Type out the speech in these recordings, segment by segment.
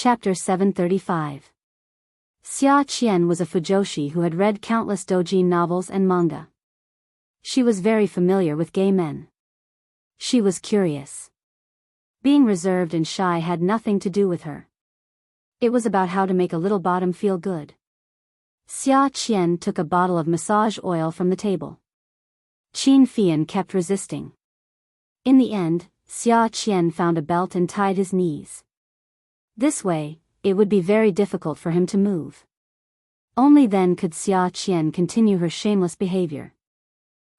Chapter 735. Xia Qian was a fujoshi who had read countless doujin novels and manga. She was very familiar with gay men. She was curious. Being reserved and shy had nothing to do with her. It was about how to make a little bottom feel good. Xia Qian took a bottle of massage oil from the table. Qin Fian kept resisting. In the end, Xia Qian found a belt and tied his knees. This way, it would be very difficult for him to move. Only then could Xia Qian continue her shameless behavior.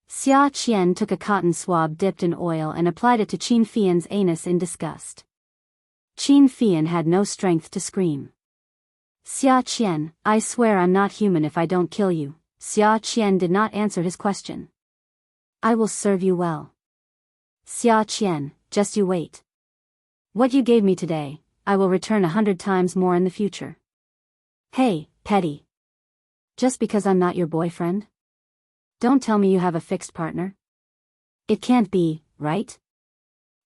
Xia Qian took a cotton swab dipped in oil and applied it to Qin Fian's anus in disgust. Qin Fian had no strength to scream. Xia Qian, I swear I'm not human if I don't kill you. Xia Qian did not answer his question. I will serve you well. Xia Qian, just you wait. What you gave me today, I will return 100 times more in the future. Hey, petty. Just because I'm not your boyfriend? Don't tell me you have a fixed partner. It can't be, right?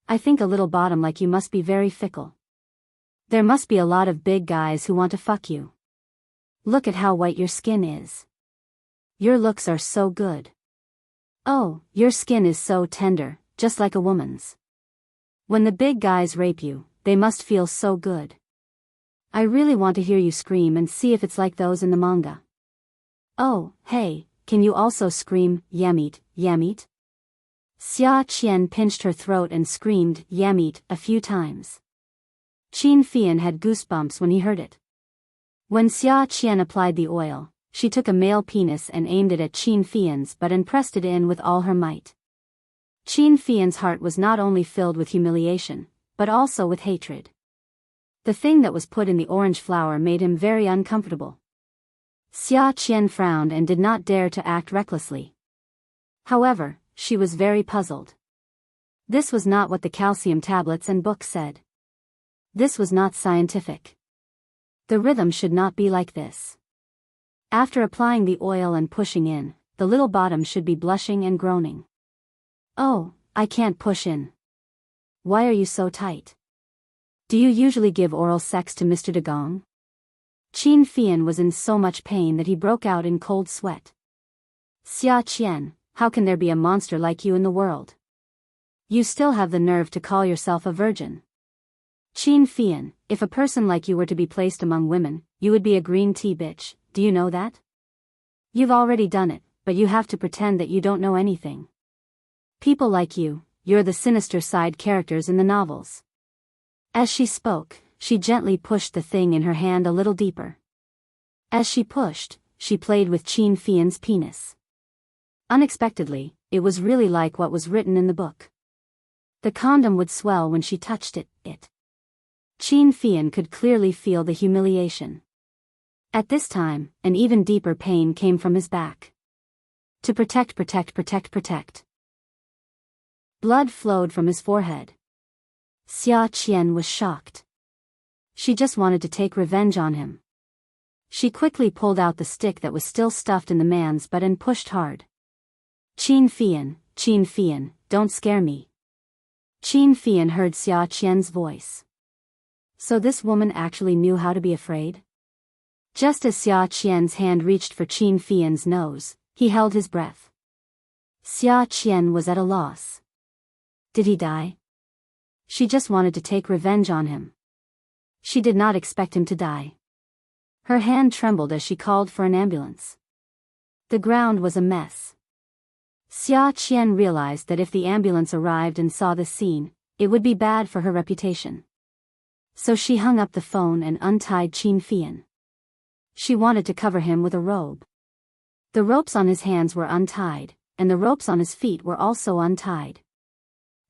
I think a little bottom like you must be very fickle. There must be a lot of big guys who want to fuck you. Look at how white your skin is. Your looks are so good. Oh, your skin is so tender, just like a woman's. When the big guys rape you, they must feel so good. I really want to hear you scream and see if it's like those in the manga. Oh, hey, can you also scream, yamit, yamit? Xia Qian pinched her throat and screamed, yamit, a few times. Qin Fian had goosebumps when he heard it. When Xia Qian applied the oil, she took a male penis and aimed it at Qin Fian's butt and pressed it in with all her might. Qin Fian's heart was not only filled with humiliation, but also with hatred. The thing that was put in the orange flower made him very uncomfortable. Xia Qian frowned and did not dare to act recklessly. However, she was very puzzled. This was not what the calcium tablets and books said. This was not scientific. The rhythm should not be like this. After applying the oil and pushing in, the little bottom should be blushing and groaning. Oh, I can't push in. Why are you so tight? Do you usually give oral sex to Mr. Dagong? Qin Fian was in so much pain that he broke out in cold sweat. Xia Qian, how can there be a monster like you in the world? You still have the nerve to call yourself a virgin. Qin Fian, if a person like you were to be placed among women, you would be a green tea bitch, do you know that? You've already done it, but you have to pretend that you don't know anything. People like you're the sinister side characters in the novels. As she spoke, she gently pushed the thing in her hand a little deeper. As she pushed, she played with Qin Fian's penis. Unexpectedly, it was really like what was written in the book. The condom would swell when she touched it. Qin Fian could clearly feel the humiliation. At this time, an even deeper pain came from his back. To protect. Blood flowed from his forehead. Xia Qian was shocked. She just wanted to take revenge on him. She quickly pulled out the stick that was still stuffed in the man's butt and pushed hard. Qin Fian, don't scare me. Qin Fian heard Xia Qian's voice. So this woman actually knew how to be afraid? Just as Xia Qian's hand reached for Qin Fian's nose, he held his breath. Xia Qian was at a loss. Did he die? She just wanted to take revenge on him. She did not expect him to die. Her hand trembled as she called for an ambulance. The ground was a mess. Xia Qian realized that if the ambulance arrived and saw the scene, it would be bad for her reputation. So she hung up the phone and untied Qin Fian. She wanted to cover him with a robe. The ropes on his hands were untied, and the ropes on his feet were also untied.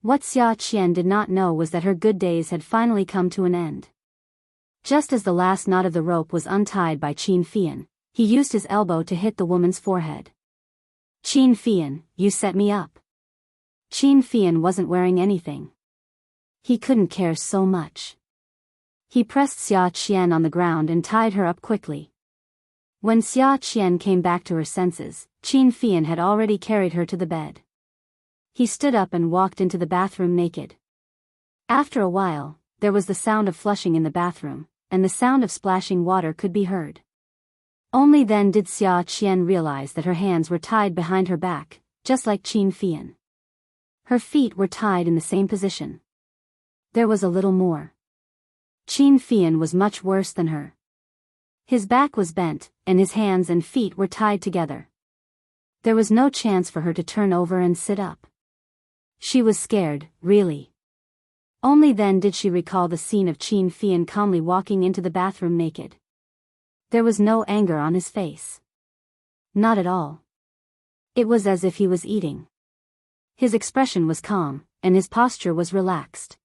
What Xia Qian did not know was that her good days had finally come to an end. Just as the last knot of the rope was untied by Qin Fian, he used his elbow to hit the woman's forehead. Qin Fian, you set me up. Qin Fian wasn't wearing anything. He couldn't care so much. He pressed Xia Qian on the ground and tied her up quickly. When Xia Qian came back to her senses, Qin Fian had already carried her to the bed. He stood up and walked into the bathroom naked. After a while, there was the sound of flushing in the bathroom, and the sound of splashing water could be heard. Only then did Xia Qian realize that her hands were tied behind her back, just like Qin Fian. Her feet were tied in the same position. There was a little more. Qin Fian was much worse than her. His back was bent, and his hands and feet were tied together. There was no chance for her to turn over and sit up. She was scared, really. Only then did she recall the scene of Qin Fian calmly walking into the bathroom naked. There was no anger on his face. Not at all. It was as if he was eating. His expression was calm, and his posture was relaxed.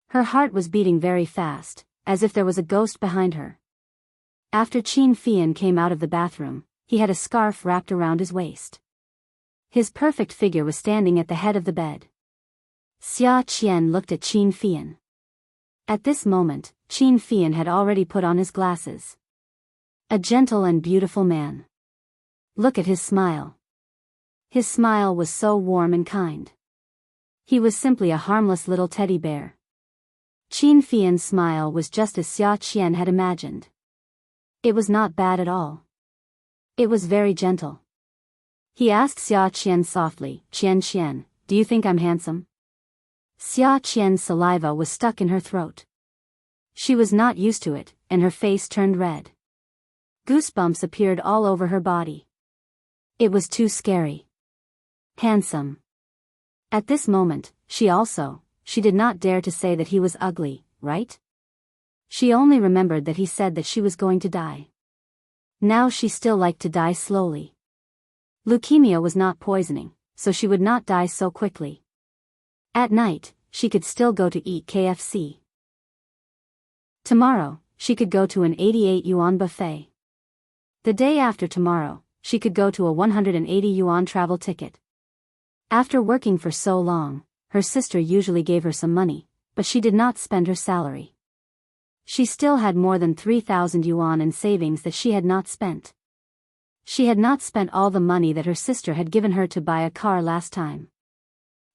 Her heart was beating very fast, as if there was a ghost behind her. After Qin Fian came out of the bathroom, he had a scarf wrapped around his waist. His perfect figure was standing at the head of the bed. Xia Qian looked at Qin Fian. At this moment, Qin Fian had already put on his glasses. A gentle and beautiful man. Look at his smile. His smile was so warm and kind. He was simply a harmless little teddy bear. Qin Fian's smile was just as Xia Qian had imagined. It was not bad at all. It was very gentle. He asked Xia Qian softly, "Qian Qian, do you think I'm handsome?" Xia Qian's saliva was stuck in her throat. She was not used to it, and her face turned red. Goosebumps appeared all over her body. It was too scary. Handsome. At this moment, she did not dare to say that he was ugly, right? She only remembered that he said that she was going to die. Now she still liked to die slowly. Leukemia was not poisoning, so she would not die so quickly. At night, she could still go to eat KFC. Tomorrow, she could go to an 88 yuan buffet. The day after tomorrow, she could go to a 180 yuan travel ticket. After working for so long, her sister usually gave her some money, but she did not spend her salary. She still had more than 3,000 yuan in savings that she had not spent. She had not spent all the money that her sister had given her to buy a car last time.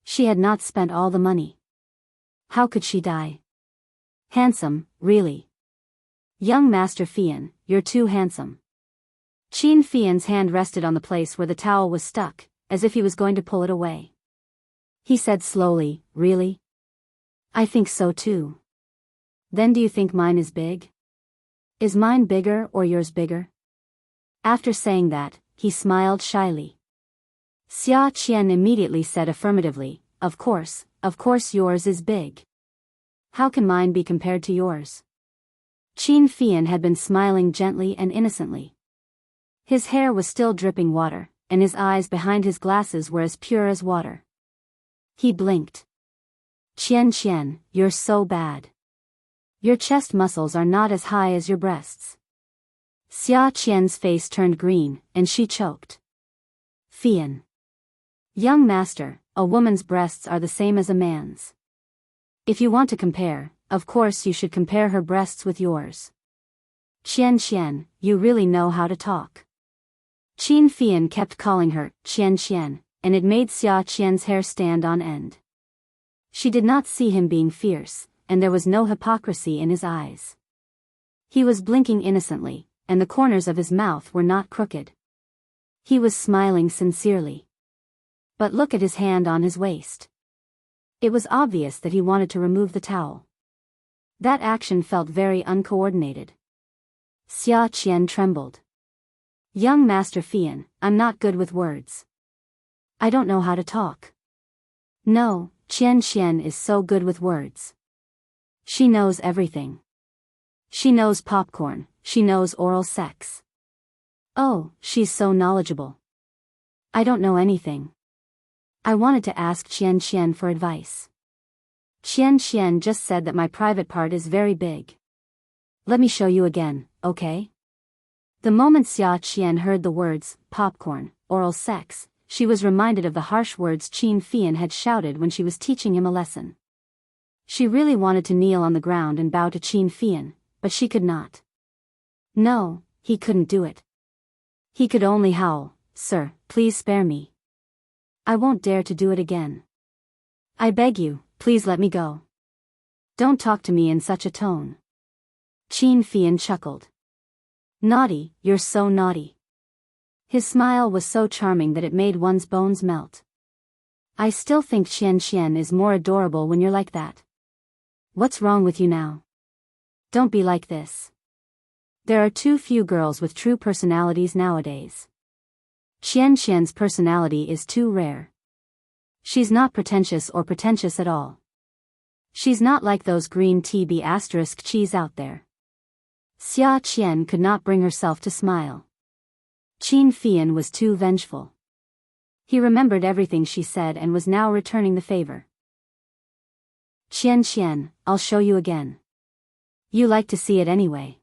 She had not spent all the money. How could she die? Handsome, really. Young Master Fian, you're too handsome. Qin Fian's hand rested on the place where the towel was stuck, as if he was going to pull it away. He said slowly, "Really? I think so too. Then do you think mine is big? Is mine bigger or yours bigger?" After saying that, he smiled shyly. Xia Qian immediately said affirmatively, of course yours is big. How can mine be compared to yours?" Qin Fian had been smiling gently and innocently. His hair was still dripping water, and his eyes behind his glasses were as pure as water. He blinked. "Qian Qian, you're so bad. Your chest muscles are not as high as your breasts." Xia Qian's face turned green, and she choked. "Fian. Young master, a woman's breasts are the same as a man's. If you want to compare, of course you should compare her breasts with yours. Qian Qian, you really know how to talk." Qin Fian kept calling her Qian Qian, and it made Xia Qian's hair stand on end. She did not see him being fierce, and there was no hypocrisy in his eyes. He was blinking innocently, and the corners of his mouth were not crooked. He was smiling sincerely. But look at his hand on his waist. It was obvious that he wanted to remove the towel. That action felt very uncoordinated. Xia Qian trembled. "Young Master Fian, I'm not good with words. I don't know how to talk." "No, Qian Qian is so good with words. She knows everything. She knows popcorn, she knows oral sex. Oh, she's so knowledgeable. I don't know anything. I wanted to ask Qian Qian for advice. Qian Qian just said that my private part is very big. Let me show you again, okay?" The moment Xia Qian heard the words, popcorn, oral sex, she was reminded of the harsh words Qin Fian had shouted when she was teaching him a lesson. She really wanted to kneel on the ground and bow to Qin Fian, but she could not. No, he couldn't do it. He could only howl, "Sir, please spare me. I won't dare to do it again. I beg you, please let me go. Don't talk to me in such a tone." Qin Fian chuckled. Naughty, you're so naughty. His smile was so charming that it made one's bones melt. I still think Qian Qian is more adorable when you're like that. What's wrong with you now? Don't be like this. There are too few girls with true personalities nowadays. Qian Qian's personality is too rare. She's not pretentious or pretentious at all. She's not like those green tea bee asterisk cheese out there. Xia Qian could not bring herself to smile. Qin Fian was too vengeful. He remembered everything she said and was now returning the favor. Qian Qian, I'll show you again. You like to see it anyway.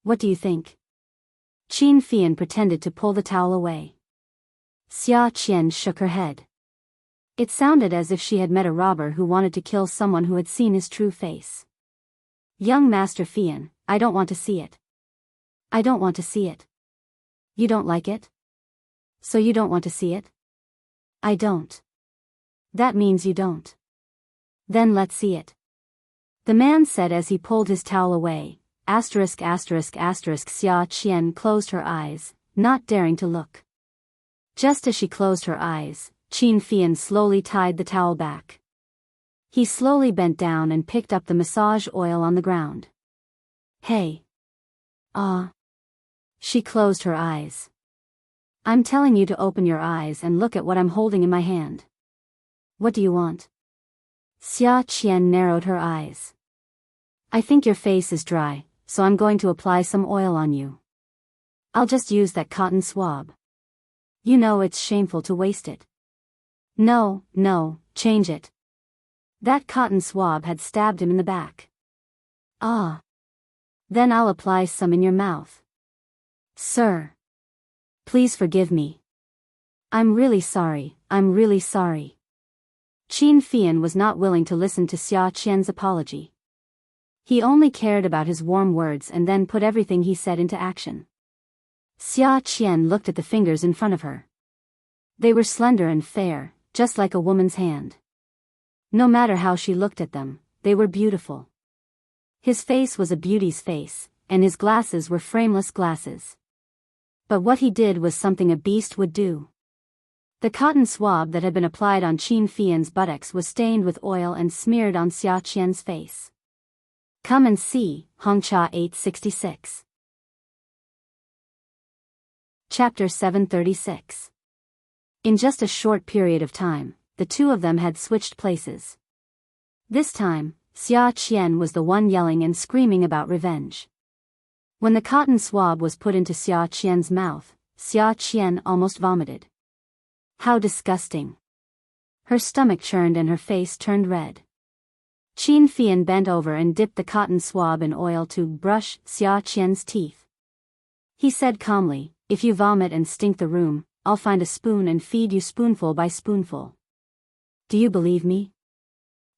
What do you think? Qin Fian pretended to pull the towel away. Xia Qian shook her head. It sounded as if she had met a robber who wanted to kill someone who had seen his true face. Young Master Fian, I don't want to see it. I don't want to see it. You don't like it? So you don't want to see it? I don't. That means you don't. Then let's see it. The man said as he pulled his towel away. Asterisk asterisk asterisk. Xia Qian closed her eyes, not daring to look. Just as she closed her eyes, Qin Fian slowly tied the towel back. He slowly bent down and picked up the massage oil on the ground. Hey. Ah. She closed her eyes. I'm telling you to open your eyes and look at what I'm holding in my hand. What do you want? Xia Qian narrowed her eyes. I think your face is dry, so I'm going to apply some oil on you. I'll just use that cotton swab. You know it's shameful to waste it. No, change it. That cotton swab had stabbed him in the back. Ah. Then I'll apply some in your mouth. Sir. Please forgive me. I'm really sorry. Qin Fian was not willing to listen to Xia Qian's apology. He only cared about his warm words and then put everything he said into action. Xia Qian looked at the fingers in front of her. They were slender and fair, just like a woman's hand. No matter how she looked at them, they were beautiful. His face was a beauty's face, and his glasses were frameless glasses. But what he did was something a beast would do. The cotton swab that had been applied on Qin Fian's buttocks was stained with oil and smeared on Xia Qian's face. Come and see, Hongcha 866. Chapter 736. In just a short period of time, the two of them had switched places. This time, Xia Qian was the one yelling and screaming about revenge. When the cotton swab was put into Xia Qian's mouth, Xia Qian almost vomited. How disgusting. Her stomach churned and her face turned red. Qin Fian bent over and dipped the cotton swab in oil to brush Xia Qian's teeth. He said calmly, if you vomit and stink the room, I'll find a spoon and feed you spoonful by spoonful. Do you believe me?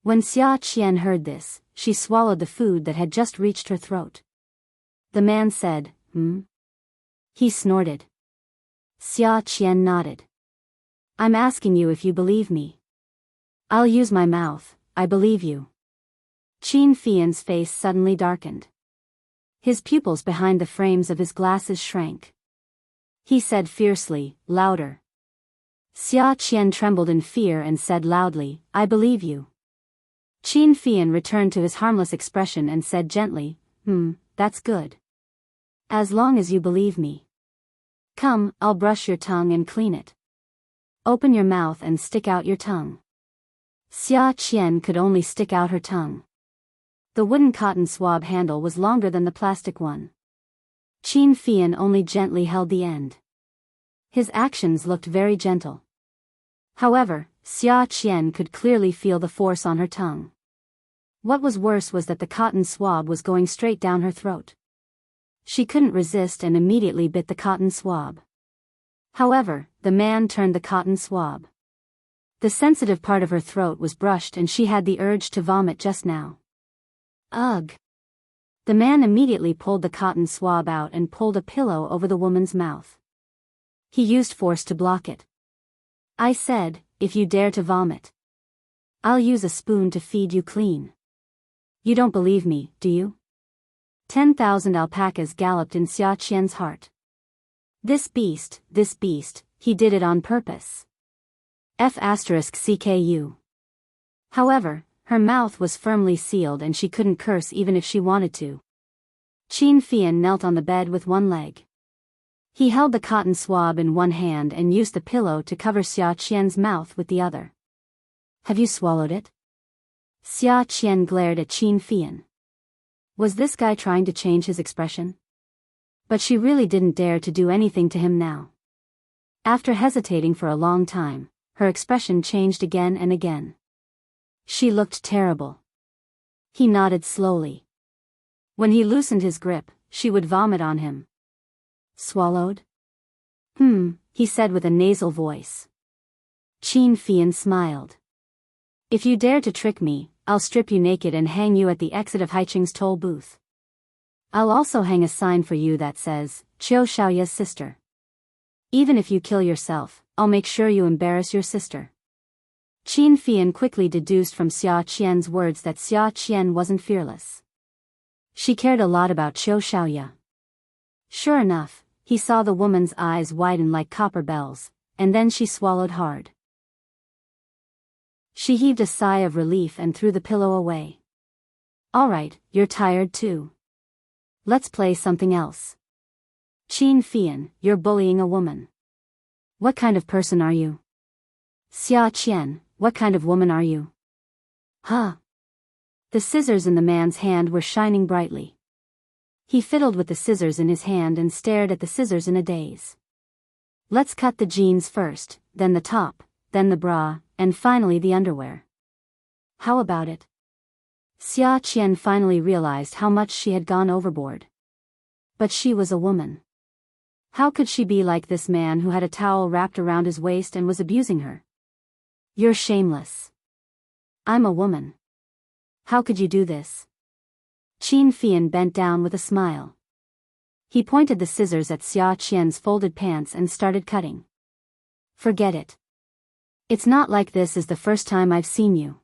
When Xia Qian heard this, she swallowed the food that had just reached her throat. The man said, He snorted. Xia Qian nodded. I'm asking you if you believe me. I'll use my mouth, I believe you. Qin Fian's face suddenly darkened. His pupils behind the frames of his glasses shrank. He said fiercely, louder. Xia Qian trembled in fear and said loudly, I believe you. Qin Fian returned to his harmless expression and said gently, that's good. As long as you believe me. Come, I'll brush your tongue and clean it. Open your mouth and stick out your tongue. Xia Qian could only stick out her tongue. The wooden cotton swab handle was longer than the plastic one. Qin Fian only gently held the end. His actions looked very gentle. However, Xia Qian could clearly feel the force on her tongue. What was worse was that the cotton swab was going straight down her throat. She couldn't resist and immediately bit the cotton swab. However, the man turned the cotton swab. The sensitive part of her throat was brushed and she had the urge to vomit just now. Ugh! The man immediately pulled the cotton swab out and pulled a pillow over the woman's mouth. He used force to block it. I said, if you dare to vomit, I'll use a spoon to feed you clean. You don't believe me, do you? 10,000 alpacas galloped in Xia Qian's heart. This beast, he did it on purpose. F***CKU. However, her mouth was firmly sealed and she couldn't curse even if she wanted to. Qin Fian knelt on the bed with one leg. He held the cotton swab in one hand and used the pillow to cover Xia Qian's mouth with the other. Have you swallowed it? Xia Qian glared at Qin Fian. Was this guy trying to change his expression? But she really didn't dare to do anything to him now. After hesitating for a long time, her expression changed again and again. She looked terrible. He nodded slowly. When he loosened his grip, she would vomit on him. Swallowed? He said with a nasal voice. Qin Fian smiled. If you dare to trick me, I'll strip you naked and hang you at the exit of Haicheng's toll booth. I'll also hang a sign for you that says, Qiu Xiaoya's sister. Even if you kill yourself, I'll make sure you embarrass your sister. Qin Fian quickly deduced from Xia Qian's words that Xia Qian wasn't fearless. She cared a lot about Qiu Xiaoya. Sure enough, he saw the woman's eyes widen like copper bells, and then she swallowed hard. She heaved a sigh of relief and threw the pillow away. All right, you're tired too. Let's play something else. Qin Fian, you're bullying a woman. What kind of person are you? Xia Qian, what kind of woman are you? Huh? The scissors in the man's hand were shining brightly. He fiddled with the scissors in his hand and stared at the scissors in a daze. Let's cut the jeans first, then the top, then the bra, and finally the underwear. How about it? Xia Qian finally realized how much she had gone overboard. But she was a woman. How could she be like this man who had a towel wrapped around his waist and was abusing her? You're shameless. I'm a woman. How could you do this? Qin Fian bent down with a smile. He pointed the scissors at Xia Qian's folded pants and started cutting. Forget it. It's not like this is the first time I've seen you.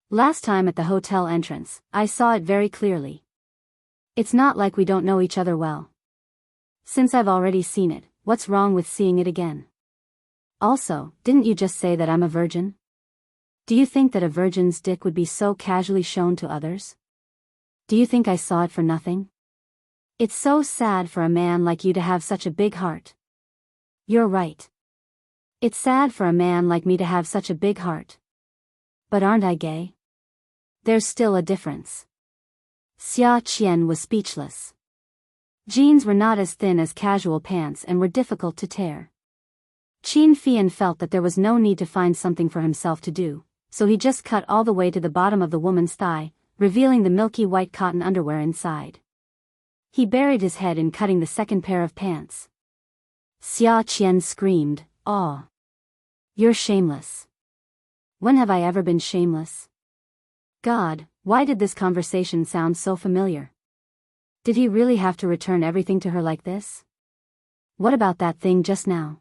Last time at the hotel entrance, I saw it very clearly. It's not like we don't know each other well. Since I've already seen it, what's wrong with seeing it again? Also, didn't you just say that I'm a virgin? Do you think that a virgin's dick would be so casually shown to others? Do you think I saw it for nothing? It's so sad for a man like you to have such a big heart. You're right. It's sad for a man like me to have such a big heart. But aren't I gay? There's still a difference. Xia Qian was speechless. Jeans were not as thin as casual pants and were difficult to tear. Qin Fian felt that there was no need to find something for himself to do, so he just cut all the way to the bottom of the woman's thigh, revealing the milky white cotton underwear inside. He buried his head in cutting the second pair of pants. Xia Qian screamed, "Aw! You're shameless." When have I ever been shameless? God, why did this conversation sound so familiar? Did he really have to return everything to her like this? What about that thing just now?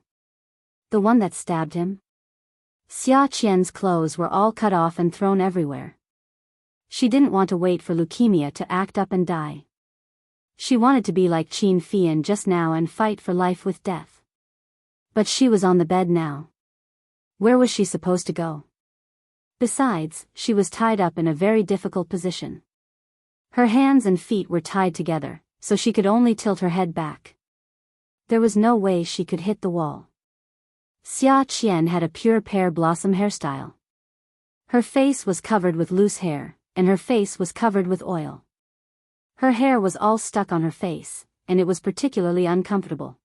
The one that stabbed him? Xia Qian's clothes were all cut off and thrown everywhere. She didn't want to wait for leukemia to act up and die. She wanted to be like Qin Fian just now and fight for life with death. But she was on the bed now. Where was she supposed to go? Besides, she was tied up in a very difficult position. Her hands and feet were tied together, so she could only tilt her head back. There was no way she could hit the wall. Xia Qian had a pure pear blossom hairstyle. Her face was covered with loose hair, and her face was covered with oil. Her hair was all stuck on her face, and it was particularly uncomfortable.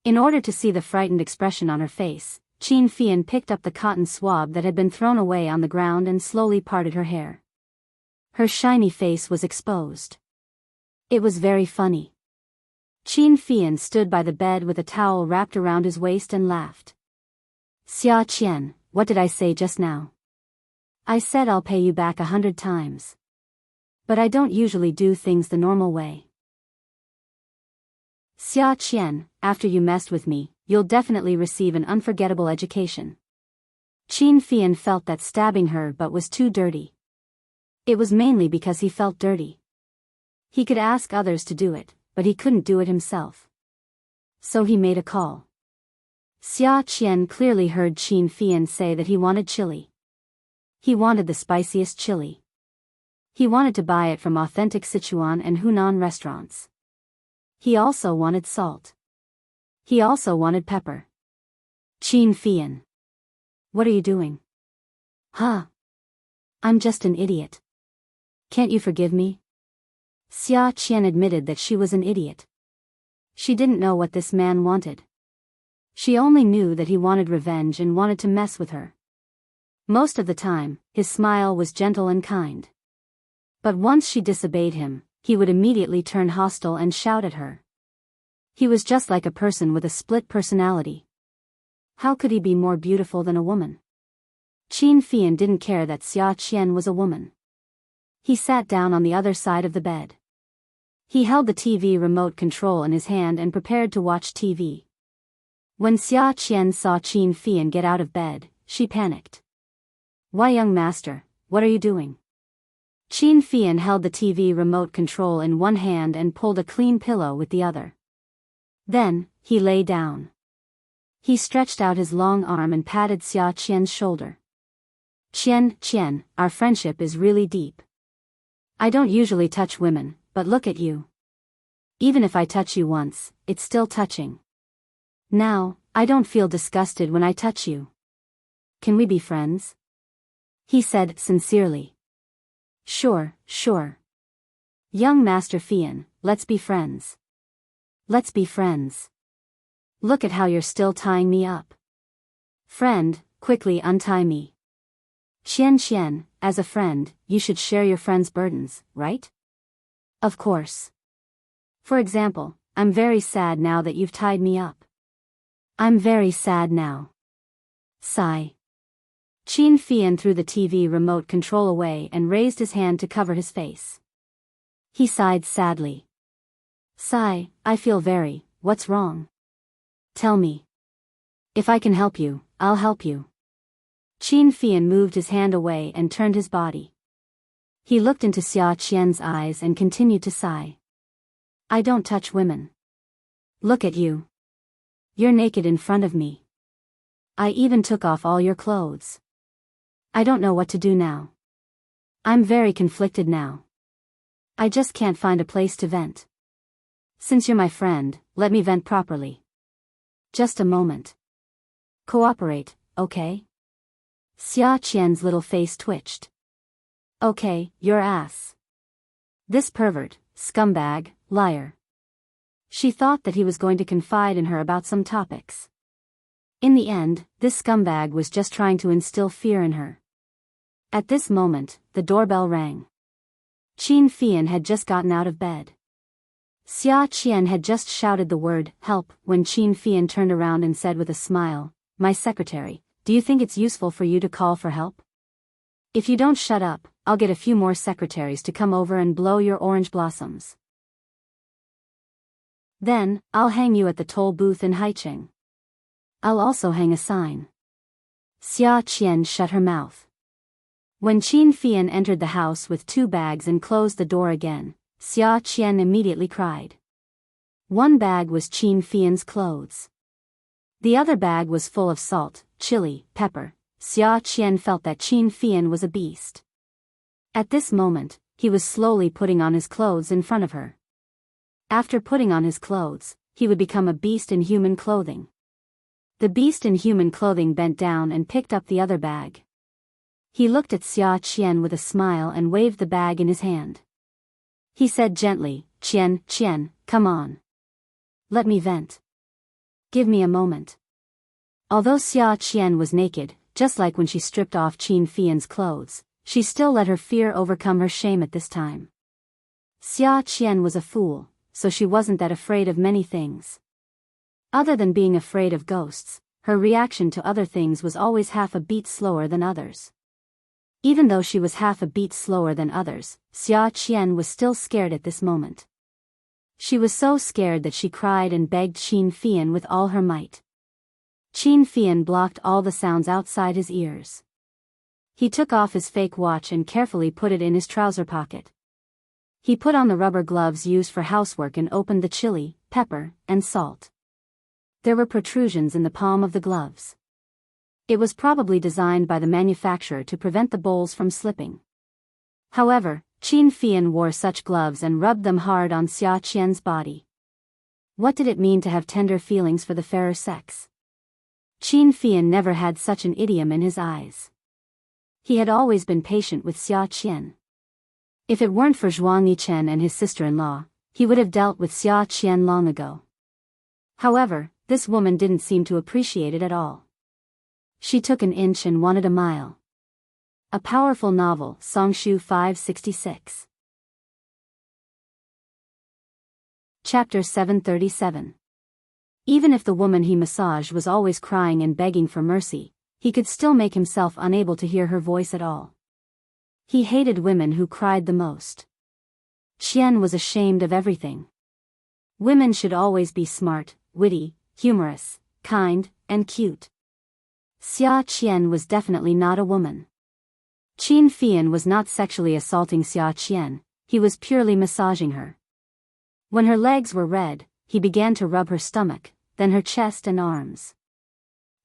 In order to see the frightened expression on her face, Qin Fian picked up the cotton swab that had been thrown away on the ground and slowly parted her hair. Her shiny face was exposed. It was very funny. Qin Fian stood by the bed with a towel wrapped around his waist and laughed. Xia Qian, what did I say just now? I said I'll pay you back 100 times. But I don't usually do things the normal way. Xia Qian, after you messed with me, you'll definitely receive an unforgettable education. Qin Fian felt that stabbing her but was too dirty. It was mainly because he felt dirty. He could ask others to do it, but he couldn't do it himself. So he made a call. Xia Qian clearly heard Qin Fian say that he wanted chili. He wanted the spiciest chili. He wanted to buy it from authentic Sichuan and Hunan restaurants. He also wanted salt. He also wanted pepper. Qin Fian. What are you doing? Huh? I'm just an idiot. Can't you forgive me? Xia Qian admitted that she was an idiot. She didn't know what this man wanted. She only knew that he wanted revenge and wanted to mess with her. Most of the time, his smile was gentle and kind. But once she disobeyed him, he would immediately turn hostile and shout at her. He was just like a person with a split personality. How could he be more beautiful than a woman? Qin Fian didn't care that Xia Qian was a woman. He sat down on the other side of the bed. He held the TV remote control in his hand and prepared to watch TV. When Xia Qian saw Qin Fian get out of bed, she panicked. Why, young master, what are you doing? Qin Fian held the TV remote control in one hand and pulled a clean pillow with the other. Then, he lay down. He stretched out his long arm and patted Xia Qian's shoulder. Qian, our friendship is really deep. I don't usually touch women, but look at you. Even if I touch you once, it's still touching. Now, I don't feel disgusted when I touch you. Can we be friends? He said sincerely. Sure. Young Master Fian, let's be friends. Let's be friends. Look at how you're still tying me up. Friend, quickly untie me. Qian, as a friend, you should share your friend's burdens, right? Of course. For example, I'm very sad now that you've tied me up. I'm very sad now. Sigh. Qin Fian threw the TV remote control away and raised his hand to cover his face. He sighed sadly. Sigh, I feel very, what's wrong? Tell me. If I can help you, I'll help you. Qin Fian moved his hand away and turned his body. He looked into Xia Qian's eyes and continued to sigh. I don't touch women. Look at you. You're naked in front of me. I even took off all your clothes. I don't know what to do now. I'm very conflicted now. I just can't find a place to vent. Since you're my friend, let me vent properly. Just a moment. Cooperate, okay? Xia Qian's little face twitched. Okay, your ass. This pervert, scumbag, liar. She thought that he was going to confide in her about some topics. In the end, this scumbag was just trying to instill fear in her. At this moment, the doorbell rang. Qin Fian had just gotten out of bed. Xia Qian had just shouted the word, help, when Qin Fian turned around and said with a smile, my secretary, do you think it's useful for you to call for help? If you don't shut up, I'll get a few more secretaries to come over and blow your orange blossoms. Then, I'll hang you at the toll booth in Haicheng. I'll also hang a sign. Xia Qian shut her mouth. When Qin Fian entered the house with 2 bags and closed the door again, Xia Qian immediately cried. One bag was Qin Fian's clothes. The other bag was full of salt, chili, pepper. Xia Qian felt that Qin Fian was a beast. At this moment, he was slowly putting on his clothes in front of her. After putting on his clothes, he would become a beast in human clothing. The beast in human clothing bent down and picked up the other bag. He looked at Xia Qian with a smile and waved the bag in his hand. He said gently, Qian, come on. Let me vent. Give me a moment. Although Xia Qian was naked, just like when she stripped off Qin Fian's clothes, she still let her fear overcome her shame at this time. Xia Qian was a fool, so she wasn't that afraid of many things. Other than being afraid of ghosts, her reaction to other things was always half a beat slower than others. Even though she was half a beat slower than others, Xia Qian was still scared at this moment. She was so scared that she cried and begged Qin Fian with all her might. Qin Fian blocked all the sounds outside his ears. He took off his fake watch and carefully put it in his trouser pocket. He put on the rubber gloves used for housework and opened the chili, pepper, and salt. There were protrusions in the palm of the gloves. It was probably designed by the manufacturer to prevent the bowls from slipping. However, Qin Fian wore such gloves and rubbed them hard on Xia Qian's body. What did it mean to have tender feelings for the fairer sex? Qin Fian never had such an idiom in his eyes. He had always been patient with Xia Qian. If it weren't for Zhuang Yichen and his sister-in-law, he would have dealt with Xia Qian long ago. However, this woman didn't seem to appreciate it at all. She took an inch and wanted a mile. A powerful novel, Songshu 566. Chapter 737. Even if the woman he massaged was always crying and begging for mercy, he could still make himself unable to hear her voice at all. He hated women who cried the most. Qian was ashamed of everything. Women should always be smart, witty, humorous, kind, and cute. Xia Qian was definitely not a woman. Qin Fian was not sexually assaulting Xia Qian, he was purely massaging her. When her legs were red, he began to rub her stomach, then her chest and arms.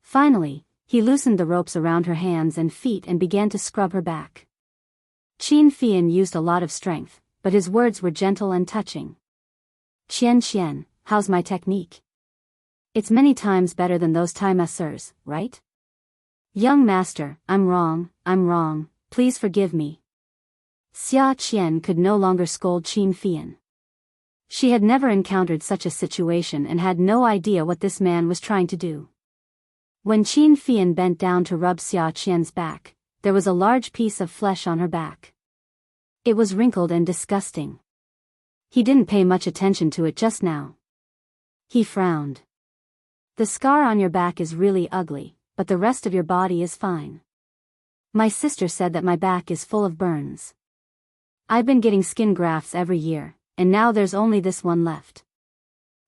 Finally, he loosened the ropes around her hands and feet and began to scrub her back. Qin Fian used a lot of strength, but his words were gentle and touching. Qian, how's my technique? It's many times better than those Thai masseurs, right? Young master, I'm wrong, please forgive me. Xia Qian could no longer scold Qin Fian. She had never encountered such a situation and had no idea what this man was trying to do. When Qin Fian bent down to rub Xia Qian's back, there was a large piece of flesh on her back. It was wrinkled and disgusting. He didn't pay much attention to it just now. He frowned. The scar on your back is really ugly, but the rest of your body is fine. My sister said that my back is full of burns. I've been getting skin grafts every year, and now there's only this one left.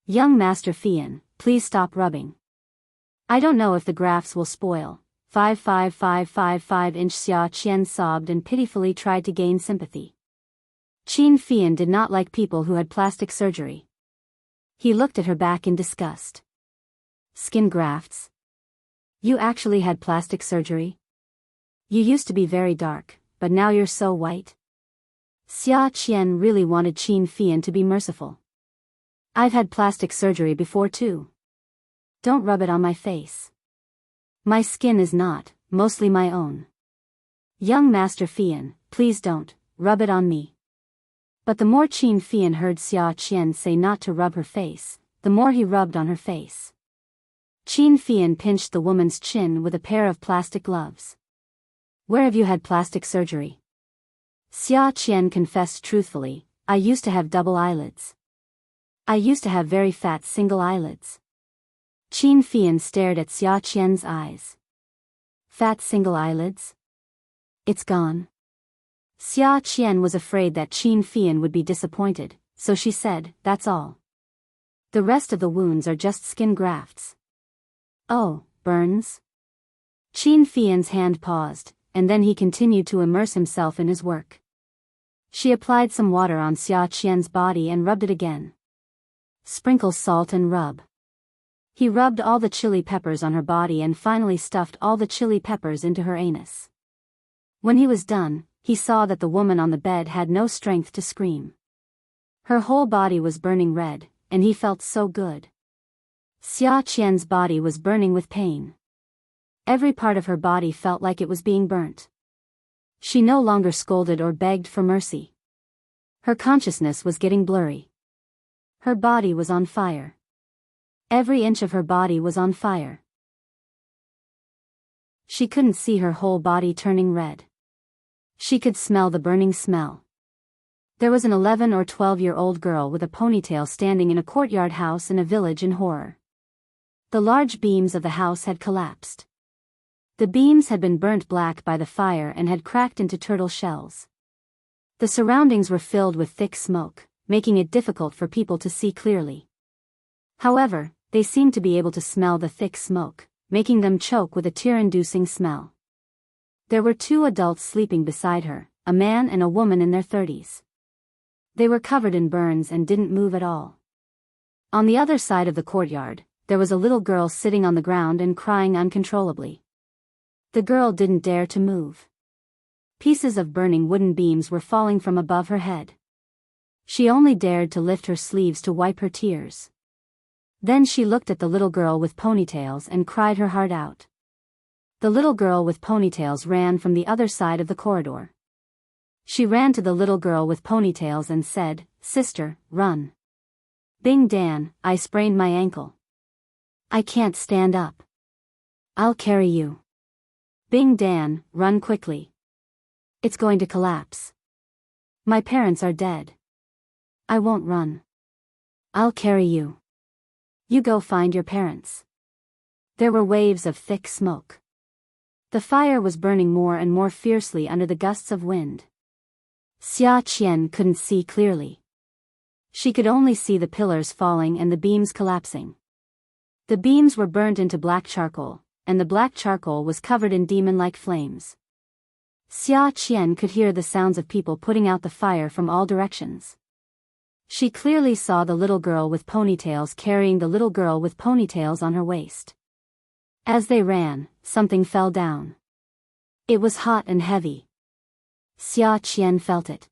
Young Master Fian, please stop rubbing. I don't know if the grafts will spoil. 55555 Xia Qian sobbed and pitifully tried to gain sympathy. Qin Fian did not like people who had plastic surgery. He looked at her back in disgust. Skin grafts? You actually had plastic surgery? You used to be very dark, but now you're so white. Xia Qian really wanted Qin Fian to be merciful. I've had plastic surgery before too. Don't rub it on my face. My skin is not, mostly my own. Young Master Fian, please don't, rub it on me. But the more Qin Fian heard Xia Qian say not to rub her face, the more he rubbed on her face. Qin Fian pinched the woman's chin with a pair of plastic gloves. Where have you had plastic surgery? Xia Qian confessed truthfully, I used to have double eyelids. I used to have very fat single eyelids. Qin Fian stared at Xia Qian's eyes. Fat single eyelids? It's gone. Xia Qian was afraid that Qin Fian would be disappointed, so she said, that's all. The rest of the wounds are just skin grafts. Oh, burns? Qin Fian's hand paused, and then he continued to immerse himself in his work. She applied some water on Xia Qian's body and rubbed it again. Sprinkle salt and rub. He rubbed all the chili peppers on her body and finally stuffed all the chili peppers into her anus. When he was done, he saw that the woman on the bed had no strength to scream. Her whole body was burning red, and he felt so good. Xia Qian's body was burning with pain. Every part of her body felt like it was being burnt. She no longer scolded or begged for mercy. Her consciousness was getting blurry. Her body was on fire. Every inch of her body was on fire. She couldn't see her whole body turning red. She could smell the burning smell. There was an 11 or 12-year-old girl with a ponytail standing in a courtyard house in a village in horror. The large beams of the house had collapsed. The beams had been burnt black by the fire and had cracked into turtle shells. The surroundings were filled with thick smoke, making it difficult for people to see clearly. However, they seemed to be able to smell the thick smoke, making them choke with a tear-inducing smell. There were two adults sleeping beside her, a man and a woman in their 30s. They were covered in burns and didn't move at all. On the other side of the courtyard, there was a little girl sitting on the ground and crying uncontrollably. The girl didn't dare to move. Pieces of burning wooden beams were falling from above her head. She only dared to lift her sleeves to wipe her tears. Then she looked at the little girl with ponytails and cried her heart out. The little girl with ponytails ran from the other side of the corridor. She ran to the little girl with ponytails and said, "Sister, run. Bing Dan, I sprained my ankle. I can't stand up. I'll carry you. Bing Dan, run quickly. It's going to collapse. My parents are dead. I won't run. I'll carry you. You go find your parents." There were waves of thick smoke. The fire was burning more and more fiercely under the gusts of wind. Xia Qian couldn't see clearly. She could only see the pillars falling and the beams collapsing. The beams were burnt into black charcoal, and the black charcoal was covered in demon-like flames. Xia Qian could hear the sounds of people putting out the fire from all directions. She clearly saw the little girl with ponytails carrying the little girl with ponytails on her waist. As they ran, something fell down. It was hot and heavy. Xia Qian felt it.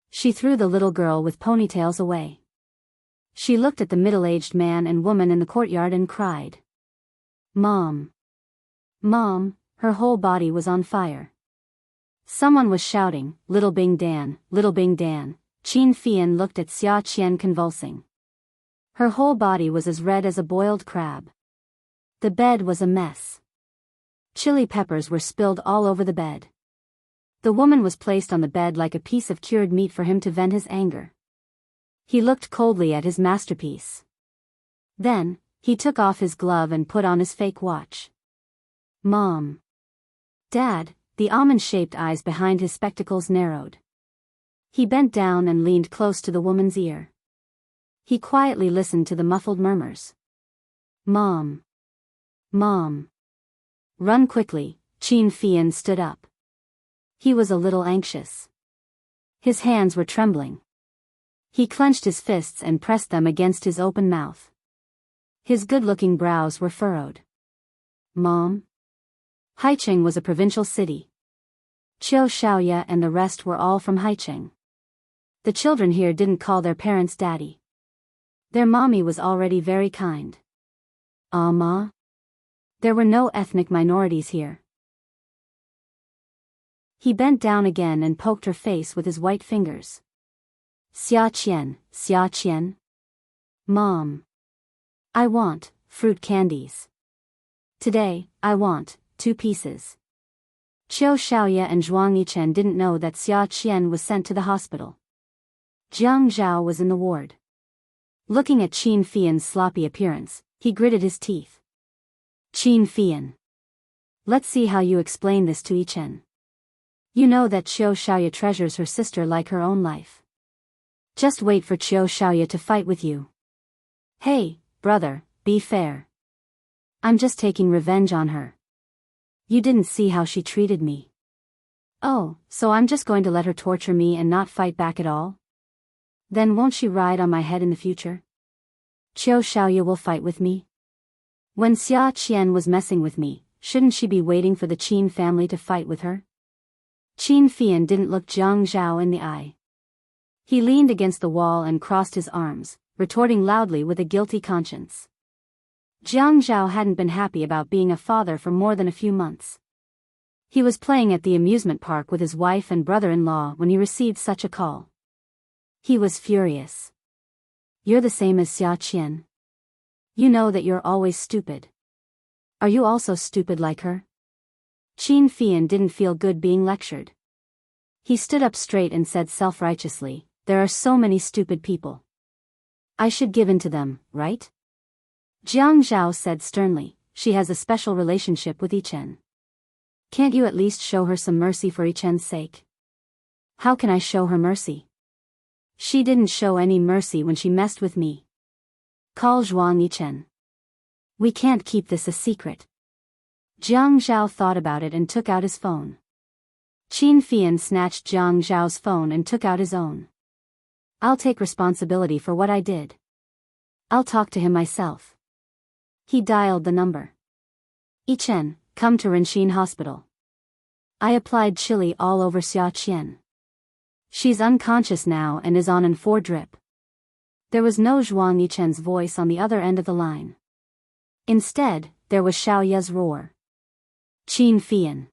She threw the little girl with ponytails away. She looked at the middle-aged man and woman in the courtyard and cried. "Mom! Mom!" Her whole body was on fire. Someone was shouting, "Little Bing Dan, Little Bing Dan." Qin Fian looked at Xia Qian convulsing. Her whole body was as red as a boiled crab. The bed was a mess. Chili peppers were spilled all over the bed. The woman was placed on the bed like a piece of cured meat for him to vent his anger. He looked coldly at his masterpiece. Then, he took off his glove and put on his fake watch. "Mom. Dad," the almond-shaped eyes behind his spectacles narrowed. He bent down and leaned close to the woman's ear. He quietly listened to the muffled murmurs. "Mom. Mom. Run quickly." Qin Fian stood up. He was a little anxious. His hands were trembling. He clenched his fists and pressed them against his open mouth. His good-looking brows were furrowed. "Mom?" Haicheng was a provincial city. Qiu Xiaoya and the rest were all from Haicheng. The children here didn't call their parents daddy. Their mommy was already very kind. Ma? There were no ethnic minorities here. He bent down again and poked her face with his white fingers. "Xia Qian, Xia Qian. Mom. I want fruit candies. Today, I want 2 pieces." Qiu Xiaoya and Zhuang Yichen didn't know that Xia Qian was sent to the hospital. Jiang Zhao was in the ward. Looking at Qin Fian's sloppy appearance, he gritted his teeth. "Qin Fian. Let's see how you explain this to Yichen. You know that Qiu Xiaoya treasures her sister like her own life. Just wait for Qiu Xiaoya to fight with you. Hey, brother, be fair. I'm just taking revenge on her. You didn't see how she treated me. Oh, so I'm just going to let her torture me and not fight back at all? Then won't she ride on my head in the future? Qiu Xiaoya will fight with me? When Xia Qian was messing with me, shouldn't she be waiting for the Qin family to fight with her?" Qin Fian didn't look Jiang Zhao in the eye. He leaned against the wall and crossed his arms, retorting loudly with a guilty conscience. Jiang Zhao hadn't been happy about being a father for more than a few months. He was playing at the amusement park with his wife and brother-in-law when he received such a call. He was furious. "You're the same as Xia Qian. You know that you're always stupid. Are you also stupid like her?" Qin Fian didn't feel good being lectured. He stood up straight and said self-righteously, "There are so many stupid people. I should give in to them, right?" Jiang Zhao said sternly, "She has a special relationship with Yichen. Can't you at least show her some mercy for Yichen's sake?" "How can I show her mercy? She didn't show any mercy when she messed with me. Call Zhuang Yichen. We can't keep this a secret." Jiang Zhao thought about it and took out his phone. Qin Fian snatched Jiang Zhao's phone and took out his own. I'll take responsibility for what I did. I'll talk to him myself. He dialed the number. Ichen, come to Renxin Hospital. I applied chili all over Xia Qian. She's unconscious now and is on an 4 drip. There was no Zhuang Yichen's voice on the other end of the line. Instead, there was Xiaoya's roar. Qin Fian.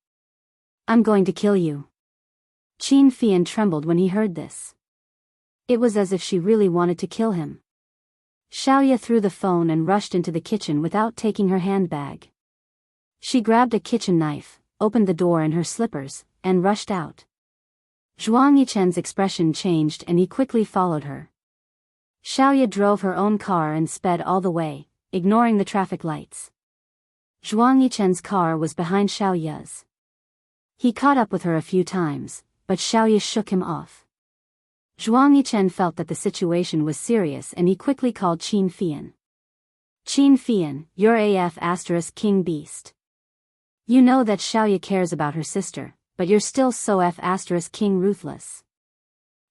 I'm going to kill you. Qin Fian trembled when he heard this. It was as if she really wanted to kill him. Xiaoya threw the phone and rushed into the kitchen without taking her handbag. She grabbed a kitchen knife, opened the door in her slippers, and rushed out. Zhuang Yichen's expression changed and he quickly followed her. Xiaoya drove her own car and sped all the way, ignoring the traffic lights. Zhuang Yichen's car was behind Xiaoya's. He caught up with her a few times, but Xiaoya shook him off. Zhuang Yichen felt that the situation was serious and he quickly called Qin Fian. Qin Fian, you're AF * King Beast. You know that Xiaoya cares about her sister, but you're still so F * King Ruthless.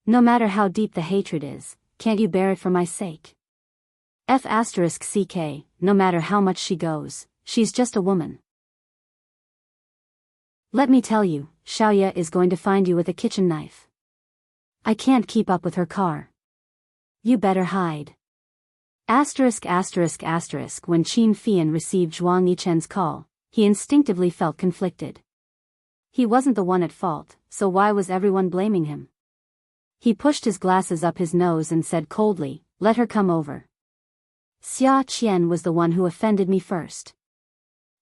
No matter how deep the hatred is, can't you bear it for my sake? F * CK, no matter how much she goes, she's just a woman. Let me tell you, Xiaoya is going to find you with a kitchen knife. I can't keep up with her car. You better hide. ******. When Qin Fian received Zhuang Yichen's call, he instinctively felt conflicted. He wasn't the one at fault, so why was everyone blaming him? He pushed his glasses up his nose and said coldly, let her come over. Xia Qian was the one who offended me first.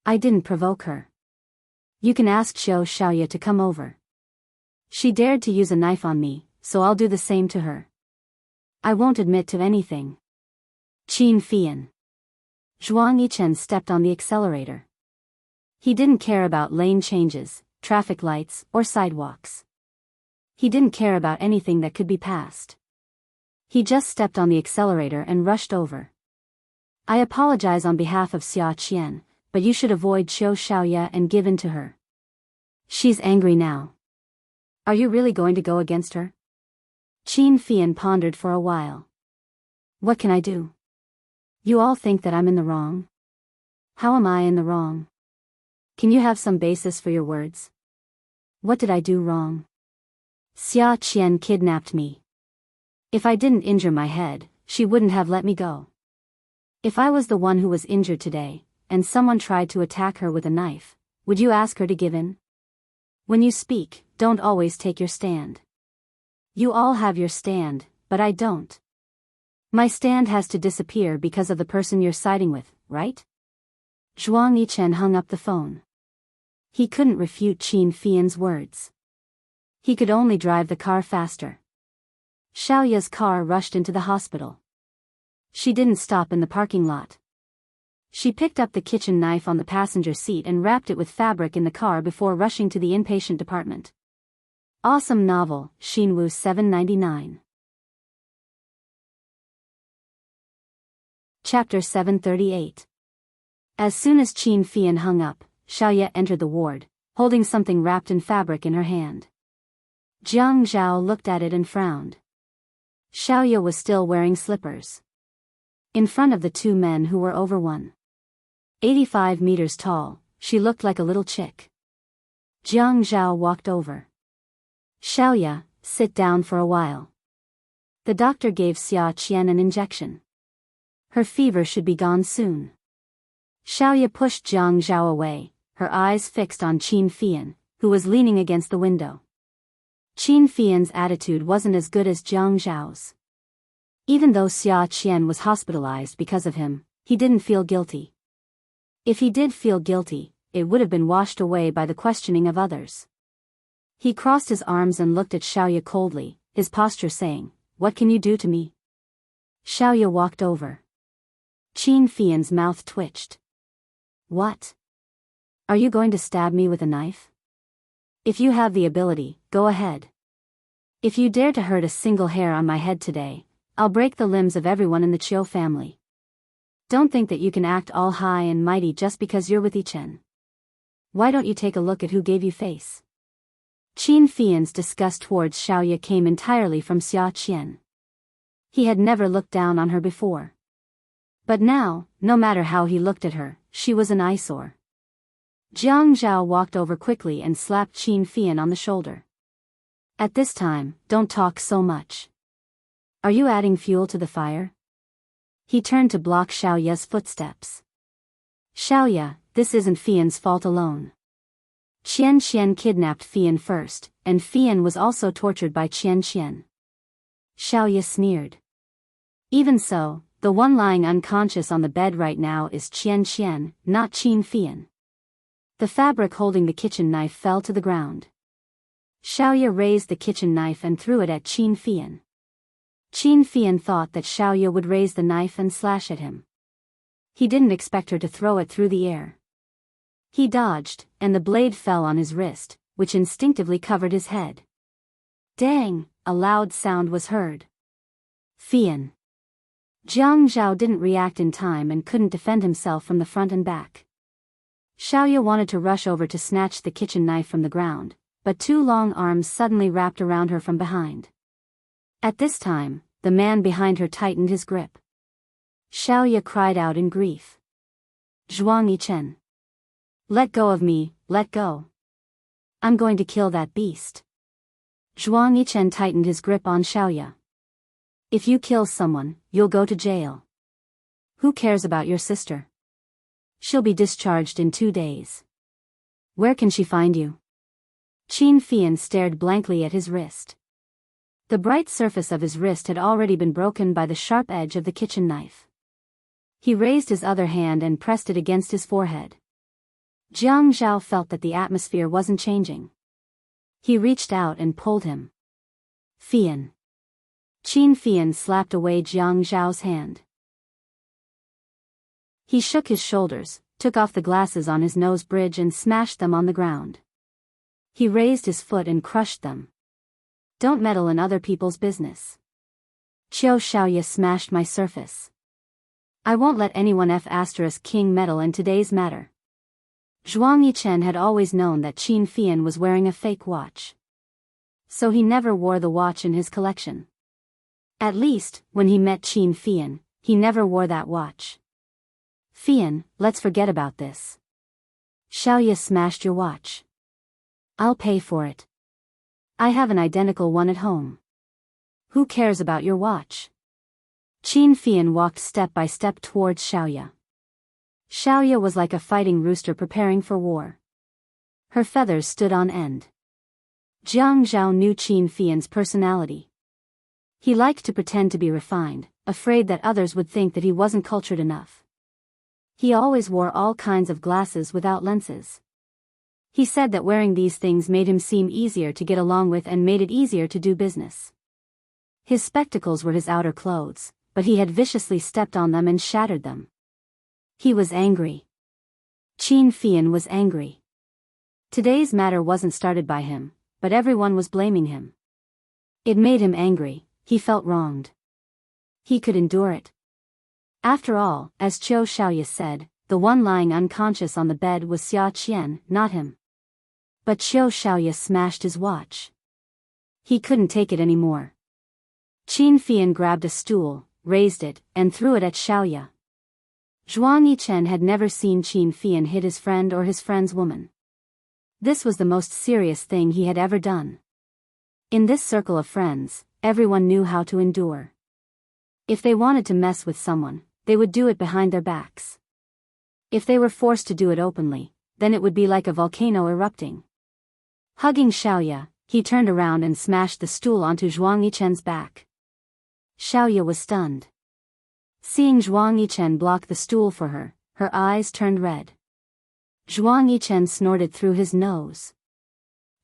I didn't provoke her. You can ask Xiaoya to come over. She dared to use a knife on me, so I'll do the same to her. I won't admit to anything. Qin Fian. Zhuang Yichen stepped on the accelerator. He didn't care about lane changes, traffic lights, or sidewalks. He didn't care about anything that could be passed. He just stepped on the accelerator and rushed over. I apologize on behalf of Xia Qian, but you should avoid Xiaoya and give in to her. She's angry now. Are you really going to go against her? Qin Fian pondered for a while. What can I do? You all think that I'm in the wrong. How am I in the wrong? Can you have some basis for your words? What did I do wrong? Xia Qian kidnapped me. If I didn't injure my head, she wouldn't have let me go. If I was the one who was injured today, and someone tried to attack her with a knife, would you ask her to give in? When you speak, don't always take your stand. You all have your stand, but I don't. My stand has to disappear because of the person you're siding with, right? Zhuang Yichen hung up the phone. He couldn't refute Qin Fian's words. He could only drive the car faster. Xiaoya's car rushed into the hospital. She didn't stop in the parking lot. She picked up the kitchen knife on the passenger seat and wrapped it with fabric in the car before rushing to the inpatient department. Awesome novel, Xinwu 799. Chapter 738. As soon as Qin Fian hung up, Xiaoya entered the ward, holding something wrapped in fabric in her hand. Jiang Zhao looked at it and frowned. Xiaoya was still wearing slippers. In front of the two men who were over 185 meters tall, she looked like a little chick. Jiang Zhao walked over. Xiaoya, sit down for a while. The doctor gave Xia Qian an injection. Her fever should be gone soon. Xiaoya pushed Jiang Zhao away, her eyes fixed on Qin Fian, who was leaning against the window. Qin Fian's attitude wasn't as good as Jiang Zhao's. Even though Xia Qian was hospitalized because of him, he didn't feel guilty. If he did feel guilty, it would have been washed away by the questioning of others. He crossed his arms and looked at Xiaoya coldly, his posture saying, "What can you do to me?" Xiaoya walked over. Qin Fian's mouth twitched. "What? Are you going to stab me with a knife? If you have the ability, go ahead. If you dare to hurt a single hair on my head today, I'll break the limbs of everyone in the Qiu family. Don't think that you can act all high and mighty just because you're with Yichen. Why don't you take a look at who gave you face?" Qin Fian's disgust towards Xiaoya came entirely from Xia Qian. He had never looked down on her before. But now, no matter how he looked at her, she was an eyesore. Jiang Zhao walked over quickly and slapped Qin Fian on the shoulder. At this time, don't talk so much. Are you adding fuel to the fire? He turned to block Xiaoya's footsteps. Xiaoya, this isn't Fian's fault alone. Qian Qian kidnapped Fian first, and Fian was also tortured by Qian Qian. Xiaoya sneered. Even so, the one lying unconscious on the bed right now is Qian Qian, not Qin Fian. The fabric holding the kitchen knife fell to the ground. Xiaoya raised the kitchen knife and threw it at Qin Fian. Qin Fian thought that Xiaoya would raise the knife and slash at him. He didn't expect her to throw it through the air. He dodged, and the blade fell on his wrist, which instinctively covered his head. Dang! A loud sound was heard. Fian. Jiang Zhao didn't react in time and couldn't defend himself from the front and back. Xiaoya wanted to rush over to snatch the kitchen knife from the ground, but two long arms suddenly wrapped around her from behind. At this time, the man behind her tightened his grip. Xiaoya cried out in grief. Zhuang Yichen. Let go of me, let go. I'm going to kill that beast. Zhuang Yichen tightened his grip on Xiaoya. If you kill someone, you'll go to jail. Who cares about your sister? She'll be discharged in 2 days. Where can she find you? Qin Fian stared blankly at his wrist. The bright surface of his wrist had already been broken by the sharp edge of the kitchen knife. He raised his other hand and pressed it against his forehead. Jiang Zhao felt that the atmosphere wasn't changing. He reached out and pulled him. Fian. Qin Fian slapped away Jiang Zhao's hand. He shook his shoulders, took off the glasses on his nose bridge and smashed them on the ground. He raised his foot and crushed them. Don't meddle in other people's business. Qiu Xiaoya smashed my surface. I won't let anyone King meddle in today's matter. Zhuang Yichen had always known that Qin Fian was wearing a fake watch. So he never wore the watch in his collection. At least, when he met Qin Fian, he never wore that watch. Fian, let's forget about this. Xiaoya smashed your watch. I'll pay for it. I have an identical one at home. Who cares about your watch? Qin Fian walked step by step towards Xiaoya. Xiaoya was like a fighting rooster preparing for war. Her feathers stood on end. Jiang Zhao knew Qin Fian's personality. He liked to pretend to be refined, afraid that others would think that he wasn't cultured enough. He always wore all kinds of glasses without lenses. He said that wearing these things made him seem easier to get along with and made it easier to do business. His spectacles were his outer clothes, but he had viciously stepped on them and shattered them. He was angry. Qin Fian was angry. Today's matter wasn't started by him, but everyone was blaming him. It made him angry. He felt wronged. He could endure it. After all, as Qiu Xiaoya said, the one lying unconscious on the bed was Xia Qian, not him. But Qiu Xiaoya smashed his watch. He couldn't take it anymore. Qin Fian grabbed a stool, raised it, and threw it at Xiaoya. Zhuang Yichen had never seen Qin Fian hit his friend or his friend's woman. This was the most serious thing he had ever done. In this circle of friends, everyone knew how to endure. If they wanted to mess with someone, they would do it behind their backs. If they were forced to do it openly, then it would be like a volcano erupting. Hugging Xiaoya, he turned around and smashed the stool onto Zhuang Yichen's back. Xiaoya was stunned. Seeing Zhuang Yichen block the stool for her, her eyes turned red. Zhuang Yichen snorted through his nose.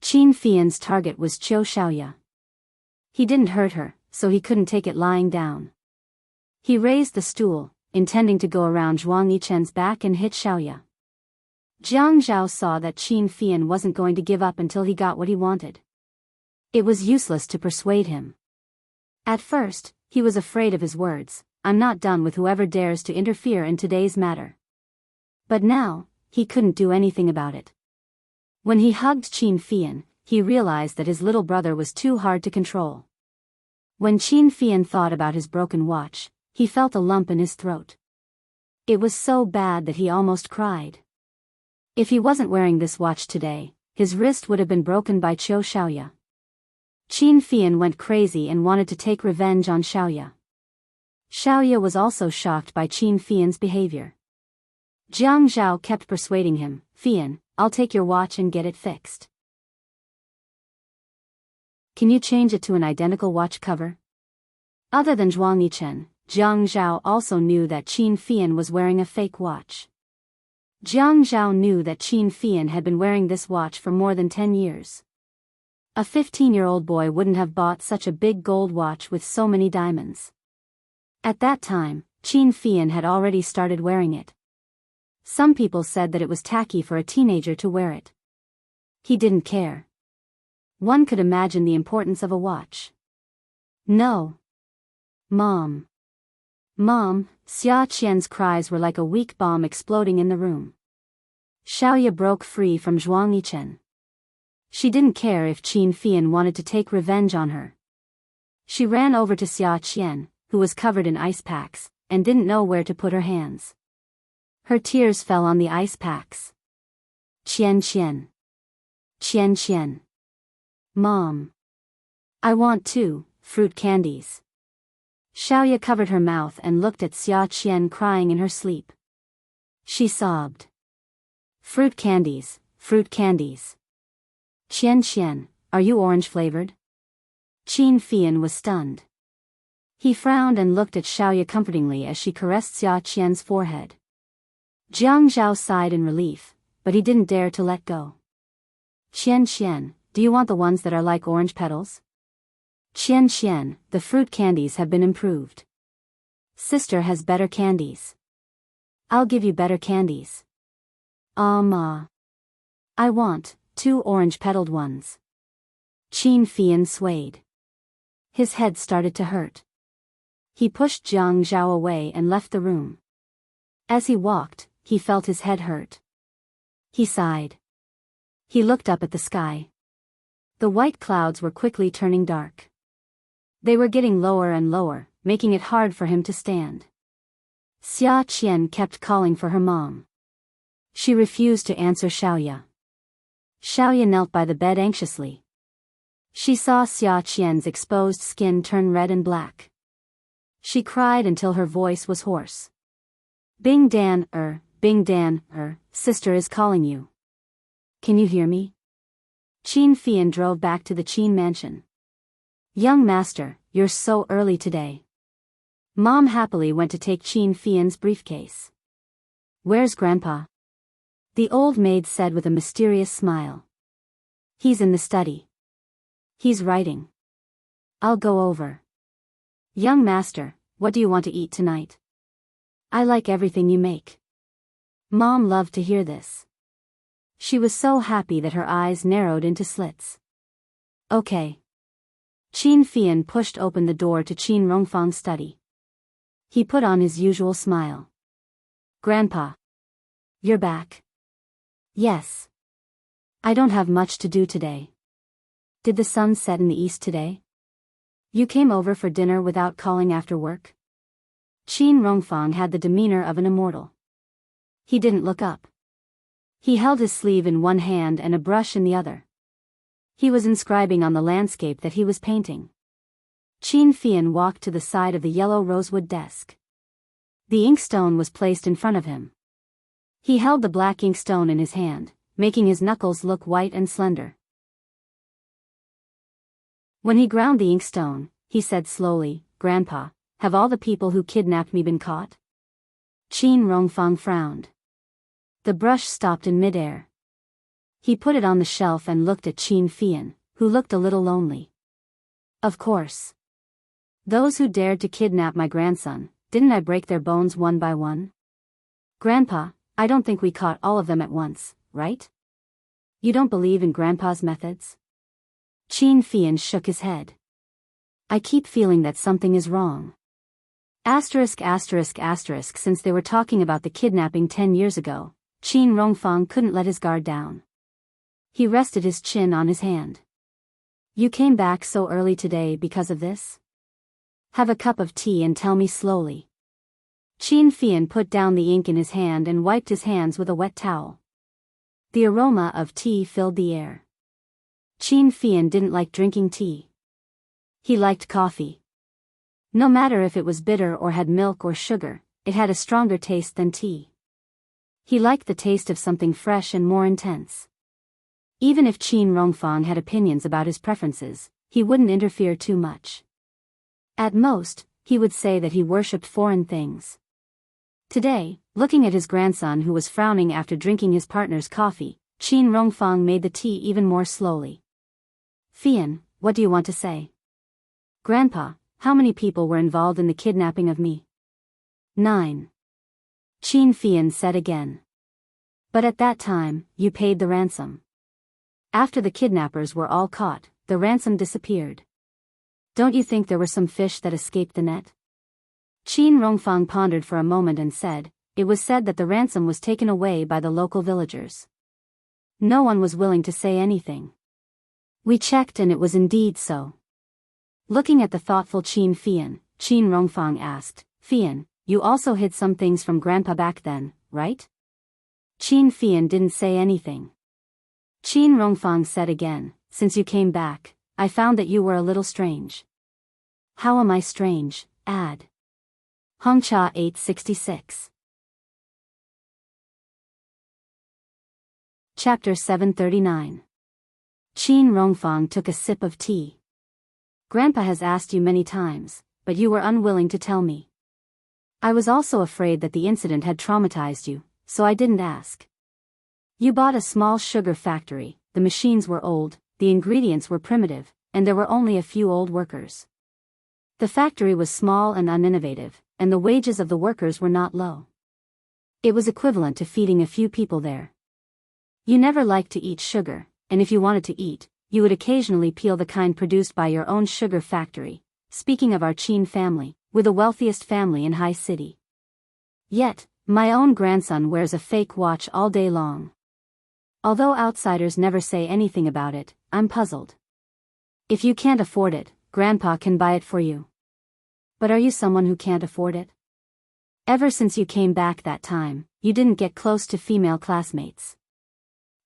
Qin Fian's target was Qiu Xiaoya. He didn't hurt her, so he couldn't take it lying down. He raised the stool, intending to go around Zhuang Yichen's back and hit Xiaoya. Jiang Zhao saw that Qin Fian wasn't going to give up until he got what he wanted. It was useless to persuade him. At first, he was afraid of his words, "I'm not done with whoever dares to interfere in today's matter." But now, he couldn't do anything about it. When he hugged Qin Fian, he realized that his little brother was too hard to control. When Qin Fian thought about his broken watch, he felt a lump in his throat. It was so bad that he almost cried. If he wasn't wearing this watch today, his wrist would have been broken by Qiu Xiaoya. Qin Fian went crazy and wanted to take revenge on Xiaoya. Xiaoya was also shocked by Qin Fian's behavior. Jiang Zhao kept persuading him, "Fian, I'll take your watch and get it fixed. Can you change it to an identical watch cover?" Other than Zhuang Yichen, Jiang Zhao also knew that Qin Fian was wearing a fake watch. Jiang Zhao knew that Qin Fian had been wearing this watch for more than 10 years. A 15-year-old boy wouldn't have bought such a big gold watch with so many diamonds. At that time, Qin Fian had already started wearing it. Some people said that it was tacky for a teenager to wear it. He didn't care. One could imagine the importance of a watch. "No. Mom. Mom," Xia Qian's cries were like a weak bomb exploding in the room. Xiaoya broke free from Zhuang Yichen. She didn't care if Qin Fian wanted to take revenge on her. She ran over to Xia Qian, who was covered in ice packs, and didn't know where to put her hands. Her tears fell on the ice packs. "Qian Qian. Qian Qian. Mom. I want two fruit candies." Xiaoya covered her mouth and looked at Xia Qian crying in her sleep. She sobbed. "Fruit candies, fruit candies. Qian Qian, are you orange-flavored?" Qin Fian was stunned. He frowned and looked at Xiaoya comfortingly as she caressed Xia Qian's forehead. Jiang Zhao sighed in relief, but he didn't dare to let go. "Qian Qian, do you want the ones that are like orange petals?" "Qian Qian, the fruit candies have been improved. Sister has better candies. I'll give you better candies." Ma. I want two orange-petaled ones." Qin Fian swayed. His head started to hurt. He pushed Jiang Zhao away and left the room. As he walked, he felt his head hurt. He sighed. He looked up at the sky. The white clouds were quickly turning dark. They were getting lower and lower, making it hard for him to stand. Xia Qian kept calling for her mom. She refused to answer Xiaoya. Xiaoya knelt by the bed anxiously. She saw Xia Qian's exposed skin turn red and black. She cried until her voice was hoarse. Bing Dan, sister is calling you. Can you hear me?" Qin Fian drove back to the Qin mansion. "Young master, you're so early today." Mom happily went to take Qin Fian's briefcase. "Where's Grandpa?" the old maid said with a mysterious smile. "He's in the study. He's writing. I'll go over." "Young master, what do you want to eat tonight?" "I like everything you make." Mom loved to hear this. She was so happy that her eyes narrowed into slits. "Okay." Qin Fian pushed open the door to Qin Rongfang's study. He put on his usual smile. "Grandpa. You're back?" "Yes. I don't have much to do today." "Did the sun set in the east today? You came over for dinner without calling after work?" Qin Rongfang had the demeanor of an immortal. He didn't look up. He held his sleeve in one hand and a brush in the other. He was inscribing on the landscape that he was painting. Qin Fian walked to the side of the yellow rosewood desk. The inkstone was placed in front of him. He held the black inkstone in his hand, making his knuckles look white and slender. When he ground the inkstone, he said slowly, "Grandpa, have all the people who kidnapped me been caught?" Qin Rongfang frowned. The brush stopped in midair. He put it on the shelf and looked at Qin Fian, who looked a little lonely. "Of course. Those who dared to kidnap my grandson, didn't I break their bones one by one?" "Grandpa, I don't think we caught all of them at once, right? You don't believe in Grandpa's methods?" Qin Fian shook his head. "I keep feeling that something is wrong." Since they were talking about the kidnapping 10 years ago, Qin Rongfang couldn't let his guard down. He rested his chin on his hand. "You came back so early today because of this?" Have a cup of tea and tell me slowly. Qin Fian put down the ink in his hand and wiped his hands with a wet towel. The aroma of tea filled the air. Qin Fian didn't like drinking tea. He liked coffee. No matter if it was bitter or had milk or sugar, it had a stronger taste than tea. He liked the taste of something fresh and more intense. Even if Qin Rongfang had opinions about his preferences, he wouldn't interfere too much. At most, he would say that he worshipped foreign things. Today, looking at his grandson who was frowning after drinking his partner's coffee, Qin Rongfang made the tea even more slowly. Fian, what do you want to say? Grandpa, how many people were involved in the kidnapping of me? 9. Qin Fian said again. But at that time, you paid the ransom. After the kidnappers were all caught, the ransom disappeared. Don't you think there were some fish that escaped the net? Qin Rongfang pondered for a moment and said, it was said that the ransom was taken away by the local villagers. No one was willing to say anything. We checked and it was indeed so. Looking at the thoughtful Qin Fian, Qin Rongfang asked, Fian, you also hid some things from Grandpa back then, right? Qin Fian didn't say anything. Qin Rongfang said again, since you came back, I found that you were a little strange. How am I strange? Add. Hongcha 866. Chapter 739. Qin Rongfang took a sip of tea. Grandpa has asked you many times, but you were unwilling to tell me. I was also afraid that the incident had traumatized you, so I didn't ask. You bought a small sugar factory, the machines were old, the ingredients were primitive, and there were only a few old workers. The factory was small and uninnovative, and the wages of the workers were not low. It was equivalent to feeding a few people there. You never liked to eat sugar, and if you wanted to eat, you would occasionally peel the kind produced by your own sugar factory. Speaking of our Qin family, we're the wealthiest family in High City. Yet, my own grandson wears a fake watch all day long. Although outsiders never say anything about it, I'm puzzled. If you can't afford it, Grandpa can buy it for you. But are you someone who can't afford it? Ever since you came back that time, you didn't get close to female classmates.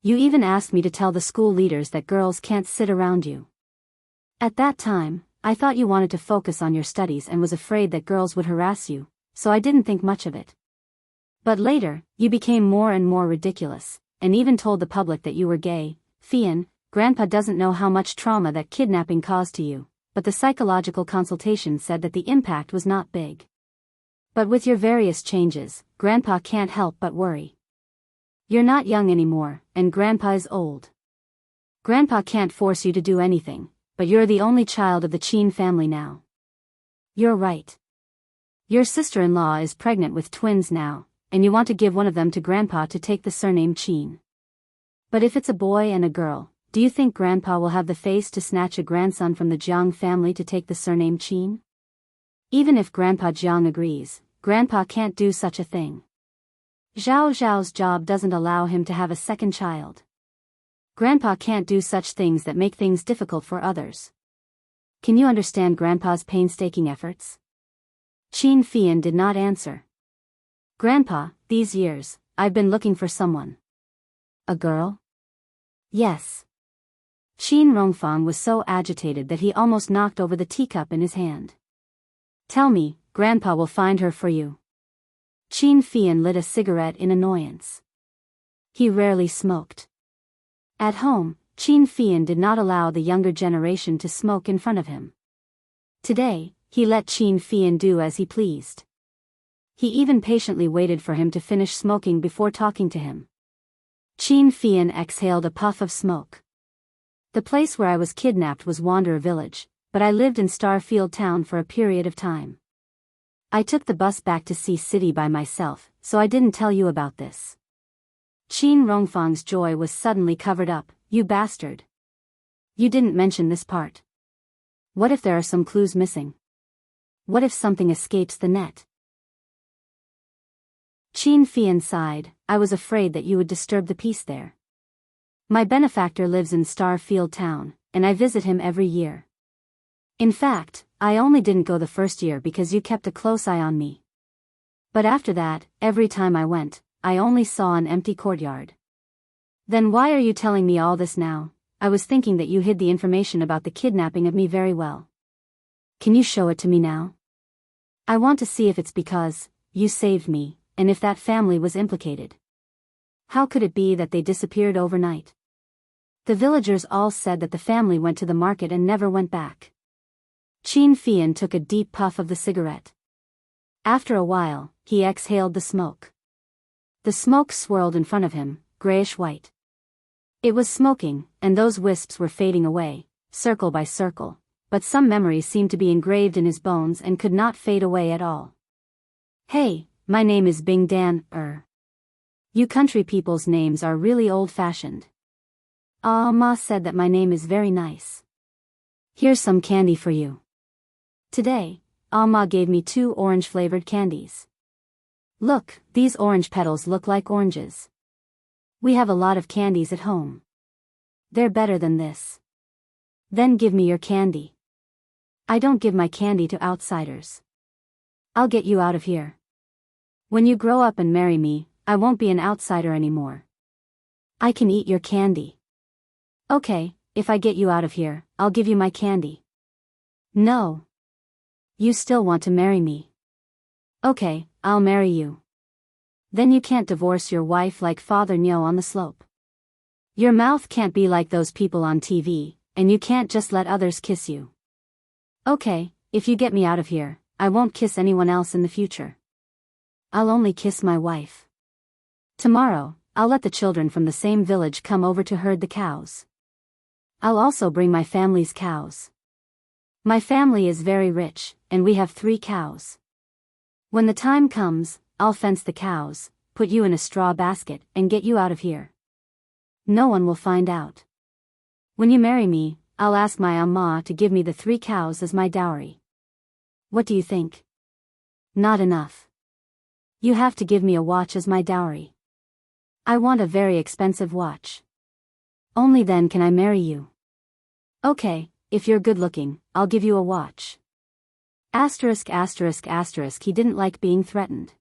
You even asked me to tell the school leaders that girls can't sit around you. At that time, I thought you wanted to focus on your studies and was afraid that girls would harass you, so I didn't think much of it. But later, you became more and more ridiculous, and even told the public that you were gay. Fian, Grandpa doesn't know how much trauma that kidnapping caused to you, but the psychological consultation said that the impact was not big. But with your various changes, Grandpa can't help but worry. You're not young anymore, and Grandpa is old. Grandpa can't force you to do anything, but you're the only child of the Qin family now. You're right. Your sister-in-law is pregnant with twins now, and you want to give one of them to Grandpa to take the surname Qin. But if it's a boy and a girl, do you think Grandpa will have the face to snatch a grandson from the Jiang family to take the surname Qin? Even if Grandpa Jiang agrees, Grandpa can't do such a thing. Zhao Zhao's job doesn't allow him to have a second child. Grandpa can't do such things that make things difficult for others. Can you understand Grandpa's painstaking efforts? Qin Fian did not answer. Grandpa, these years, I've been looking for someone. A girl? Yes. Qin Rongfang was so agitated that he almost knocked over the teacup in his hand. Tell me, Grandpa will find her for you. Qin Fian lit a cigarette in annoyance. He rarely smoked. At home, Qin Fian did not allow the younger generation to smoke in front of him. Today, he let Qin Fian do as he pleased. He even patiently waited for him to finish smoking before talking to him. Qin Fian exhaled a puff of smoke. The place where I was kidnapped was Wanderer Village, but I lived in Starfield Town for a period of time. I took the bus back to Sea City by myself, so I didn't tell you about this. Qin Rongfang's joy was suddenly covered up. You bastard. You didn't mention this part. What if there are some clues missing? What if something escapes the net? Qin Fian sighed. I was afraid that you would disturb the peace there. My benefactor lives in Starfield Town, and I visit him every year. In fact, I only didn't go the first year because you kept a close eye on me. But after that, every time I went, I only saw an empty courtyard. Then why are you telling me all this now? I was thinking that you hid the information about the kidnapping of me very well. Can you show it to me now? I want to see if it's because you saved me, and if that family was implicated. How could it be that they disappeared overnight? The villagers all said that the family went to the market and never went back. Chin Fian took a deep puff of the cigarette. After a while, he exhaled the smoke. The smoke swirled in front of him, grayish-white. It was smoking, and those wisps were fading away, circle by circle, but some memories seemed to be engraved in his bones and could not fade away at all. Hey, my name is Bing Dan, You country people's names are really old-fashioned. Ma said that my name is very nice. Here's some candy for you. Today, Ma gave me 2 orange-flavored candies. Look, these orange petals look like oranges. We have a lot of candies at home. They're better than this. Then give me your candy. I don't give my candy to outsiders. I'll get you out of here. When you grow up and marry me, I won't be an outsider anymore. I can eat your candy. Okay, if I get you out of here, I'll give you my candy. No. You still want to marry me. Okay, I'll marry you. Then you can't divorce your wife like Father Nyo on the slope. Your mouth can't be like those people on TV, and you can't just let others kiss you. Okay, if you get me out of here, I won't kiss anyone else in the future. I'll only kiss my wife. Tomorrow, I'll let the children from the same village come over to herd the cows. I'll also bring my family's cows. My family is very rich, and we have 3 cows. When the time comes, I'll fence the cows, put you in a straw basket, and get you out of here. No one will find out. When you marry me, I'll ask my amma to give me the 3 cows as my dowry. What do you think? Not enough. You have to give me a watch as my dowry. I want a very expensive watch. Only then can I marry you. Okay, if you're good looking, I'll give you a watch. Asterisk asterisk asterisk he didn't like being threatened.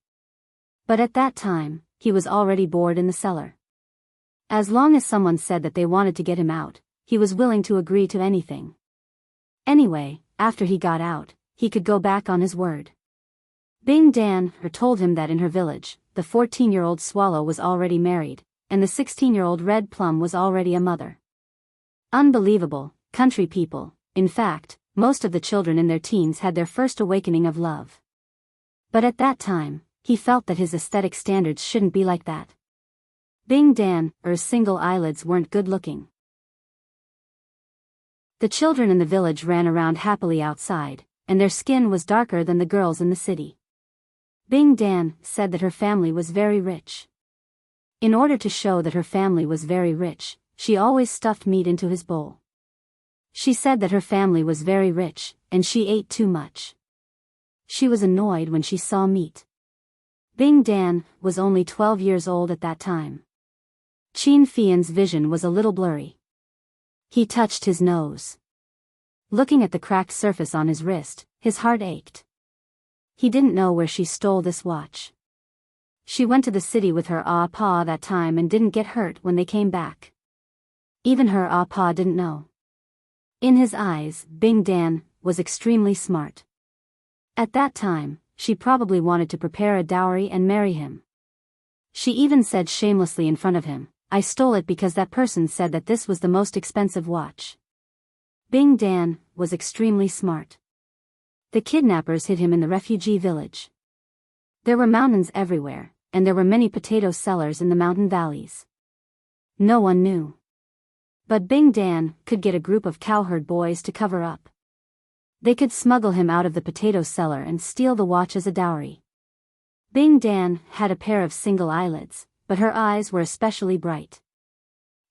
But at that time, he was already bored in the cellar. As long as someone said that they wanted to get him out, he was willing to agree to anything. Anyway, after he got out, he could go back on his word. Bing Dan told him that in her village, the 14-year-old swallow was already married, and the 16-year-old red plum was already a mother. Unbelievable, country people. In fact, most of the children in their teens had their first awakening of love. But at that time, he felt that his aesthetic standards shouldn't be like that. Bing Dan's single eyelids weren't good looking. The children in the village ran around happily outside, and their skin was darker than the girls in the city. Bing Dan said that her family was very rich. In order to show that her family was very rich, she always stuffed meat into his bowl. She said that her family was very rich, and she ate too much. She was annoyed when she saw meat. Bing Dan was only 12 years old at that time. Chin Fian's vision was a little blurry. He touched his nose. Looking at the cracked surface on his wrist, his heart ached. He didn't know where she stole this watch. She went to the city with her pa that time and didn't get hurt when they came back. Even her pa didn't know. In his eyes, Bing Dan was extremely smart. At that time, she probably wanted to prepare a dowry and marry him. She even said shamelessly in front of him, "I stole it because that person said that this was the most expensive watch." Bing Dan was extremely smart. The kidnappers hid him in the refugee village. There were mountains everywhere, and there were many potato sellers in the mountain valleys. No one knew. But Bing Dan could get a group of cowherd boys to cover up. They could smuggle him out of the potato cellar and steal the watch as a dowry. Bing Dan had a pair of single eyelids, but her eyes were especially bright.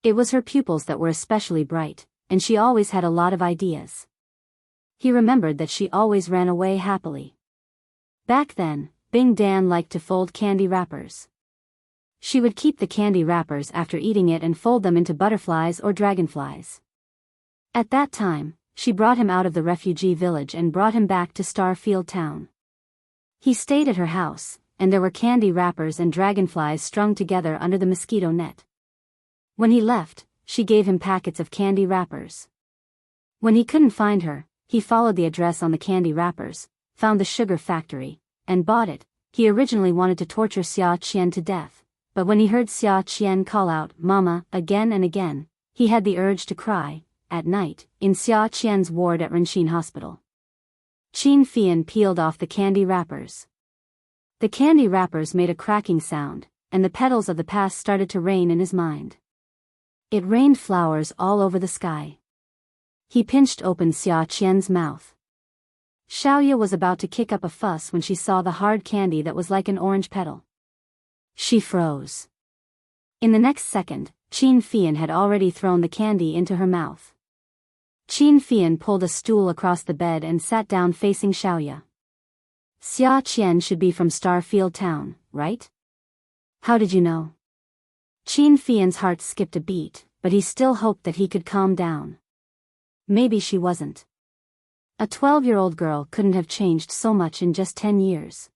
It was her pupils that were especially bright, and she always had a lot of ideas. He remembered that she always ran away happily. Back then, Bing Dan liked to fold candy wrappers. She would keep the candy wrappers after eating it and fold them into butterflies or dragonflies. At that time, she brought him out of the refugee village and brought him back to Starfield Town. He stayed at her house, and there were candy wrappers and dragonflies strung together under the mosquito net. When he left, she gave him packets of candy wrappers. When he couldn't find her, he followed the address on the candy wrappers, found the sugar factory, and bought it. He originally wanted to torture Xia Qian to death, but when he heard Xia Qian call out, "Mama," again and again, he had the urge to cry. At night, in Xia Qian's ward at Renxin Hospital, Qin Fian peeled off the candy wrappers. The candy wrappers made a cracking sound, and the petals of the past started to rain in his mind. It rained flowers all over the sky. He pinched open Xia Qian's mouth. Xiaoya was about to kick up a fuss when she saw the hard candy that was like an orange petal. She froze. In the next second, Qin Fian had already thrown the candy into her mouth. Qin Fian pulled a stool across the bed and sat down facing Xiaoya. "Xia Qian should be from Starfield Town, right? How did you know?" Qin Fian's heart skipped a beat, but he still hoped that he could calm down. Maybe she wasn't. A 12-year-old girl couldn't have changed so much in just 10 years.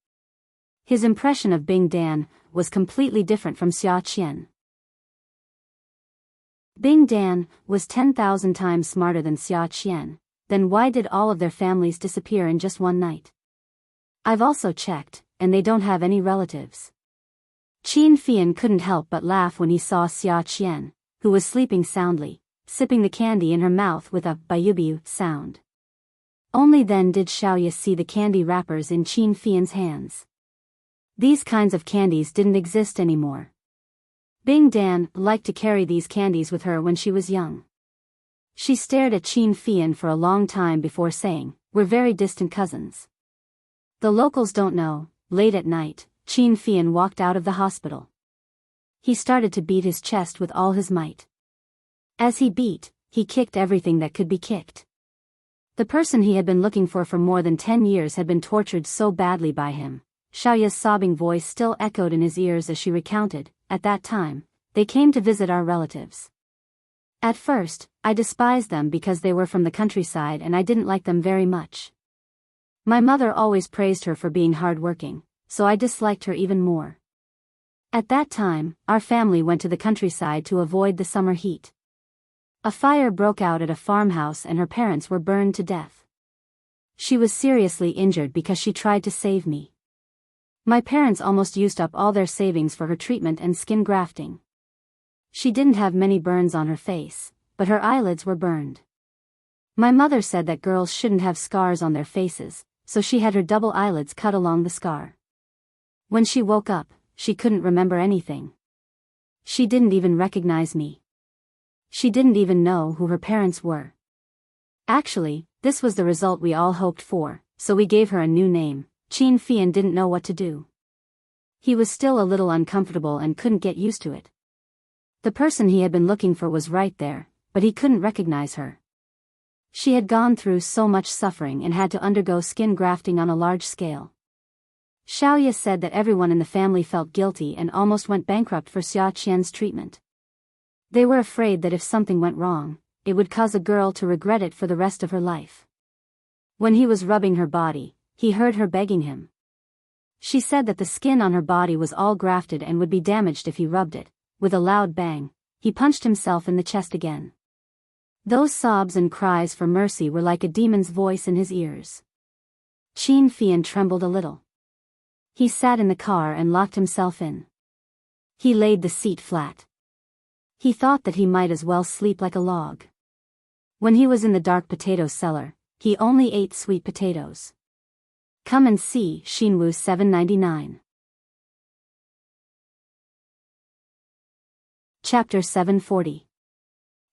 His impression of Bing Dan was completely different from Xia Qian. Bing Dan was 10,000 times smarter than Xia Qian. Then why did all of their families disappear in just one night? I've also checked, and they don't have any relatives. Qin Fian couldn't help but laugh when he saw Xia Qian, who was sleeping soundly, sipping the candy in her mouth with a "bayubiu" sound. Only then did Xiaoya see the candy wrappers in Qin Fian's hands. These kinds of candies didn't exist anymore. Bing Dan liked to carry these candies with her when she was young. She stared at Qin Fian for a long time before saying, "We're very distant cousins." The locals don't know. Late at night, Qin Fian walked out of the hospital. He started to beat his chest with all his might. As he beat, he kicked everything that could be kicked. The person he had been looking for more than 10 years had been tortured so badly by him. Xiaoya's sobbing voice still echoed in his ears as she recounted, "At that time, they came to visit our relatives. At first, I despised them because they were from the countryside and I didn't like them very much. My mother always praised her for being hardworking, so I disliked her even more. At that time, our family went to the countryside to avoid the summer heat. A fire broke out at a farmhouse and her parents were burned to death. She was seriously injured because she tried to save me. My parents almost used up all their savings for her treatment and skin grafting. She didn't have many burns on her face, but her eyelids were burned. My mother said that girls shouldn't have scars on their faces, so she had her double eyelids cut along the scar. When she woke up, she couldn't remember anything. She didn't even recognize me. She didn't even know who her parents were. Actually, this was the result we all hoped for, so we gave her a new name. Qin Fian didn't know what to do. He was still a little uncomfortable and couldn't get used to it. The person he had been looking for was right there, but he couldn't recognize her. She had gone through so much suffering and had to undergo skin grafting on a large scale. Xiaoya said that everyone in the family felt guilty and almost went bankrupt for Xia Qian's treatment. They were afraid that if something went wrong, it would cause a girl to regret it for the rest of her life. When he was rubbing her body, he heard her begging him. She said that the skin on her body was all grafted and would be damaged if he rubbed it. With a loud bang, he punched himself in the chest again. Those sobs and cries for mercy were like a demon's voice in his ears. Qin Fian trembled a little. He sat in the car and locked himself in. He laid the seat flat. He thought that he might as well sleep like a log. When he was in the dark potato cellar, he only ate sweet potatoes. Come and see Xinwu 799. Chapter 740.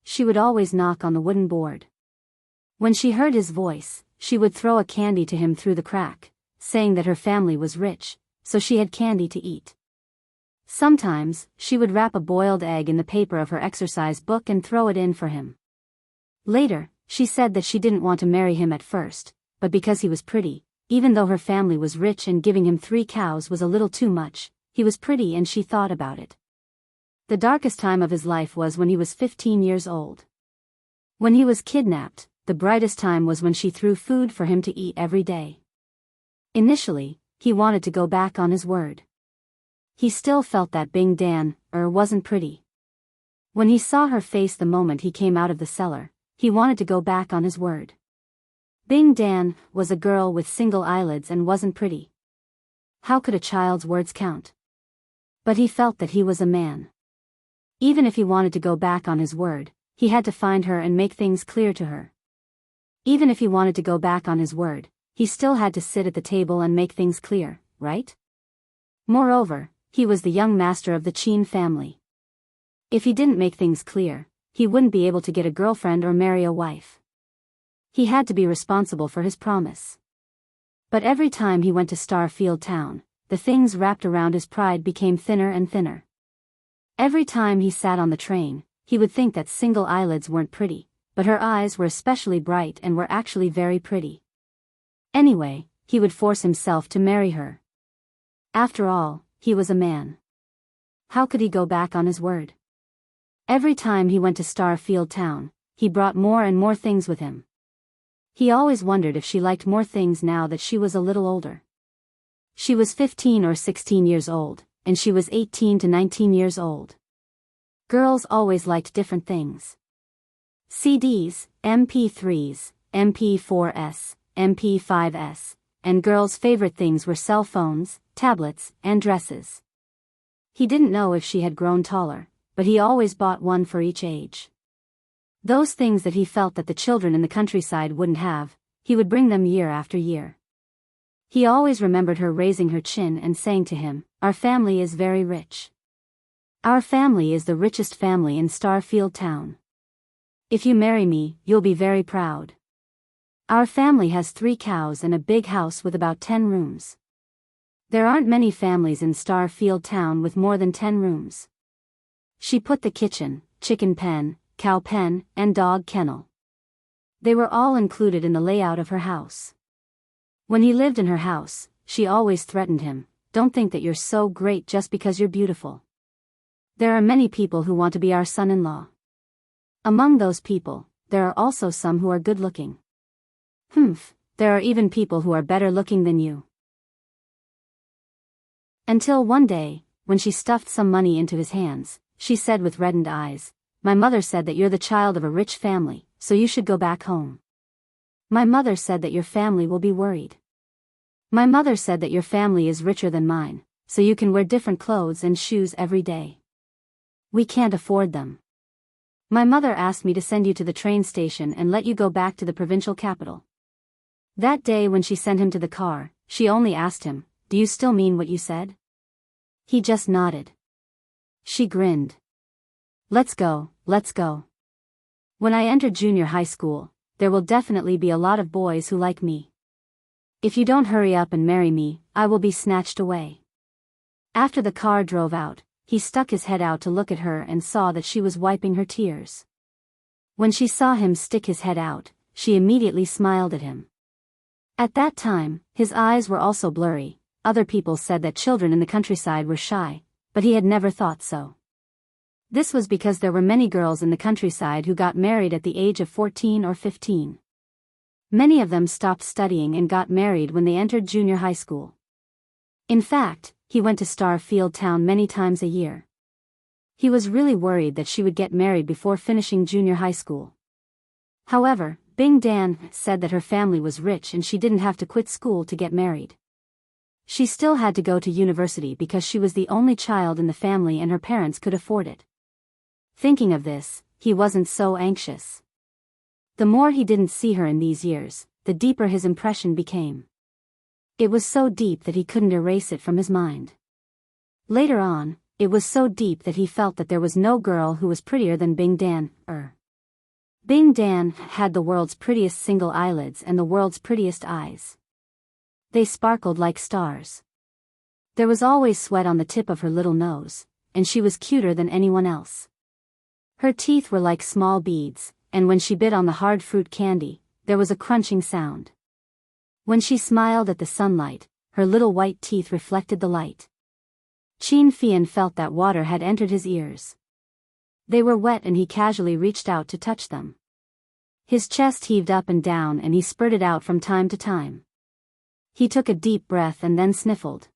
She would always knock on the wooden board. When she heard his voice, she would throw a candy to him through the crack, saying that her family was rich, so she had candy to eat. Sometimes, she would wrap a boiled egg in the paper of her exercise book and throw it in for him. Later, she said that she didn't want to marry him at first, but because he was pretty, even though her family was rich and giving him 3 cows was a little too much, he was pretty and she thought about it. The darkest time of his life was when he was 15 years old. When he was kidnapped, the the brightest time was when she threw food for him to eat every day. Initially, he wanted to go back on his word. He still felt that Bing Dan wasn't pretty. When he saw her face the moment he came out of the cellar, he wanted to go back on his word. Bing Dan was a girl with single eyelids and wasn't pretty. How could a child's words count? But he felt that he was a man. Even if he wanted to go back on his word, he had to find her and make things clear to her. Even if he wanted to go back on his word, he still had to sit at the table and make things clear, right? Moreover, he was the young master of the Chin family. If he didn't make things clear, he wouldn't be able to get a girlfriend or marry a wife. He had to be responsible for his promise. But every time he went to Starfield Town, the things wrapped around his pride became thinner and thinner. Every time he sat on the train, he would think that single eyelids weren't pretty, but her eyes were especially bright and were actually very pretty. Anyway, he would force himself to marry her. After all, he was a man. How could he go back on his word? Every time he went to Starfield Town, he brought more and more things with him. He always wondered if she liked more things now that she was a little older. She was 15 or 16 years old, and she was 18 to 19 years old. Girls always liked different things. CDs, MP3s, MP4s, MP5s, and girls' favorite things were cell phones, tablets, and dresses. He didn't know if she had grown taller, but he always bought one for each age. Those things that he felt that the children in the countryside wouldn't have, he would bring them year after year. He always remembered her raising her chin and saying to him, "Our family is very rich. Our family is the richest family in Starfield Town. If you marry me, you'll be very proud. Our family has 3 cows and a big house with about 10 rooms. There aren't many families in Starfield Town with more than 10 rooms." She put the kitchen, chicken pen, cow pen, and dog kennel. They were all included in the layout of her house. When he lived in her house, she always threatened him, "Don't think that you're so great just because you're beautiful. There are many people who want to be our son-in-law. Among those people, there are also some who are good-looking. There are even people who are better looking than you." Until one day, when she stuffed some money into his hands, she said with reddened eyes, "My mother said that you're the child of a rich family, so you should go back home. My mother said that your family will be worried. My mother said that your family is richer than mine, so you can wear different clothes and shoes every day. We can't afford them. My mother asked me to send you to the train station and let you go back to the provincial capital." That day when she sent him to the car, she only asked him, "Do you still mean what you said?" He just nodded. She grinned. Let's go. When I enter junior high school, there will definitely be a lot of boys who like me. If you don't hurry up and marry me, I will be snatched away." After the car drove out, he stuck his head out to look at her and saw that she was wiping her tears. When she saw him stick his head out, she immediately smiled at him. At that time, his eyes were also blurry. Other people said that children in the countryside were shy, but he had never thought so. This was because there were many girls in the countryside who got married at the age of 14 or 15. Many of them stopped studying and got married when they entered junior high school. In fact, he went to Starfield Town many times a year. He was really worried that she would get married before finishing junior high school. However, Bing Dan said that her family was rich and she didn't have to quit school to get married. She still had to go to university because she was the only child in the family and her parents could afford it. Thinking of this, he wasn't so anxious. The more he didn't see her in these years, the deeper his impression became. It was so deep that he couldn't erase it from his mind. Later on, it was so deep that he felt that there was no girl who was prettier than Bing Dan. Bing Dan had the world's prettiest single eyelids and the world's prettiest eyes. They sparkled like stars. There was always sweat on the tip of her little nose, and she was cuter than anyone else. Her teeth were like small beads, and when she bit on the hard fruit candy, there was a crunching sound. When she smiled at the sunlight, her little white teeth reflected the light. Chin Fian felt that water had entered his ears. They were wet and he casually reached out to touch them. His chest heaved up and down and he spurted out from time to time. He took a deep breath and then sniffled.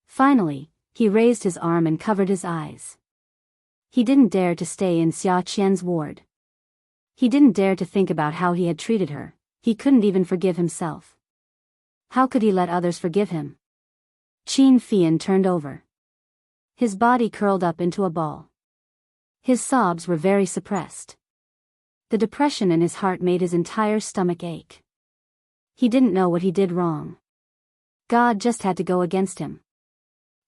Finally, he raised his arm and covered his eyes. He didn't dare to stay in Xia Qian's ward. He didn't dare to think about how he had treated her. He couldn't even forgive himself. How could he let others forgive him? Qin Fian turned over. His body curled up into a ball. His sobs were very suppressed. The depression in his heart made his entire stomach ache. He didn't know what he did wrong. God just had to go against him.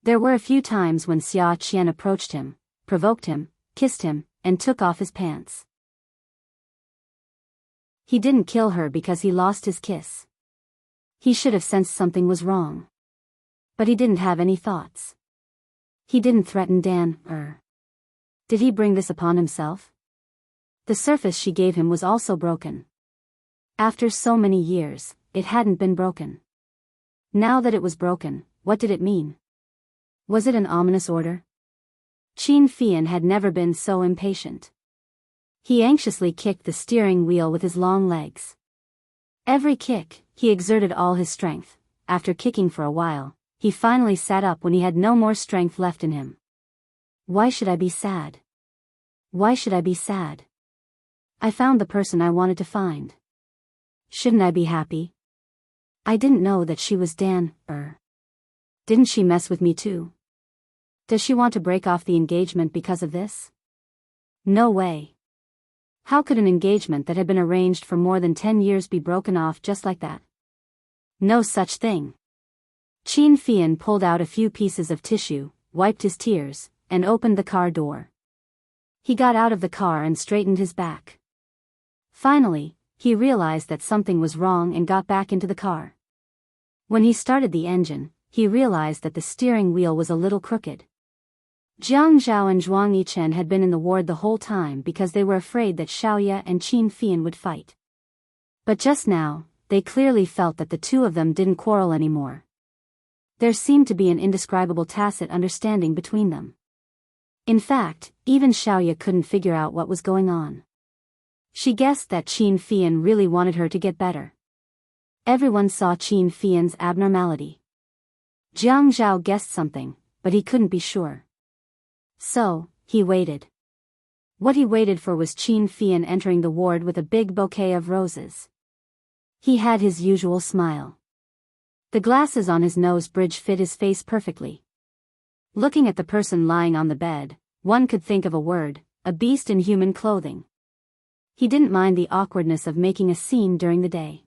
There were a few times when Xia Qian approached him, provoked him, kissed him, and took off his pants. He didn't kill her because he lost his kiss. He should have sensed something was wrong. But he didn't have any thoughts. He didn't threaten Dan. Did he bring this upon himself? The surface she gave him was also broken. After so many years, it hadn't been broken. Now that it was broken, what did it mean? Was it an ominous order? Qin Fian had never been so impatient. He anxiously kicked the steering wheel with his long legs. Every kick, he exerted all his strength. After kicking for a while, he finally sat up when he had no more strength left in him. Why should I be sad? Why should I be sad? I found the person I wanted to find. Shouldn't I be happy? I didn't know that she was Dan. Didn't she mess with me too? Does she want to break off the engagement because of this? No way. How could an engagement that had been arranged for more than 10 years be broken off just like that? No such thing. Qin Fian pulled out a few pieces of tissue, wiped his tears, and opened the car door. He got out of the car and straightened his back. Finally, he realized that something was wrong and got back into the car. When he started the engine, he realized that the steering wheel was a little crooked. Jiang Zhao and Zhuang Yichen had been in the ward the whole time because they were afraid that Xiaoya and Qin Fian would fight. But just now, they clearly felt that the two of them didn't quarrel anymore. There seemed to be an indescribable tacit understanding between them. In fact, even Xiaoya couldn't figure out what was going on. She guessed that Qin Fian really wanted her to get better. Everyone saw Qin Fian's abnormality. Jiang Zhao guessed something, but he couldn't be sure. So, he waited. What he waited for was Qin Fian entering the ward with a big bouquet of roses. He had his usual smile. The glasses on his nose bridge fit his face perfectly. Looking at the person lying on the bed, one could think of a word, a beast in human clothing. He didn't mind the awkwardness of making a scene during the day.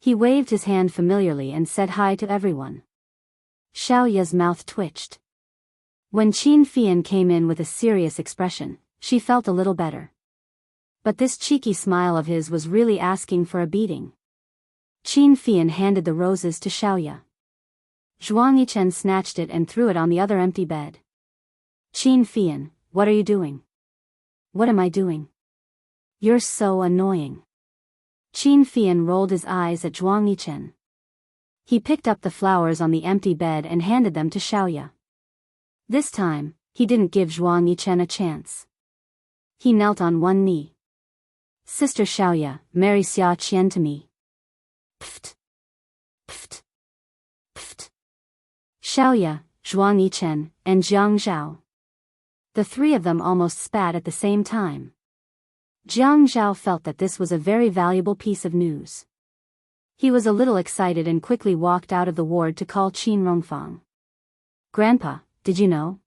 He waved his hand familiarly and said hi to everyone. Xiaoya's mouth twitched. When Qin Fian came in with a serious expression, she felt a little better. But this cheeky smile of his was really asking for a beating. Qin Fian handed the roses to Xiaoya. Zhuang Yichen snatched it and threw it on the other empty bed. Qin Fian, what are you doing? What am I doing? You're so annoying. Qin Fian rolled his eyes at Zhuang Yichen. He picked up the flowers on the empty bed and handed them to Xiaoya. This time, he didn't give Zhuang Yichen a chance. He knelt on one knee. Sister Xiaoya, marry Xia Qian to me. Pft. Pft. Pft. Xiaoya, Zhuang Yichen, and Jiang Zhao. The three of them almost spat at the same time. Jiang Zhao felt that this was a very valuable piece of news. He was a little excited and quickly walked out of the ward to call Qin Rongfang. Grandpa, did you know?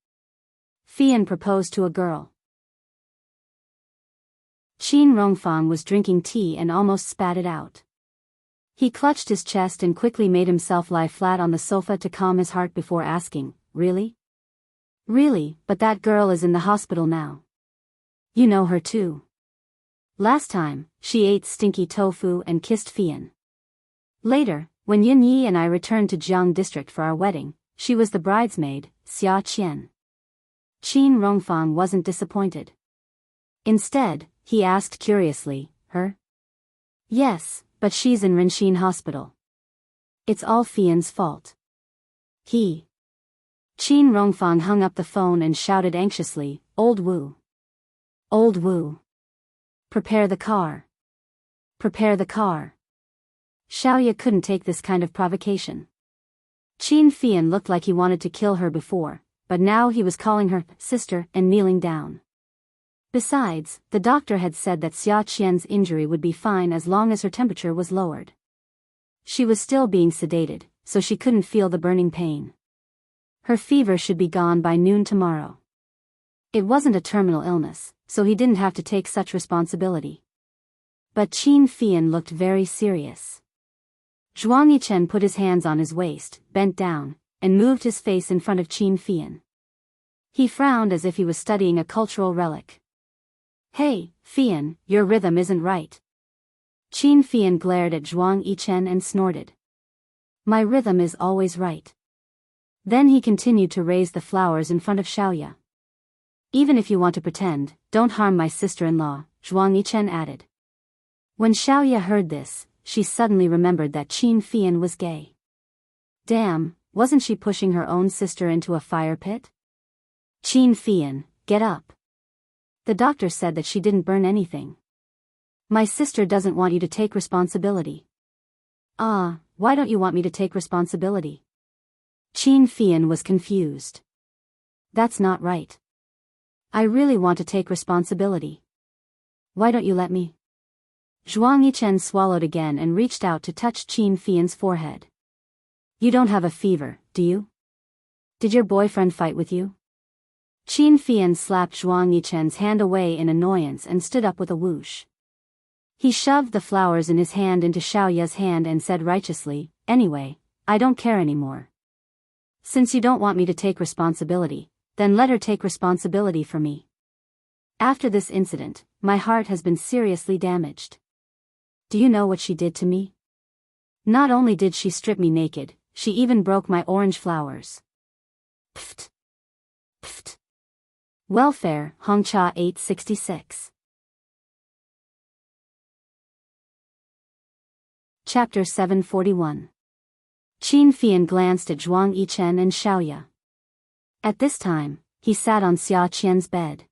Fian proposed to a girl. Qin Rongfang was drinking tea and almost spat it out. He clutched his chest and quickly made himself lie flat on the sofa to calm his heart before asking, Really? Really, but that girl is in the hospital now. You know her too. Last time, she ate stinky tofu and kissed Fian. Later, when Yin Yi and I returned to Jiang District for our wedding, she was the bridesmaid, Xia Qian. Qin Rongfang wasn't disappointed. Instead, he asked curiously, Her? Yes, but she's in Renxin Hospital. It's all Fian's fault. Qin Rongfang hung up the phone and shouted anxiously, Old Wu. Old Wu. Prepare the car. prepare the car. Xiaoya couldn't take this kind of provocation. Qin Fian looked like he wanted to kill her before, but now he was calling her sister and kneeling down. Besides, the doctor had said that Xia Qian's injury would be fine as long as her temperature was lowered. She was still being sedated, so she couldn't feel the burning pain. Her fever should be gone by noon tomorrow. It wasn't a terminal illness, so he didn't have to take such responsibility. But Qin Fian looked very serious. Zhuang Yichen put his hands on his waist, bent down, and moved his face in front of Qin Fian. He frowned as if he was studying a cultural relic. "Hey, Fian, your rhythm isn't right." Qin Fian glared at Zhuang Yichen and snorted. "My rhythm is always right." Then he continued to raise the flowers in front of Xiaoya. "Even if you want to pretend, don't harm my sister-in-law," Zhuang Yichen added. When Xiaoya heard this, she suddenly remembered that Qin Fian was gay. Damn, wasn't she pushing her own sister into a fire pit? "Qin Fian, get up. The doctor said that she didn't burn anything. My sister doesn't want you to take responsibility." "Ah, why don't you want me to take responsibility?" Qin Fian was confused. "That's not right. I really want to take responsibility. Why don't you let me?" Zhuang Yichen swallowed again and reached out to touch Qin Fian's forehead. "You don't have a fever, do you? Did your boyfriend fight with you?" Qin Fian slapped Zhuang Yichen's hand away in annoyance and stood up with a whoosh. He shoved the flowers in his hand into Xiaoya's hand and said righteously, "Anyway, I don't care anymore. Since you don't want me to take responsibility, then let her take responsibility for me. After this incident, my heart has been seriously damaged. Do you know what she did to me? Not only did she strip me naked, she even broke my orange flowers." Pfft. Pfft. Welfare, Hongcha 866. Chapter 741. Qin Fian glanced at Zhuang Yichen and Xiaoya. At this time, he sat on Xia Qian's bed.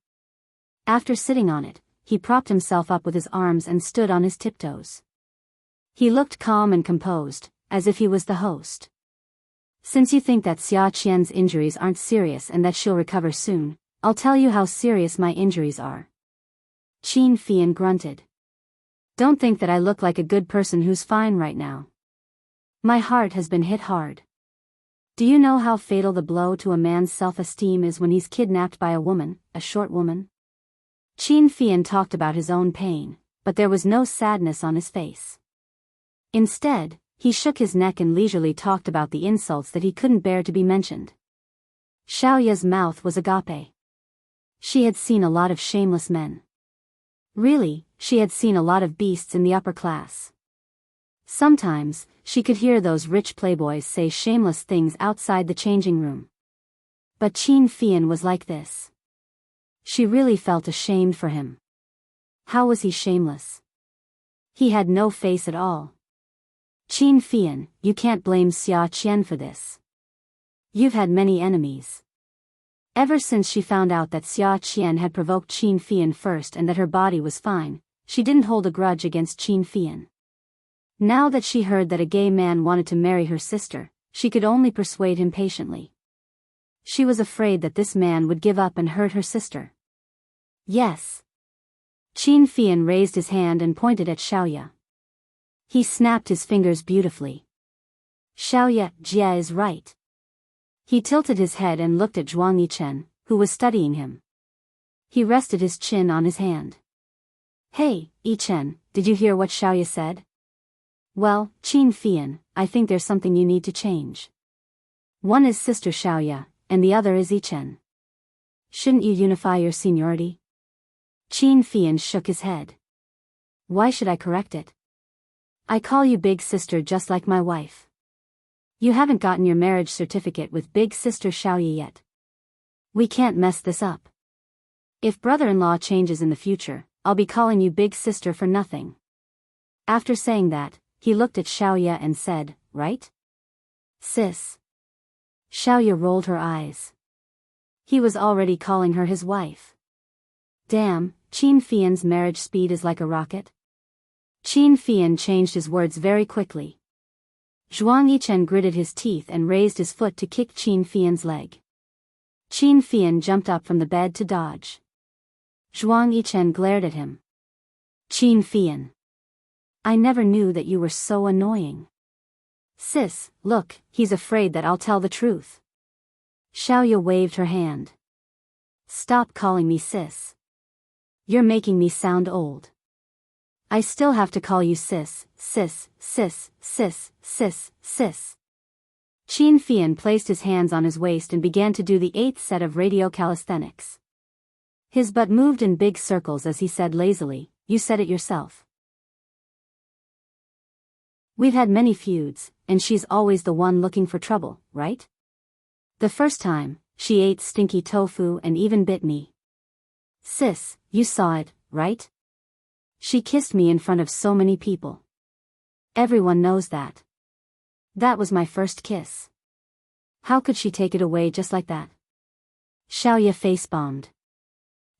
After sitting on it, he propped himself up with his arms and stood on his tiptoes. He looked calm and composed, as if he was the host. "Since you think that Xia Qian's injuries aren't serious and that she'll recover soon, I'll tell you how serious my injuries are." Qin Fian grunted. "Don't think that I look like a good person who's fine right now. My heart has been hit hard. Do you know how fatal the blow to a man's self-esteem is when he's kidnapped by a woman, a short woman?" Qin Fian talked about his own pain, but there was no sadness on his face. Instead, he shook his neck and leisurely talked about the insults that he couldn't bear to be mentioned. Xiaoya's mouth was agape. She had seen a lot of shameless men. Really, she had seen a lot of beasts in the upper class. Sometimes, she could hear those rich playboys say shameless things outside the changing room. But Qin Fian was like this. She really felt ashamed for him. How was he shameless? He had no face at all. "Qin Fian, you can't blame Xia Qian for this. You've had many enemies." Ever since she found out that Xia Qian had provoked Qin Fian first and that her body was fine, she didn't hold a grudge against Qin Fian. Now that she heard that a gay man wanted to marry her sister, she could only persuade him patiently. She was afraid that this man would give up and hurt her sister. "Yes." Qin Fian raised his hand and pointed at Xiaoya. He snapped his fingers beautifully. "Xiaoya, Jia is right." He tilted his head and looked at Zhuang Yichen, who was studying him. He rested his chin on his hand. "Hey, Yichen, did you hear what Xiaoya said?" "Well, Qin Fian, I think there's something you need to change. One is Sister Xiaoya, and the other is Yichen. Shouldn't you unify your seniority?" Qin Fian shook his head. "Why should I correct it? I call you Big Sister just like my wife. You haven't gotten your marriage certificate with Big Sister Xiaoya yet. We can't mess this up. If brother-in-law changes in the future, I'll be calling you Big Sister for nothing." After saying that, he looked at Xiaoya and said, "Right? Sis." Xiaoya rolled her eyes. He was already calling her his wife. Damn, Qin Fian's marriage speed is like a rocket. Qin Fian changed his words very quickly. Zhuang Yichen gritted his teeth and raised his foot to kick Qin Fian's leg. Qin Fian jumped up from the bed to dodge. Zhuang Yichen glared at him. Qin Fian. I never knew that you were so annoying. Sis, look, he's afraid that I'll tell the truth. Xiaoya waved her hand. Stop calling me sis. You're making me sound old. I still have to call you sis, sis, sis, sis, sis, sis. Qin Fian placed his hands on his waist and began to do the 8th set of radio calisthenics. His butt moved in big circles as he said lazily, you said it yourself. We've had many feuds, and she's always the one looking for trouble, right? The first time, she ate stinky tofu and even bit me. Sis, you saw it, right? She kissed me in front of so many people. Everyone knows that. That was my first kiss. How could she take it away just like that? Xiaoya face-bombed.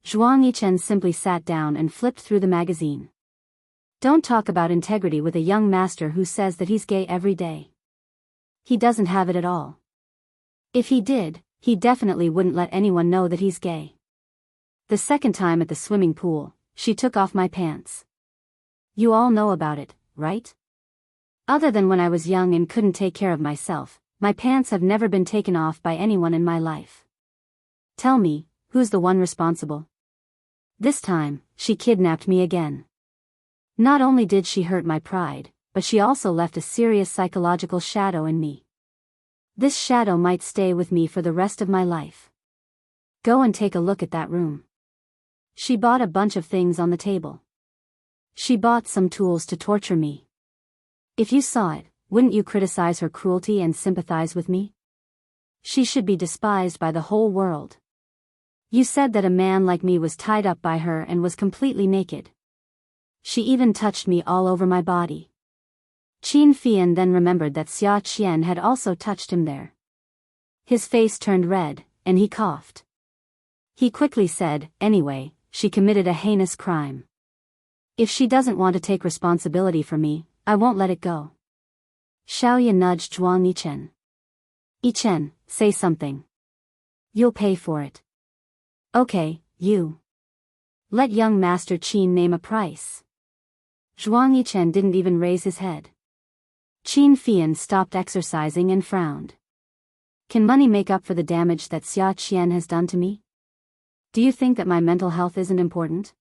Zhuang Yichen simply sat down and flipped through the magazine. Don't talk about integrity with a young master who says that he's gay every day. He doesn't have it at all. If he did, he definitely wouldn't let anyone know that he's gay. The second time at the swimming pool, she took off my pants. You all know about it, right? Other than when I was young and couldn't take care of myself, my pants have never been taken off by anyone in my life. Tell me, who's the one responsible? This time, she kidnapped me again. Not only did she hurt my pride, but she also left a serious psychological shadow in me. This shadow might stay with me for the rest of my life. Go and take a look at that room. She bought a bunch of things on the table. She bought some tools to torture me. If you saw it, wouldn't you criticize her cruelty and sympathize with me? She should be despised by the whole world. You said that a man like me was tied up by her and was completely naked. She even touched me all over my body. Qin Fian then remembered that Xia Qian had also touched him there. His face turned red, and he coughed. He quickly said, anyway, she committed a heinous crime. If she doesn't want to take responsibility for me, I won't let it go. Xiaoya nudged Zhuang Yichen. Yichen, say something. You'll pay for it. Okay, you. Let young Master Qin name a price. Zhuang Yichen didn't even raise his head. Qin Fian stopped exercising and frowned. Can money make up for the damage that Xia Qian has done to me? Do you think that my mental health isn't important?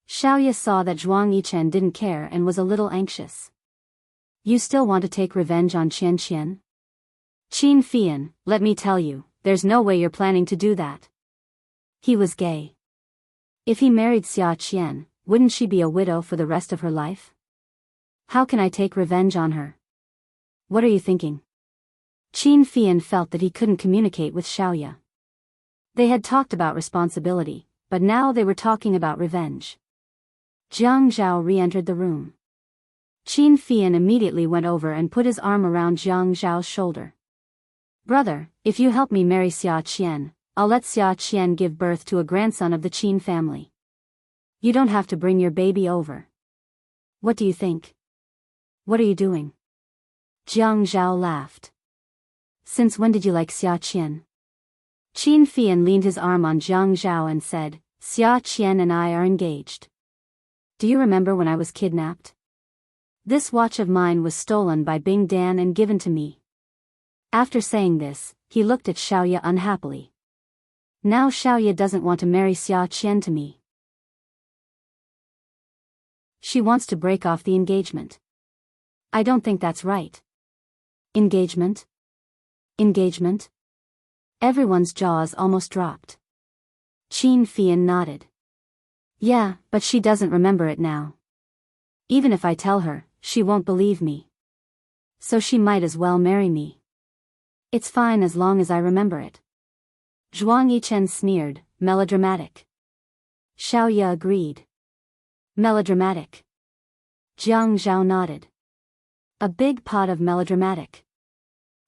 Xiaoya saw that Zhuang Yichen didn't care and was a little anxious. You still want to take revenge on Qian Qian? Qin Fian, let me tell you, there's no way you're planning to do that. He was gay. If he married Xia Qian, wouldn't she be a widow for the rest of her life? How can I take revenge on her? What are you thinking? Qin Fian felt that he couldn't communicate with Xiaoya. They had talked about responsibility, but now they were talking about revenge. Jiang Zhao re-entered the room. Qin Fian immediately went over and put his arm around Jiang Zhao's shoulder. Brother, if you help me marry Xia Qian, I'll let Xia Qian give birth to a grandson of the Qin family. You don't have to bring your baby over. What do you think? What are you doing? Jiang Zhao laughed. Since when did you like Xia Qian? Qin Fian leaned his arm on Jiang Zhao and said, Xia Qian and I are engaged. Do you remember when I was kidnapped? This watch of mine was stolen by Bing Dan and given to me. After saying this, he looked at Xiaoya unhappily. Now Xiaoya doesn't want to marry Xia Qian to me. She wants to break off the engagement. I don't think that's right. Engagement? Engagement? Everyone's jaws almost dropped. Qin Fian nodded. Yeah, but she doesn't remember it now. Even if I tell her, she won't believe me. So she might as well marry me. It's fine as long as I remember it. Zhuang Yichen sneered, melodramatic. Xiaoya agreed. Melodramatic. Jiang Zhao nodded. A big pot of melodramatic.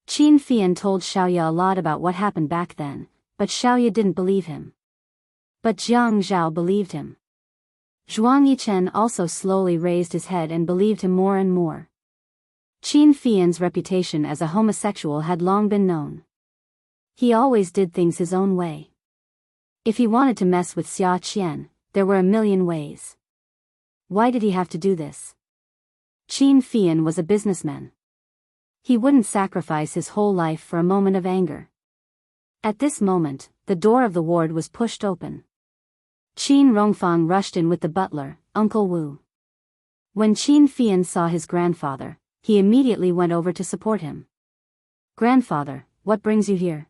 Qin Fian told Xiaoya a lot about what happened back then, but Xiaoya didn't believe him. But Jiang Zhao believed him. Zhuang Yichen also slowly raised his head and believed him more and more. Qin Fian's reputation as a homosexual had long been known. He always did things his own way. If he wanted to mess with Xia Qian, there were a million ways. Why did he have to do this? Qin Fian was a businessman. He wouldn't sacrifice his whole life for a moment of anger. At this moment, the door of the ward was pushed open. Qin Rongfang rushed in with the butler, Uncle Wu. When Qin Fian saw his grandfather, he immediately went over to support him. "Grandfather, what brings you here?"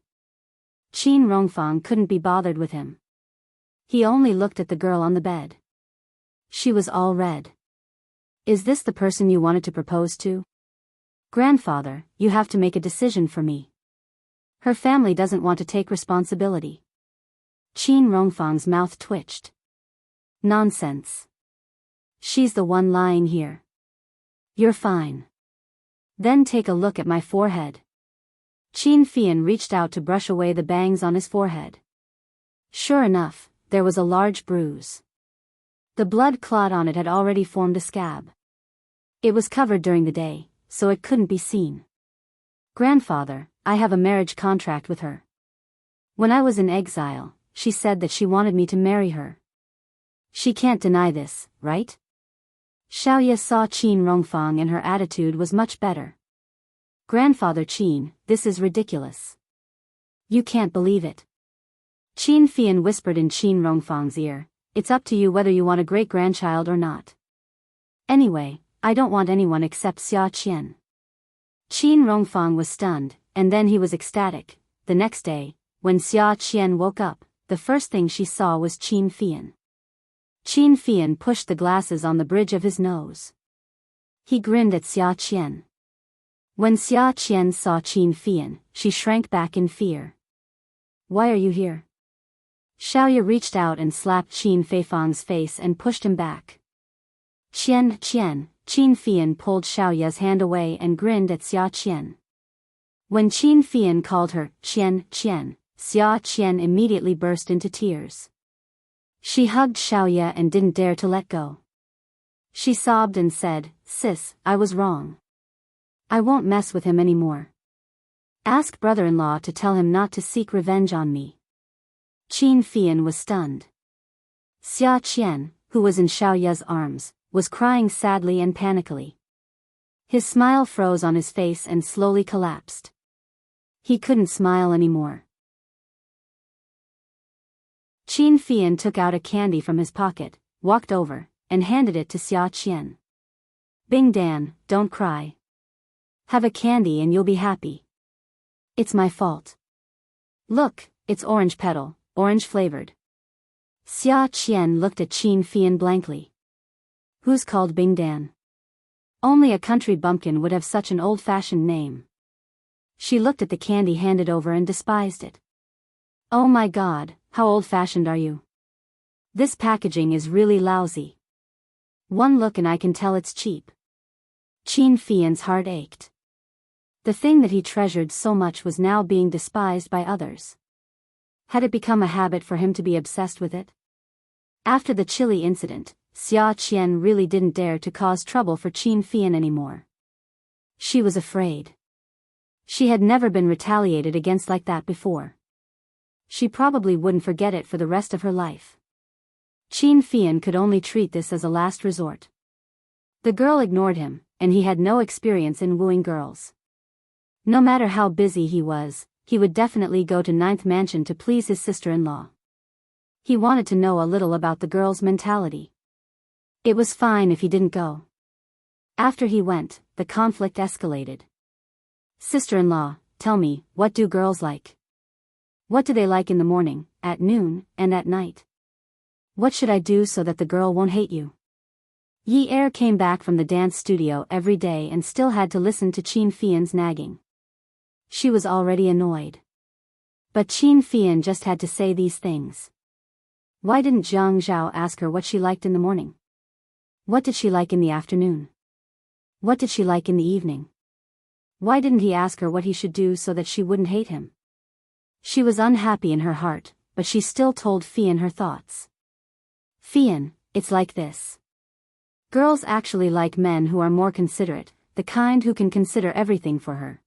Qin Rongfang couldn't be bothered with him. He only looked at the girl on the bed. She was all red. "Is this the person you wanted to propose to?" "Grandfather, you have to make a decision for me. Her family doesn't want to take responsibility." Qin Rongfang's mouth twitched. "Nonsense. She's the one lying here. You're fine. Then take a look at my forehead." Qin Fian reached out to brush away the bangs on his forehead. Sure enough, there was a large bruise. The blood clot on it had already formed a scab. It was covered during the day, so it couldn't be seen. "Grandfather, I have a marriage contract with her. When I was in exile, she said that she wanted me to marry her. She can't deny this, right?" Xiaoya saw Qin Rongfang and her attitude was much better. "Grandfather Qin, this is ridiculous. You can't believe it." Qin Fian whispered in Qin Rongfang's ear, "It's up to you whether you want a great-grandchild or not. Anyway, I don't want anyone except Xia Qian." Qin Rongfang was stunned, and then he was ecstatic. The next day, when Xia Qian woke up, the first thing she saw was Qin Fian. Qin Fian pushed the glasses on the bridge of his nose. He grinned at Xia Qian. When Xia Qian saw Qin Fian, she shrank back in fear. "Why are you here?" Xiaoya reached out and slapped Qin Feifang's face and pushed him back. "Qian, Qian," Qin Fian pulled Xiaoya's hand away and grinned at Xia Qian. When Qin Fian called her Qian, Qian, Xia Qian immediately burst into tears. She hugged Xiaoya and didn't dare to let go. She sobbed and said, "Sis, I was wrong. I won't mess with him anymore. Ask brother-in-law to tell him not to seek revenge on me." Qin Fian was stunned. Xia Qian, who was in Xiaoya's arms, was crying sadly and panically. His smile froze on his face and slowly collapsed. He couldn't smile anymore. Qin Fian took out a candy from his pocket, walked over, and handed it to Xia Qian. "Bing Dan, don't cry. Have a candy and you'll be happy. It's my fault. Look, it's orange petal, orange flavored." Xia Qian looked at Qin Fian blankly. "Who's called Bing Dan? Only a country bumpkin would have such an old-fashioned name." She looked at the candy handed over and despised it. "Oh my God, how old-fashioned are you? This packaging is really lousy. One look and I can tell it's cheap." Qin Fian's heart ached. The thing that he treasured so much was now being despised by others. Had it become a habit for him to be obsessed with it? After the chili incident, Xia Qian really didn't dare to cause trouble for Qin Fian anymore. She was afraid. She had never been retaliated against like that before. She probably wouldn't forget it for the rest of her life. Qin Fian could only treat this as a last resort. The girl ignored him, and he had no experience in wooing girls. No matter how busy he was, he would definitely go to Ninth Mansion to please his sister-in-law. He wanted to know a little about the girl's mentality. It was fine if he didn't go. After he went, the conflict escalated. "Sister-in-law, tell me, what do girls like? What do they like in the morning, at noon, and at night? What should I do so that the girl won't hate you?" Yi Er came back from the dance studio every day and still had to listen to Qin Fian's nagging. She was already annoyed. But Qin Fian just had to say these things. Why didn't Zhang Zhao ask her what she liked in the morning? What did she like in the afternoon? What did she like in the evening? Why didn't he ask her what he should do so that she wouldn't hate him? She was unhappy in her heart, but she still told Fian her thoughts. "Fian, it's like this. Girls actually like men who are more considerate, the kind who can consider everything for her.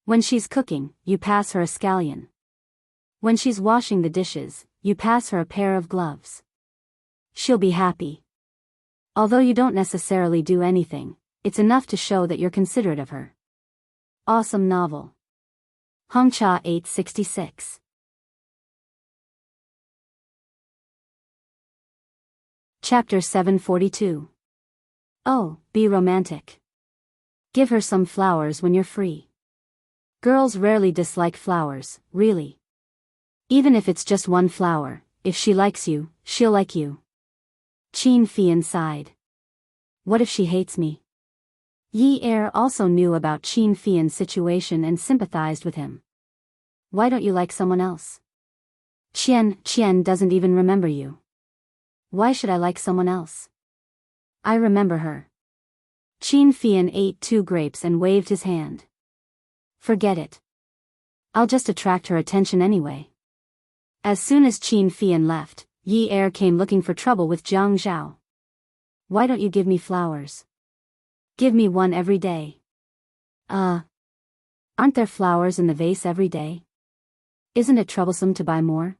When she's cooking, you pass her a scallion. When she's washing the dishes, you pass her a pair of gloves. She'll be happy. Although you don't necessarily do anything, it's enough to show that you're considerate of her. Awesome novel. Hongcha 866. Chapter 742. Oh, be romantic. Give her some flowers when you're free. Girls rarely dislike flowers, really. Even if it's just one flower, if she likes you, she'll like you. Qin Fian sighed. What if she hates me? Yi Er also knew about Qin Fian's situation and sympathized with him. Why don't you like someone else? Qian doesn't even remember you. Why should I like someone else? I remember her. Qin Fian ate 2 grapes and waved his hand. Forget it. I'll just attract her attention anyway. As soon as Qin Fian left, Yi Er came looking for trouble with Jiang Zhao. Why don't you give me flowers? Give me one every day. Aren't there flowers in the vase every day? Isn't it troublesome to buy more?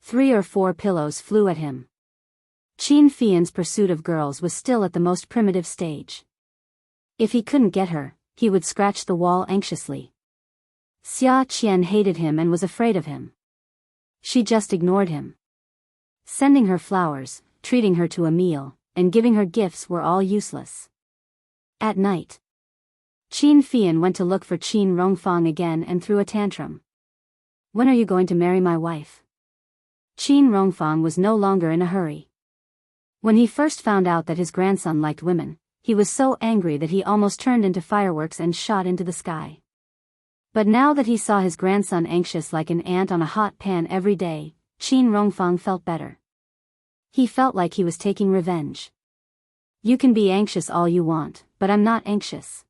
3 or 4 pillows flew at him. Qin Fian's pursuit of girls was still at the most primitive stage. If he couldn't get her, he would scratch the wall anxiously. Xia Qian hated him and was afraid of him. She just ignored him. Sending her flowers, treating her to a meal, and giving her gifts were all useless. At night, Qin Fian went to look for Qin Rongfang again and threw a tantrum. When are you going to marry my wife? Qin Rongfang was no longer in a hurry. When he first found out that his grandson liked women, he was so angry that he almost turned into fireworks and shot into the sky. But now that he saw his grandson anxious like an ant on a hot pan every day, Qin Rongfang felt better. He felt like he was taking revenge. You can be anxious all you want, but I'm not anxious.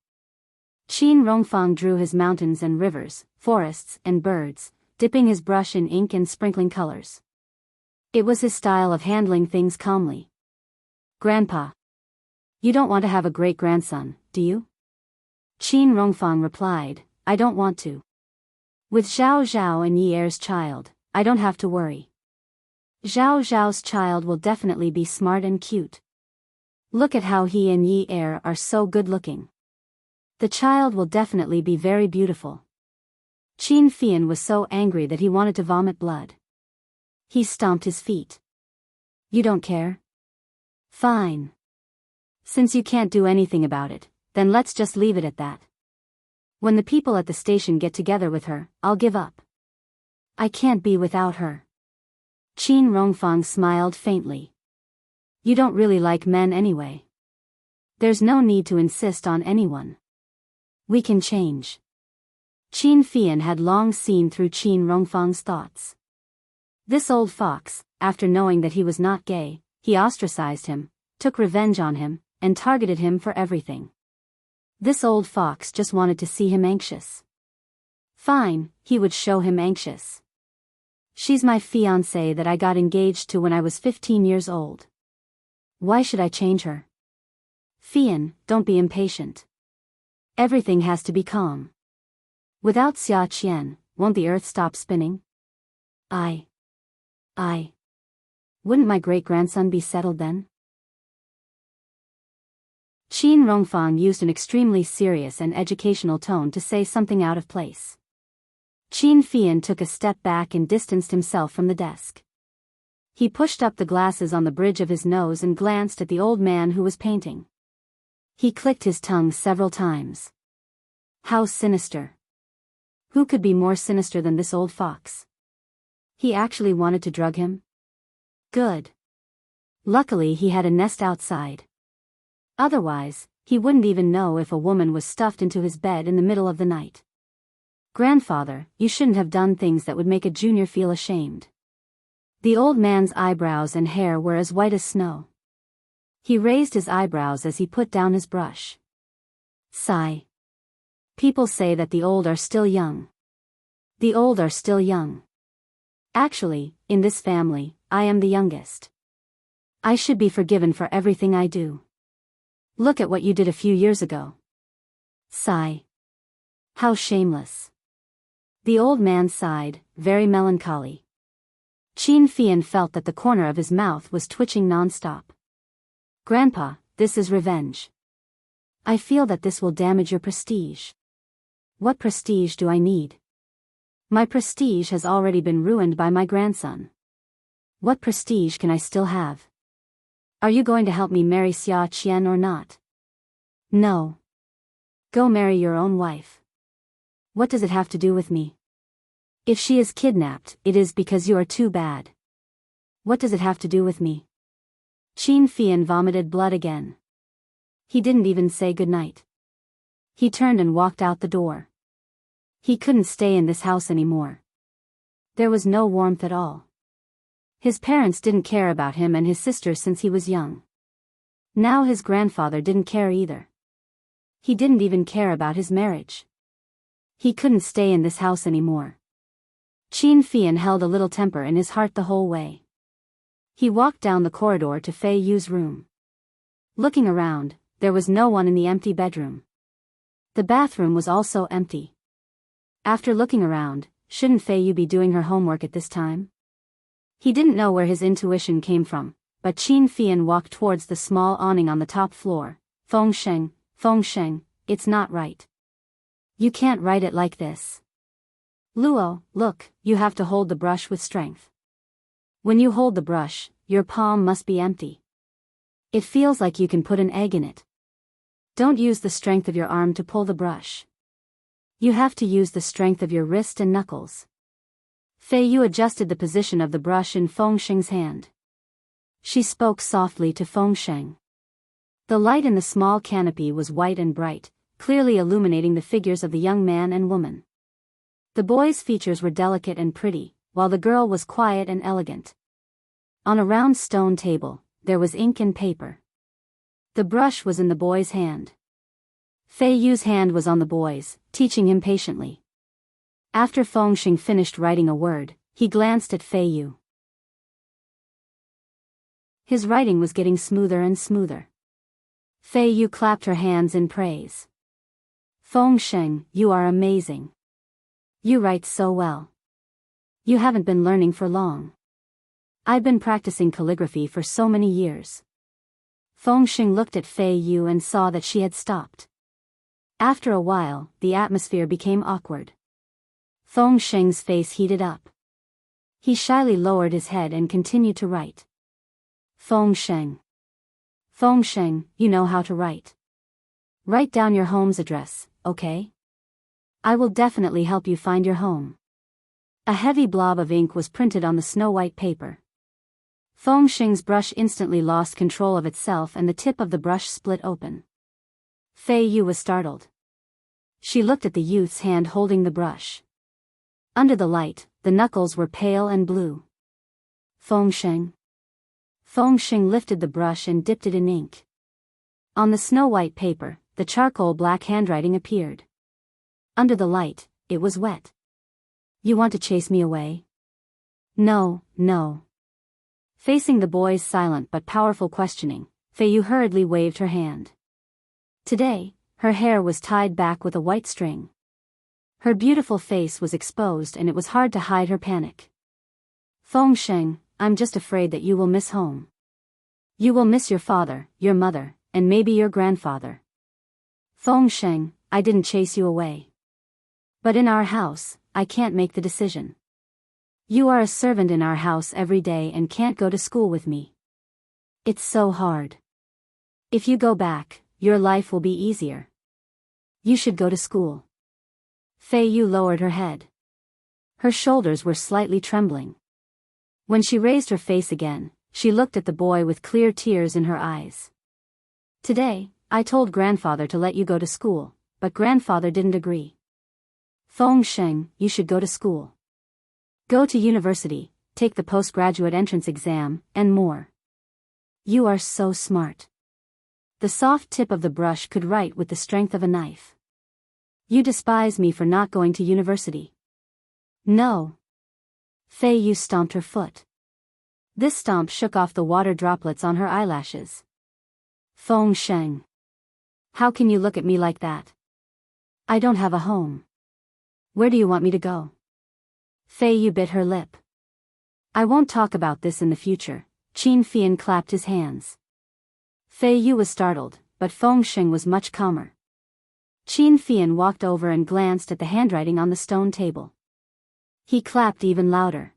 Qin Rongfang drew his mountains and rivers, forests and birds, dipping his brush in ink and sprinkling colors. It was his style of handling things calmly. Grandpa. You don't want to have a great-grandson, do you? Qin Rongfang replied, I don't want to. With Zhao Zhao and Yi Er's child, I don't have to worry. Zhao Zhao's child will definitely be smart and cute. Look at how he and Yi Er are so good-looking. The child will definitely be very beautiful. Qin Fian was so angry that he wanted to vomit blood. He stomped his feet. You don't care? Fine. Since you can't do anything about it, then let's just leave it at that. When the people at the station get together with her, I'll give up. I can't be without her. Qin Rongfang smiled faintly. You don't really like men anyway. There's no need to insist on anyone. We can change. Qin Fian had long seen through Qin Rongfang's thoughts. This old fox, after knowing that he was not gay, he ostracized him, took revenge on him, and targeted him for everything. This old fox just wanted to see him anxious. Fine, he would show him anxious. She's my fiancée that I got engaged to when I was 15 years old. Why should I change her? Fian, don't be impatient. Everything has to be calm. Without Xia Qian, won't the earth stop spinning? Wouldn't my great-grandson be settled then? Qin Rongfang used an extremely serious and educational tone to say something out of place. Qin Fian took a step back and distanced himself from the desk. He pushed up the glasses on the bridge of his nose and glanced at the old man who was painting. He clicked his tongue several times. How sinister. Who could be more sinister than this old fox? He actually wanted to drug him? Good. Luckily he had a nest outside. Otherwise, he wouldn't even know if a woman was stuffed into his bed in the middle of the night. Grandfather, you shouldn't have done things that would make a junior feel ashamed. The old man's eyebrows and hair were as white as snow. He raised his eyebrows as he put down his brush. Sigh. People say that the old are still young. The old are still young. Actually, in this family, I am the youngest. I should be forgiven for everything I do. Look at what you did a few years ago. Sigh. How shameless. The old man sighed, very melancholy. Qin Fian felt that the corner of his mouth was twitching non-stop. Grandpa, this is revenge. I feel that this will damage your prestige. What prestige do I need? My prestige has already been ruined by my grandson. What prestige can I still have? Are you going to help me marry Xia Qian or not? No. Go marry your own wife. What does it have to do with me? If she is kidnapped, it is because you are too bad. What does it have to do with me? Qin Fian vomited blood again. He didn't even say goodnight. He turned and walked out the door. He couldn't stay in this house anymore. There was no warmth at all. His parents didn't care about him and his sister since he was young. Now his grandfather didn't care either. He didn't even care about his marriage. He couldn't stay in this house anymore. Qin Fian held a little temper in his heart the whole way. He walked down the corridor to Fei Yu's room. Looking around, there was no one in the empty bedroom. The bathroom was also empty. After looking around, shouldn't Fei Yu be doing her homework at this time? He didn't know where his intuition came from, but Qin Fian walked towards the small awning on the top floor. Feng Sheng, it's not right. You can't write it like this. Luo, look, you have to hold the brush with strength. When you hold the brush, your palm must be empty. It feels like you can put an egg in it. Don't use the strength of your arm to pull the brush. You have to use the strength of your wrist and knuckles. Fei Yu adjusted the position of the brush in Feng Sheng's hand. She spoke softly to Feng Sheng. The light in the small canopy was white and bright, clearly illuminating the figures of the young man and woman. The boy's features were delicate and pretty, while the girl was quiet and elegant. On a round stone table, there was ink and paper. The brush was in the boy's hand. Fei Yu's hand was on the boy's, teaching him patiently. After Feng Sheng finished writing a word, he glanced at Fei Yu. His writing was getting smoother and smoother. Fei Yu clapped her hands in praise. Feng Sheng, you are amazing. You write so well. You haven't been learning for long. I've been practicing calligraphy for so many years. Feng Sheng looked at Fei Yu and saw that she had stopped. After a while, the atmosphere became awkward. Feng Sheng's face heated up. He shyly lowered his head and continued to write. Feng Sheng, you know how to write. Write down your home's address, okay? I will definitely help you find your home. A heavy blob of ink was printed on the snow-white paper. Feng Sheng's brush instantly lost control of itself and the tip of the brush split open. Fei Yu was startled. She looked at the youth's hand holding the brush. Under the light, the knuckles were pale and blue. Feng Sheng lifted the brush and dipped it in ink. On the snow-white paper, the charcoal black handwriting appeared. Under the light, it was wet. You want to chase me away? No. Facing the boy's silent but powerful questioning, Fei Yu hurriedly waved her hand. Today, her hair was tied back with a white string. Her beautiful face was exposed and it was hard to hide her panic. Feng Sheng, I'm just afraid that you will miss home. You will miss your father, your mother, and maybe your grandfather. Feng Sheng, I didn't chase you away. But in our house, I can't make the decision. You are a servant in our house every day and can't go to school with me. It's so hard. If you go back, your life will be easier. You should go to school. Fei Yu lowered her head. Her shoulders were slightly trembling. When she raised her face again, she looked at the boy with clear tears in her eyes. Today, I told grandfather to let you go to school, but grandfather didn't agree. Feng Sheng, you should go to school. Go to university, take the postgraduate entrance exam, and more. You are so smart. The soft tip of the brush could write with the strength of a knife. You despise me for not going to university. No. Fei Yu stomped her foot. This stomp shook off the water droplets on her eyelashes. Feng Sheng. How can you look at me like that? I don't have a home. Where do you want me to go? Fei Yu bit her lip. I won't talk about this in the future. Qin Fian clapped his hands. Fei Yu was startled, but Feng Sheng was much calmer. Qin Fian walked over and glanced at the handwriting on the stone table. He clapped even louder.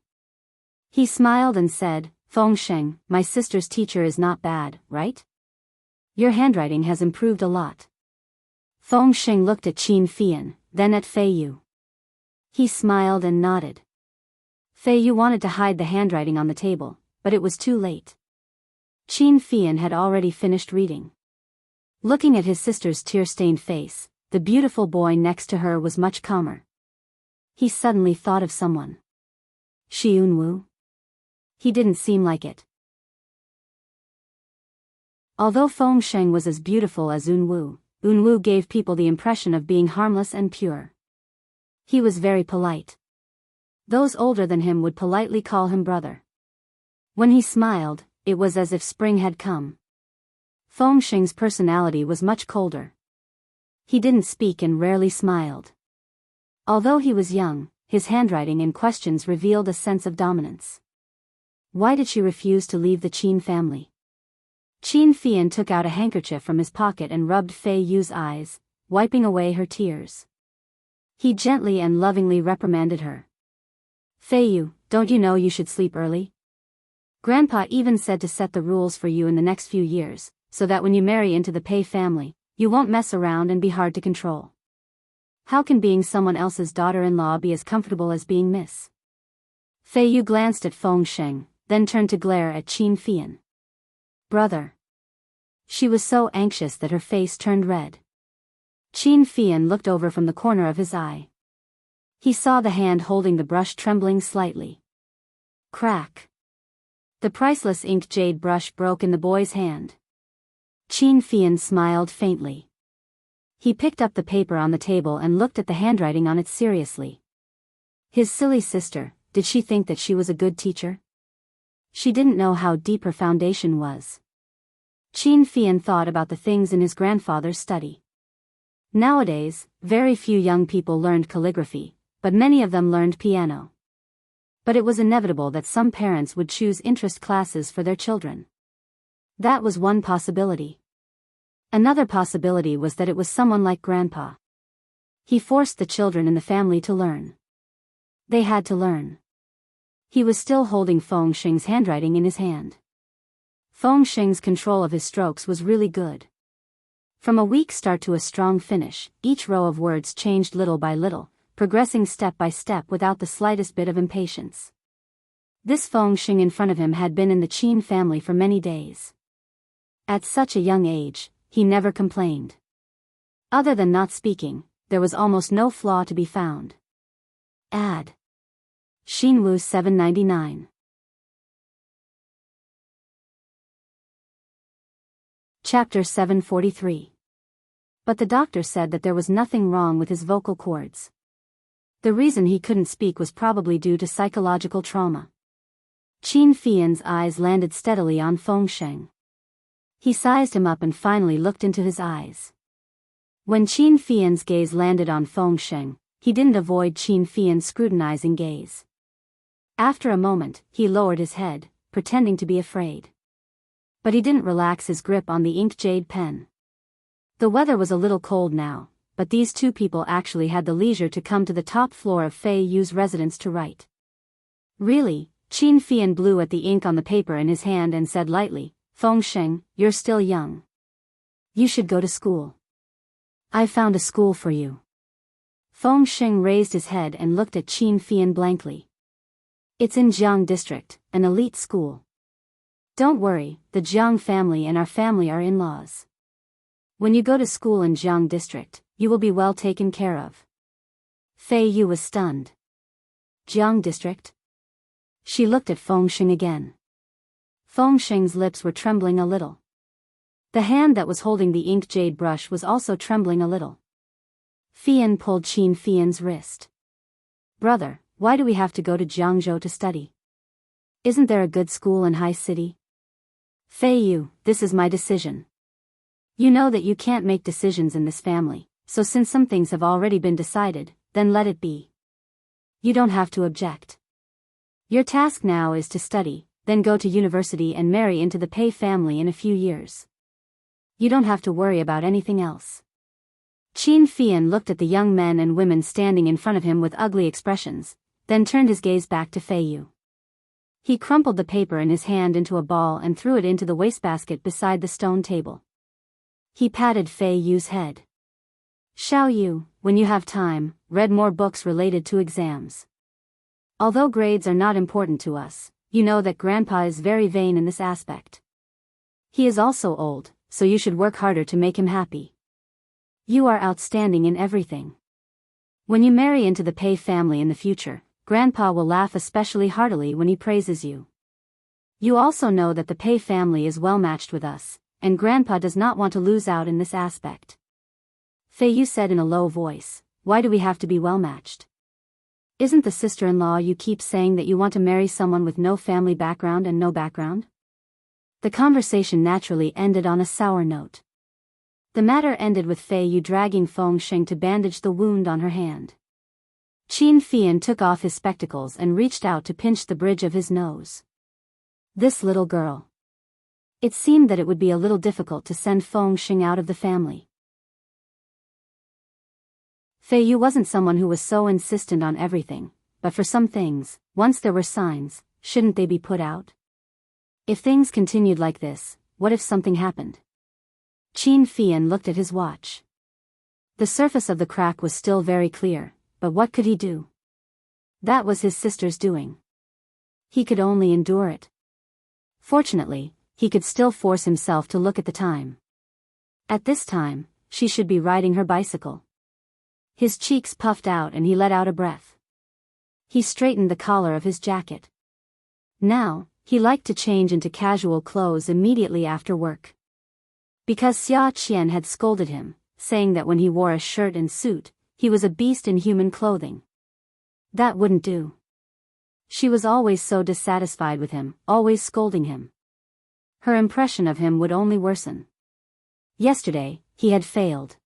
He smiled and said, Feng Sheng, my sister's teacher is not bad, right? Your handwriting has improved a lot. Feng Sheng looked at Qin Fian, then at Fei Yu. He smiled and nodded. Fei Yu wanted to hide the handwriting on the table, but it was too late. Qin Fian had already finished reading. Looking at his sister's tear-stained face, the beautiful boy next to her was much calmer. He suddenly thought of someone. Shi Yunwu? He didn't seem like it. Although Feng Sheng was as beautiful as Yunwu gave people the impression of being harmless and pure. He was very polite. Those older than him would politely call him brother. When he smiled, it was as if spring had come. Feng Sheng's personality was much colder. He didn't speak and rarely smiled. Although he was young, his handwriting and questions revealed a sense of dominance. Why did she refuse to leave the Qin family? Qin Fian took out a handkerchief from his pocket and rubbed Fei Yu's eyes, wiping away her tears. He gently and lovingly reprimanded her. Fei Yu, don't you know you should sleep early? Grandpa even said to set the rules for you in the next few years, so that when you marry into the Pei family, you won't mess around and be hard to control. How can being someone else's daughter-in-law be as comfortable as being Miss? Fei Yu glanced at Feng Sheng, then turned to glare at Qin Fian. Brother. She was so anxious that her face turned red. Qin Fian looked over from the corner of his eye. He saw the hand holding the brush trembling slightly. Crack. The priceless ink jade brush broke in the boy's hand. Qin Fian smiled faintly. He picked up the paper on the table and looked at the handwriting on it seriously. His silly sister, did she think that she was a good teacher? She didn't know how deep her foundation was. Qin Fian thought about the things in his grandfather's study. Nowadays, very few young people learned calligraphy, but many of them learned piano. But it was inevitable that some parents would choose interest classes for their children. That was one possibility. Another possibility was that it was someone like Grandpa. He forced the children in the family to learn. They had to learn. He was still holding Feng Sheng's handwriting in his hand. Feng Sheng's control of his strokes was really good. From a weak start to a strong finish, each row of words changed little by little, progressing step by step without the slightest bit of impatience. This Feng Sheng in front of him had been in the Qin family for many days. At such a young age, he never complained. Other than not speaking, there was almost no flaw to be found. Add. Xinwu 799. Chapter 743. But the doctor said that there was nothing wrong with his vocal cords. The reason he couldn't speak was probably due to psychological trauma. Qin Fian's eyes landed steadily on Feng Sheng. He sized him up and finally looked into his eyes. When Qin Fian's gaze landed on Feng Sheng, he didn't avoid Qin Fian's scrutinizing gaze. After a moment, he lowered his head, pretending to be afraid. But he didn't relax his grip on the ink jade pen. The weather was a little cold now, but these two people actually had the leisure to come to the top floor of Fei Yu's residence to write. Really, Qin Fian blew at the ink on the paper in his hand and said lightly, Feng Sheng, you're still young. You should go to school. I found a school for you. Feng Sheng raised his head and looked at Qin Fian blankly. It's in Jiang District, an elite school. Don't worry, the Jiang family and our family are in-laws. When you go to school in Jiang District, you will be well taken care of. Fei Yu was stunned. Jiang District? She looked at Feng Sheng again. Feng Sheng's lips were trembling a little. The hand that was holding the ink jade brush was also trembling a little. Fian pulled Qin Fian's wrist. Brother, why do we have to go to Jiangzhou to study? Isn't there a good school in High City? Fei Yu, this is my decision. You know that you can't make decisions in this family, so since some things have already been decided, then let it be. You don't have to object. Your task now is to study, then go to university and marry into the Pei family in a few years. You don't have to worry about anything else. Qin Fian looked at the young men and women standing in front of him with ugly expressions, then turned his gaze back to Fei Yu. He crumpled the paper in his hand into a ball and threw it into the wastebasket beside the stone table. He patted Fei Yu's head. Xiao Yu, when you have time, read more books related to exams. Although grades are not important to us, you know that Grandpa is very vain in this aspect. He is also old, so you should work harder to make him happy. You are outstanding in everything. When you marry into the Pei family in the future, Grandpa will laugh especially heartily when he praises you. You also know that the Pei family is well matched with us, and Grandpa does not want to lose out in this aspect. Fei Yu said in a low voice, why do we have to be well matched? Isn't the sister-in-law you keep saying that you want to marry someone with no family background and no background? The conversation naturally ended on a sour note. The matter ended with Fei Yu dragging Feng Sheng to bandage the wound on her hand. Qin Fian took off his spectacles and reached out to pinch the bridge of his nose. This little girl. It seemed that it would be a little difficult to send Feng Sheng out of the family. Fei Yu wasn't someone who was so insistent on everything, but for some things, once there were signs, shouldn't they be put out? If things continued like this, what if something happened? Qin Fian looked at his watch. The surface of the crack was still very clear, but what could he do? That was his sister's doing. He could only endure it. Fortunately, he could still force himself to look at the time. At this time, she should be riding her bicycle. His cheeks puffed out and he let out a breath. He straightened the collar of his jacket. Now, he liked to change into casual clothes immediately after work. Because Xia Qian had scolded him, saying that when he wore a shirt and suit, he was a beast in human clothing. That wouldn't do. She was always so dissatisfied with him, always scolding him. Her impression of him would only worsen. Yesterday, he had failed.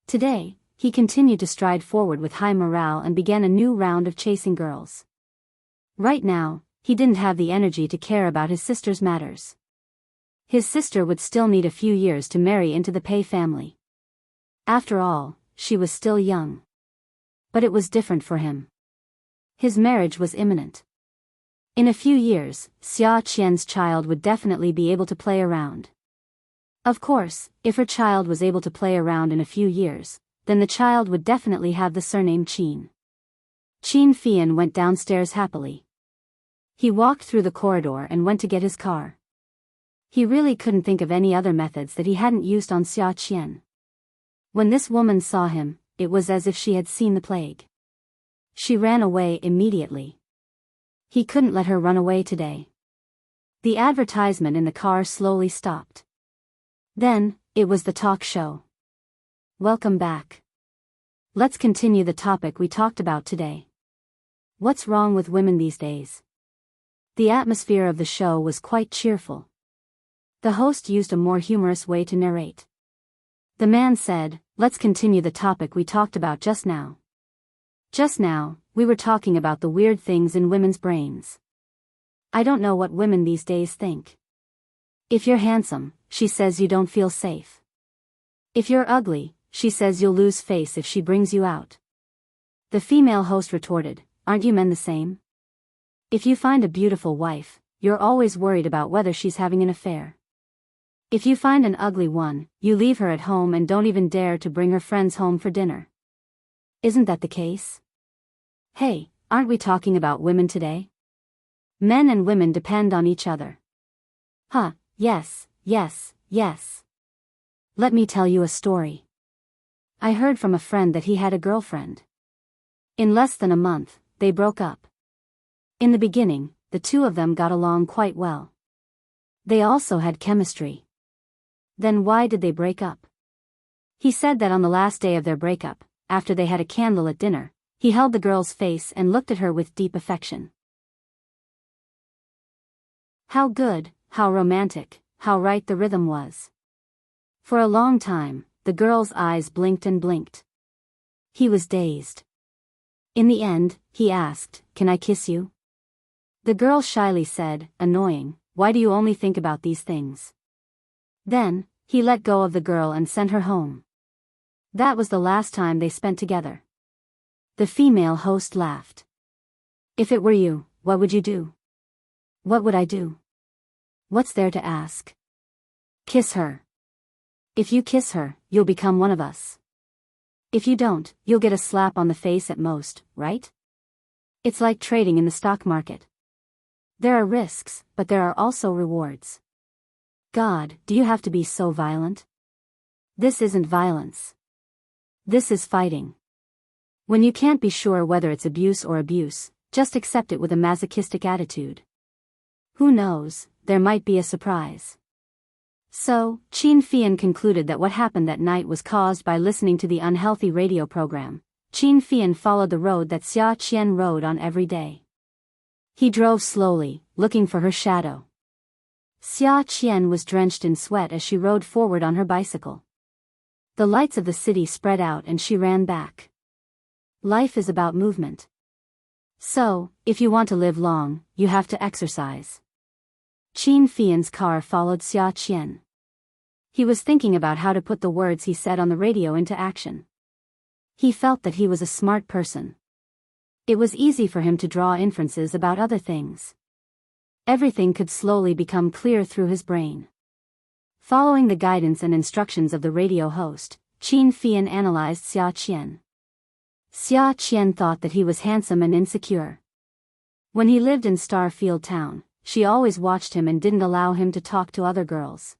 Today, he continued to stride forward with high morale and began a new round of chasing girls. Right now, he didn't have the energy to care about his sister's matters. His sister would still need a few years to marry into the Pei family. After all, she was still young. But it was different for him. His marriage was imminent. In a few years, Xia Qian's child would definitely be able to play around. Of course, if her child was able to play around in a few years, then the child would definitely have the surname Qin. Qin Fian went downstairs happily. He walked through the corridor and went to get his car. He really couldn't think of any other methods that he hadn't used on Xia Qian. When this woman saw him, it was as if she had seen the plague. She ran away immediately. He couldn't let her run away today. The advertisement in the car slowly stopped. Then, it was the talk show. Welcome back. Let's continue the topic we talked about today. What's wrong with women these days? The atmosphere of the show was quite cheerful. The host used a more humorous way to narrate. The man said, let's continue the topic we talked about just now. Just now, we were talking about the weird things in women's brains. I don't know what women these days think. If you're handsome, she says you don't feel safe. If you're ugly, she says you'll lose face if she brings you out. The female host retorted, aren't you men the same? If you find a beautiful wife, you're always worried about whether she's having an affair. If you find an ugly one, you leave her at home and don't even dare to bring her friends home for dinner. Isn't that the case? Hey, aren't we talking about women today? Men and women depend on each other. Huh, yes, yes, yes. Let me tell you a story. I heard from a friend that he had a girlfriend. In less than a month, they broke up. In the beginning, the two of them got along quite well. They also had chemistry. Then why did they break up? He said that on the last day of their breakup, after they had a candle at dinner, he held the girl's face and looked at her with deep affection. How good, how romantic, how right the rhythm was. For a long time, the girl's eyes blinked and blinked. He was dazed. In the end, he asked, "Can I kiss you?" The girl shyly said, "Annoying, why do you only think about these things?" Then, he let go of the girl and sent her home. That was the last time they spent together. The female host laughed. "If it were you, what would you do?" "What would I do? What's there to ask?" "Kiss her. If you kiss her, you'll become one of us. If you don't, you'll get a slap on the face at most, right? It's like trading in the stock market. There are risks, but there are also rewards." God, do you have to be so violent? This isn't violence. This is fighting. When you can't be sure whether it's abuse or abuse, just accept it with a masochistic attitude. Who knows, there might be a surprise. So, Qin Fian concluded that what happened that night was caused by listening to the unhealthy radio program. Qin Fian followed the road that Xia Qian rode on every day. He drove slowly, looking for her shadow. Xia Qian was drenched in sweat as she rode forward on her bicycle. The lights of the city spread out and she ran back. Life is about movement. So, if you want to live long, you have to exercise. Qin Fian's car followed Xia Qian. He was thinking about how to put the words he said on the radio into action. He felt that he was a smart person. It was easy for him to draw inferences about other things. Everything could slowly become clear through his brain. Following the guidance and instructions of the radio host, Qin Fian analyzed Xia Qian. Xia Qian thought that he was handsome and insecure. When he lived in Starfield Town, she always watched him and didn't allow him to talk to other girls.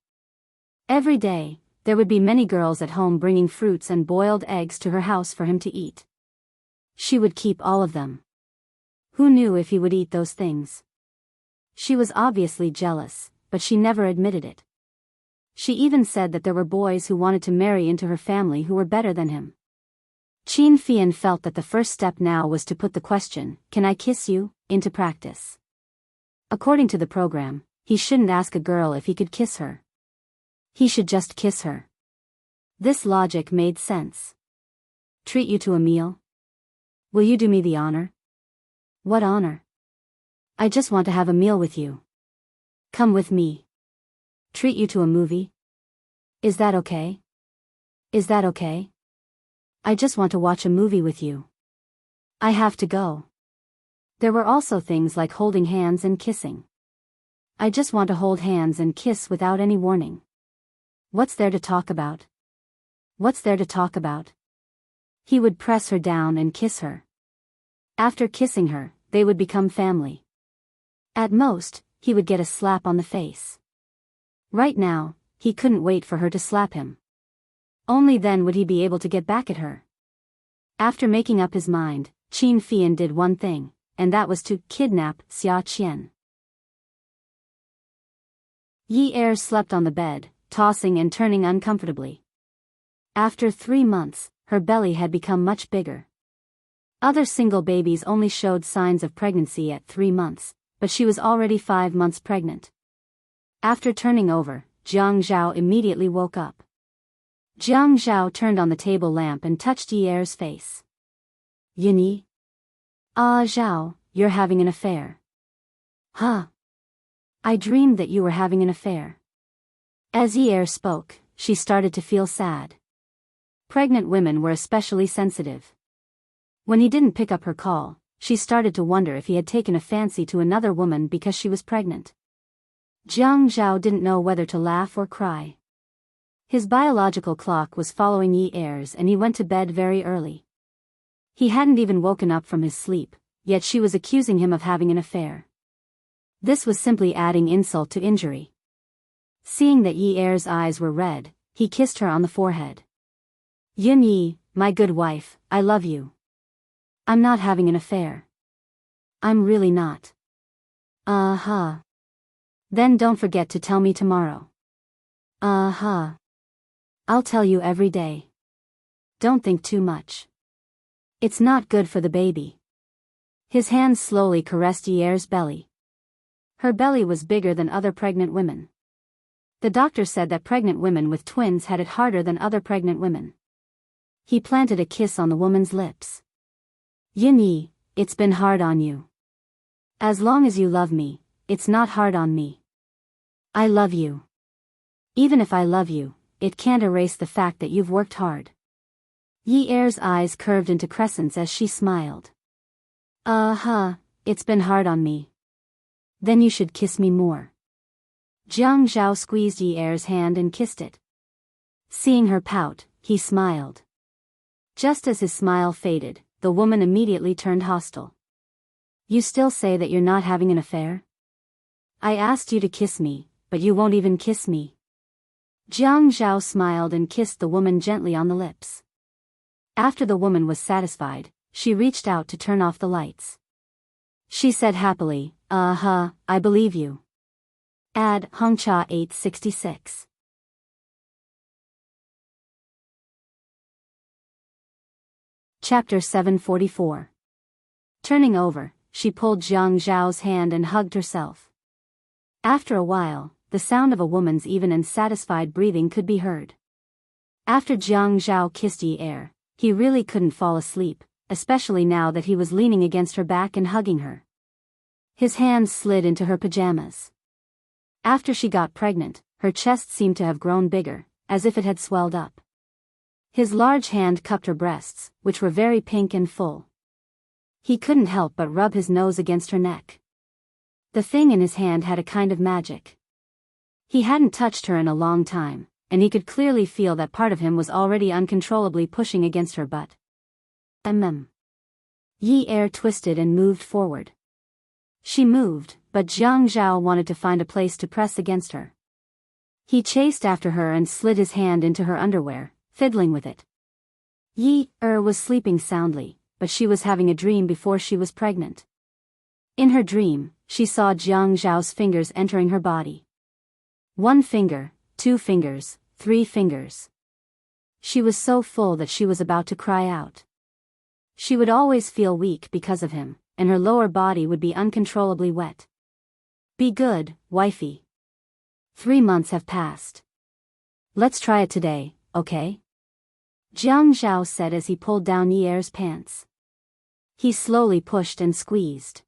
Every day, there would be many girls at home bringing fruits and boiled eggs to her house for him to eat. She would keep all of them. Who knew if he would eat those things? She was obviously jealous, but she never admitted it. She even said that there were boys who wanted to marry into her family who were better than him. Qin Fian felt that the first step now was to put the question, "Can I kiss you?" into practice. According to the program, he shouldn't ask a girl if he could kiss her. He should just kiss her. This logic made sense. "Treat you to a meal? Will you do me the honor?" "What honor?" "I just want to have a meal with you. Come with me." "Treat you to a movie? Is that okay? Is that okay?" "I just want to watch a movie with you. I have to go." There were also things like holding hands and kissing. "I just want to hold hands and kiss without any warning. What's there to talk about? What's there to talk about?" He would press her down and kiss her. After kissing her, they would become family. At most, he would get a slap on the face. Right now, he couldn't wait for her to slap him. Only then would he be able to get back at her. After making up his mind, Qin Fian did one thing, and that was to kidnap Xia Qian. Yi Er slept on the bed, tossing and turning uncomfortably. After 3 months, her belly had become much bigger. Other single babies only showed signs of pregnancy at 3 months, but she was already 5 months pregnant. After turning over, Jiang Zhao immediately woke up. Jiang Zhao turned on the table lamp and touched Yi Er's face. "Yini? Ah, Zhao, you're having an affair." "Huh? I dreamed that you were having an affair." As Yi Er spoke, she started to feel sad. Pregnant women were especially sensitive. When he didn't pick up her call, she started to wonder if he had taken a fancy to another woman because she was pregnant. Jiang Zhao didn't know whether to laugh or cry. His biological clock was following Yi Er's and he went to bed very early. He hadn't even woken up from his sleep, yet she was accusing him of having an affair. This was simply adding insult to injury. Seeing that Yi Er's eyes were red, he kissed her on the forehead. "Yin Yi, my good wife, I love you. I'm not having an affair. I'm really not." "Uh-huh. Then don't forget to tell me tomorrow." "Uh-huh. I'll tell you every day. Don't think too much. It's not good for the baby." His hands slowly caressed Yi Er's belly. Her belly was bigger than other pregnant women. The doctor said that pregnant women with twins had it harder than other pregnant women. He planted a kiss on the woman's lips. Yinyi, it's been hard on you. As long as you love me, it's not hard on me. I love you. Even if I love you, it can't erase the fact that you've worked hard. Yi Er's eyes curved into crescents as she smiled. It's been hard on me. Then you should kiss me more. Jiang Zhao squeezed Yi Er's hand and kissed it. Seeing her pout, he smiled. Just as his smile faded, the woman immediately turned hostile. You still say that you're not having an affair? I asked you to kiss me, but you won't even kiss me. Jiang Zhao smiled and kissed the woman gently on the lips. After the woman was satisfied, she reached out to turn off the lights. She said happily, I believe you. Add Hongcha 866. Chapter 744. Turning over, she pulled Jiang Zhao's hand and hugged herself. After a while, the sound of a woman's even and satisfied breathing could be heard. After Jiang Zhao kissed Yi Er, he really couldn't fall asleep, especially now that he was leaning against her back and hugging her. His hands slid into her pajamas. After she got pregnant, her chest seemed to have grown bigger, as if it had swelled up. His large hand cupped her breasts, which were very pink and full. He couldn't help but rub his nose against her neck. The thing in his hand had a kind of magic. He hadn't touched her in a long time, and he could clearly feel that part of him was already uncontrollably pushing against her butt. Yi Er twisted and moved forward. She moved, but Jiang Zhao wanted to find a place to press against her. He chased after her and slid his hand into her underwear, fiddling with it. Yi Er was sleeping soundly, but she was having a dream before she was pregnant. In her dream, she saw Jiang Zhao's fingers entering her body. 1 finger, 2 fingers, 3 fingers. She was so full that she was about to cry out. She would always feel weak because of him, and her lower body would be uncontrollably wet. Be good, wifey. 3 months have passed. Let's try it today, okay? Jiang Zhao said as he pulled down Yi Er's pants. He slowly pushed and squeezed.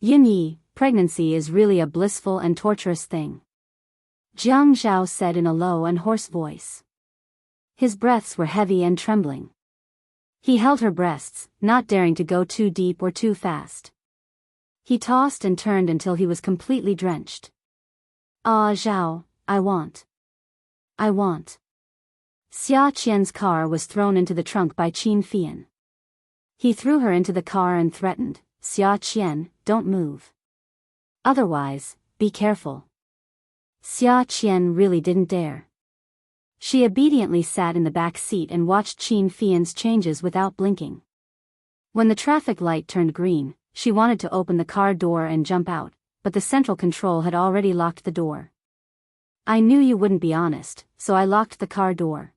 Yinyi, pregnancy is really a blissful and torturous thing. Jiang Zhao said in a low and hoarse voice. His breaths were heavy and trembling. He held her breasts, not daring to go too deep or too fast. He tossed and turned until he was completely drenched. Zhao, I want. Xia Qian's car was thrown into the trunk by Qin Fian. He threw her into the car and threatened, Xia Qian, don't move. Otherwise, be careful. Xia Qian really didn't dare. She obediently sat in the back seat and watched Qin Fian's changes without blinking. When the traffic light turned green, she wanted to open the car door and jump out, but the central control had already locked the door. I knew you wouldn't be honest, so I locked the car door.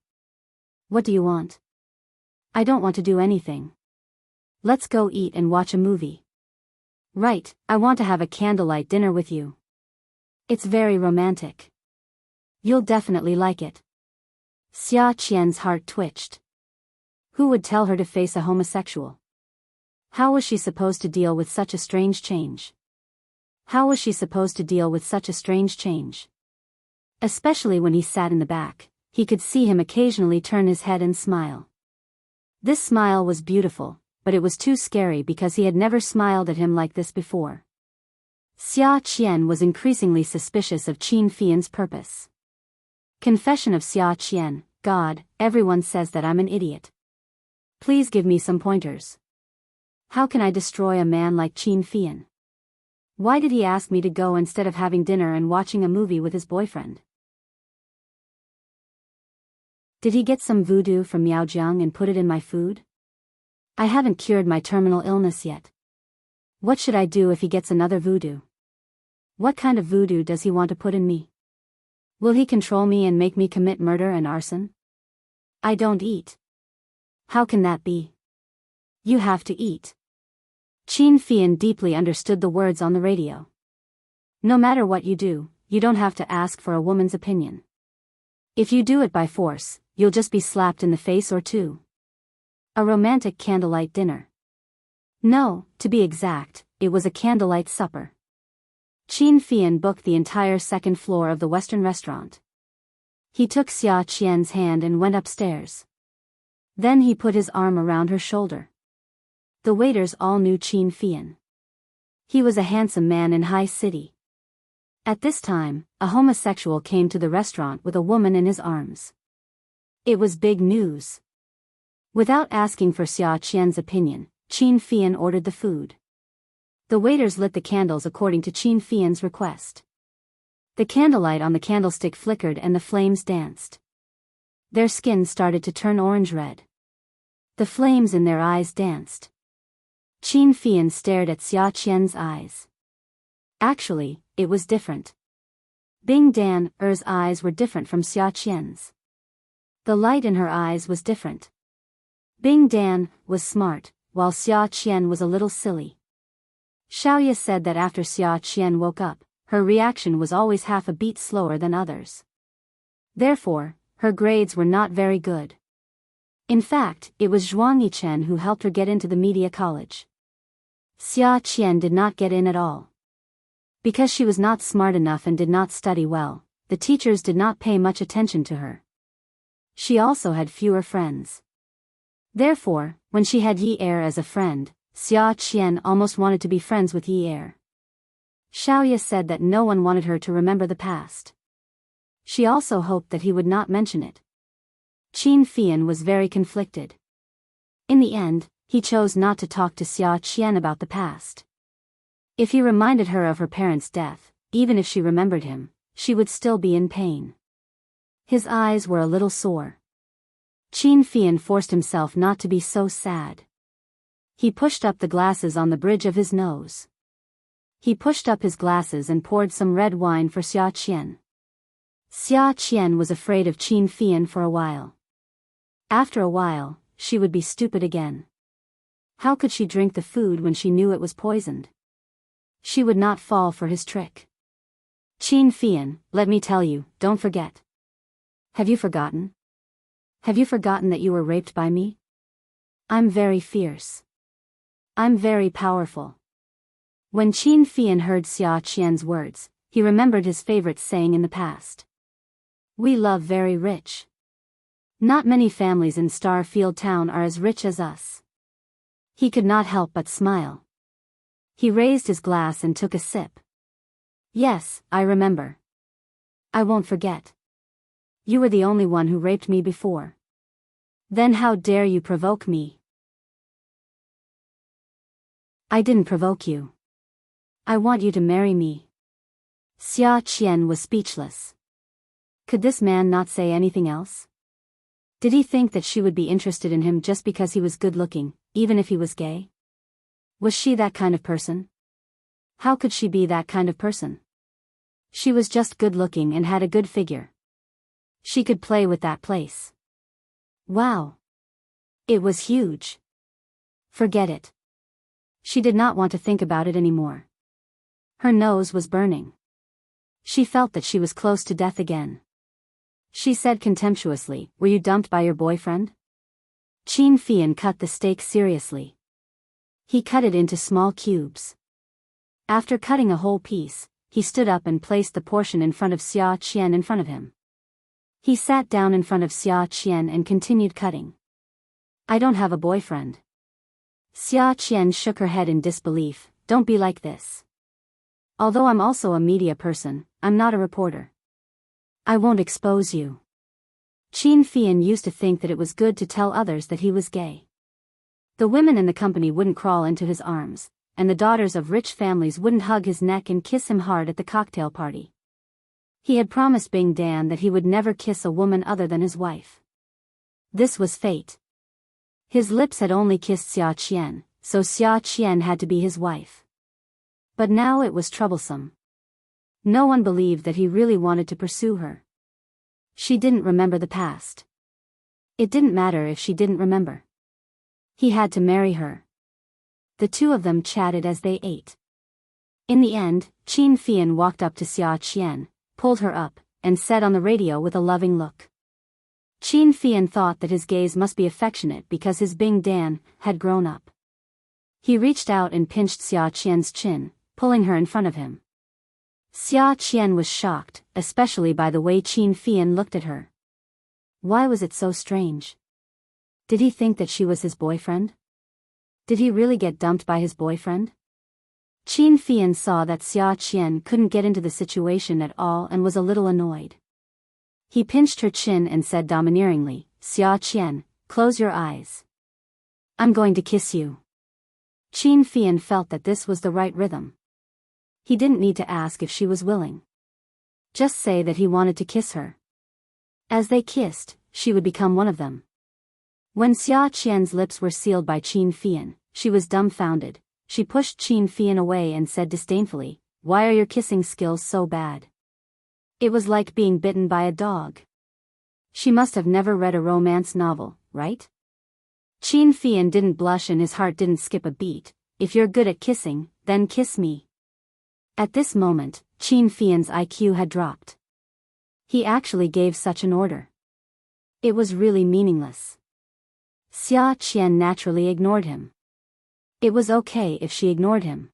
What do you want? I don't want to do anything. Let's go eat and watch a movie. Right, I want to have a candlelight dinner with you. It's very romantic. You'll definitely like it. Xia Qian's heart twitched. Who would tell her to face a homosexual? How was she supposed to deal with such a strange change? Especially when he sat in the back, he could see him occasionally turn his head and smile. This smile was beautiful, but it was too scary because he had never smiled at him like this before. Xia Qian was increasingly suspicious of Qin Fian's purpose. Confession of Xia Qian, God, everyone says that I'm an idiot. Please give me some pointers. How can I destroy a man like Qin Fian? Why did he ask me to go instead of having dinner and watching a movie with his boyfriend? Did he get some voodoo from Miaojiang and put it in my food? I haven't cured my terminal illness yet. What should I do if he gets another voodoo? What kind of voodoo does he want to put in me? Will he control me and make me commit murder and arson? I don't eat. How can that be? You have to eat. Qin Fian deeply understood the words on the radio. No matter what you do, you don't have to ask for a woman's opinion. If you do it by force, you'll just be slapped in the face or two. A romantic candlelight dinner. No, to be exact, it was a candlelight supper. Qin Fian booked the entire second floor of the Western restaurant. He took Xia Qian's hand and went upstairs. Then he put his arm around her shoulder. The waiters all knew Qin Fian. He was a handsome man in high city. At this time, a homosexual came to the restaurant with a woman in his arms. It was big news. Without asking for Xia Qian's opinion, Qin Fian ordered the food. The waiters lit the candles according to Qin Fian's request. The candlelight on the candlestick flickered and the flames danced. Their skin started to turn orange-red. The flames in their eyes danced. Qin Fian stared at Xia Qian's eyes. Actually, it was different. Bing Dan Er's eyes were different from Xia Qian's. The light in her eyes was different. Bing Dan was smart, while Xia Qian was a little silly. Xiaoya said that after Xia Qian woke up, her reaction was always half a beat slower than others. Therefore, her grades were not very good. In fact, it was Zhuang Yichen who helped her get into the media college. Xia Qian did not get in at all. Because she was not smart enough and did not study well, the teachers did not pay much attention to her. She also had fewer friends. Therefore, when she had Yi Er as a friend, Xia Qian almost wanted to be friends with Yi Er. Xiaoya said that no one wanted her to remember the past. She also hoped that he would not mention it. Qin Fian was very conflicted. In the end, he chose not to talk to Xia Qian about the past. If he reminded her of her parents' death, even if she remembered him, she would still be in pain. His eyes were a little sore. Qin Fian forced himself not to be so sad. He pushed up the glasses on the bridge of his nose. He pushed up his glasses and poured some red wine for Xia Qian. Xia Qian was afraid of Qin Fian for a while. After a while, she would be stupid again. How could she drink the food when she knew it was poisoned? She would not fall for his trick. Qin Fian, let me tell you, don't forget. Have you forgotten? Have you forgotten that you were raped by me? I'm very fierce. I'm very powerful. When Qin Fian heard Xia Qian's words, he remembered his favorite saying in the past. We love very rich. Not many families in Starfield Town are as rich as us. He could not help but smile. He raised his glass and took a sip. Yes, I remember. I won't forget. You were the only one who raped me before. Then how dare you provoke me? I didn't provoke you. I want you to marry me. Xia Qian was speechless. Could this man not say anything else? Did he think that she would be interested in him just because he was good-looking, even if he was gay? Was she that kind of person? How could she be that kind of person? She was just good-looking and had a good figure. She could play with that place. Wow! It was huge. Forget it. She did not want to think about it anymore. Her nose was burning. She felt that she was close to death again. She said contemptuously, "Were you dumped by your boyfriend?" Qin Fian cut the steak seriously. He cut it into small cubes. After cutting a whole piece, he stood up and placed the portion in front of Xia Qian in front of him. He sat down in front of Xia Qian and continued cutting. I don't have a boyfriend. Xia Qian shook her head in disbelief. Don't be like this. Although I'm also a media person, I'm not a reporter. I won't expose you. Qin Fian used to think that it was good to tell others that he was gay. The women in the company wouldn't crawl into his arms, and the daughters of rich families wouldn't hug his neck and kiss him hard at the cocktail party. He had promised Bing Dan that he would never kiss a woman other than his wife. This was fate. His lips had only kissed Xia Qian, so Xia Qian had to be his wife. But now it was troublesome. No one believed that he really wanted to pursue her. She didn't remember the past. It didn't matter if she didn't remember. He had to marry her. The two of them chatted as they ate. In the end, Qin Fian walked up to Xia Qian, pulled her up, and said on the radio with a loving look. Qin Fian thought that his gaze must be affectionate because his Bing Dan had grown up. He reached out and pinched Xia Qian's chin, pulling her in front of him. Xia Qian was shocked, especially by the way Qin Fian looked at her. Why was it so strange? Did he think that she was his boyfriend? Did he really get dumped by his boyfriend? Qin Fian saw that Xia Qian couldn't get into the situation at all and was a little annoyed. He pinched her chin and said domineeringly, "Xia Qian, close your eyes. I'm going to kiss you." Qin Fian felt that this was the right rhythm. He didn't need to ask if she was willing. Just say that he wanted to kiss her. As they kissed, she would become one of them. When Xia Qian's lips were sealed by Qin Fian, she was dumbfounded. She pushed Qin Fian away and said disdainfully, "Why are your kissing skills so bad?" It was like being bitten by a dog. She must have never read a romance novel, right? Qin Fian didn't blush and his heart didn't skip a beat. "If you're good at kissing, then kiss me." At this moment, Qin Fian's IQ had dropped. He actually gave such an order. It was really meaningless. Xia Qian naturally ignored him. It was okay if she ignored him.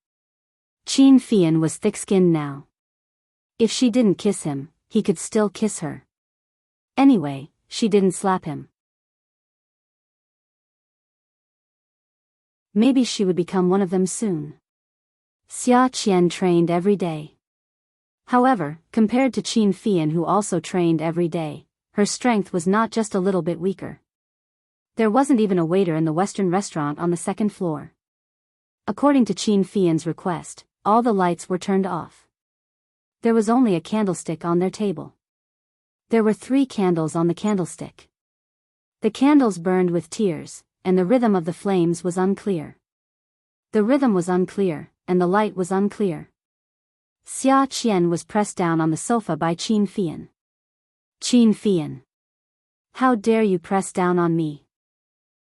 Qin Fian was thick-skinned now. If she didn't kiss him, he could still kiss her. Anyway, she didn't slap him. Maybe she would become one of them soon. Xia Qian trained every day. However, compared to Qin Fian, who also trained every day, her strength was not just a little bit weaker. There wasn't even a waiter in the Western restaurant on the second floor. According to Qin Fian's request, all the lights were turned off. There was only a candlestick on their table. There were 3 candles on the candlestick. The candles burned with tears, and the rhythm of the flames was unclear. The rhythm was unclear, and the light was unclear. Xia Qian was pressed down on the sofa by Qin Fian. "Qin Fian! How dare you press down on me?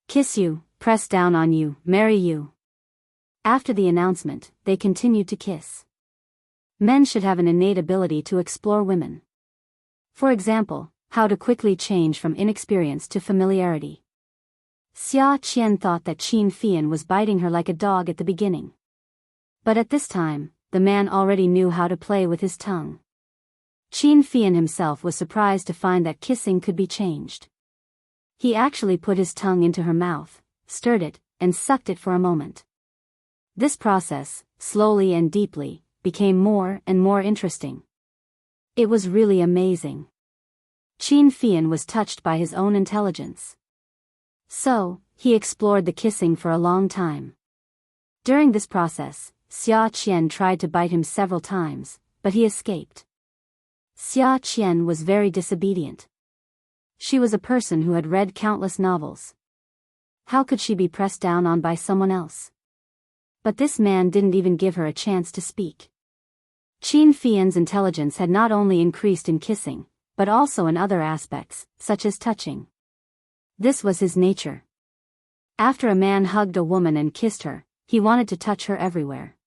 Kiss you, press down on you, marry you." After the announcement, they continued to kiss. Men should have an innate ability to explore women. For example, how to quickly change from inexperience to familiarity. Xia Qian thought that Qin Fian was biting her like a dog at the beginning. But at this time, the man already knew how to play with his tongue. Qin Fian himself was surprised to find that kissing could be changed. He actually put his tongue into her mouth, stirred it, and sucked it for a moment. This process, slowly and deeply, became more and more interesting. It was really amazing. Qin Fian was touched by his own intelligence. So, he explored the kissing for a long time. During this process, Xia Qian tried to bite him several times, but he escaped. Xia Qian was very disobedient. She was a person who had read countless novels. How could she be pressed down on by someone else? But this man didn't even give her a chance to speak. Qin Fian's intelligence had not only increased in kissing, but also in other aspects, such as touching. This was his nature. After a man hugged a woman and kissed her, he wanted to touch her everywhere.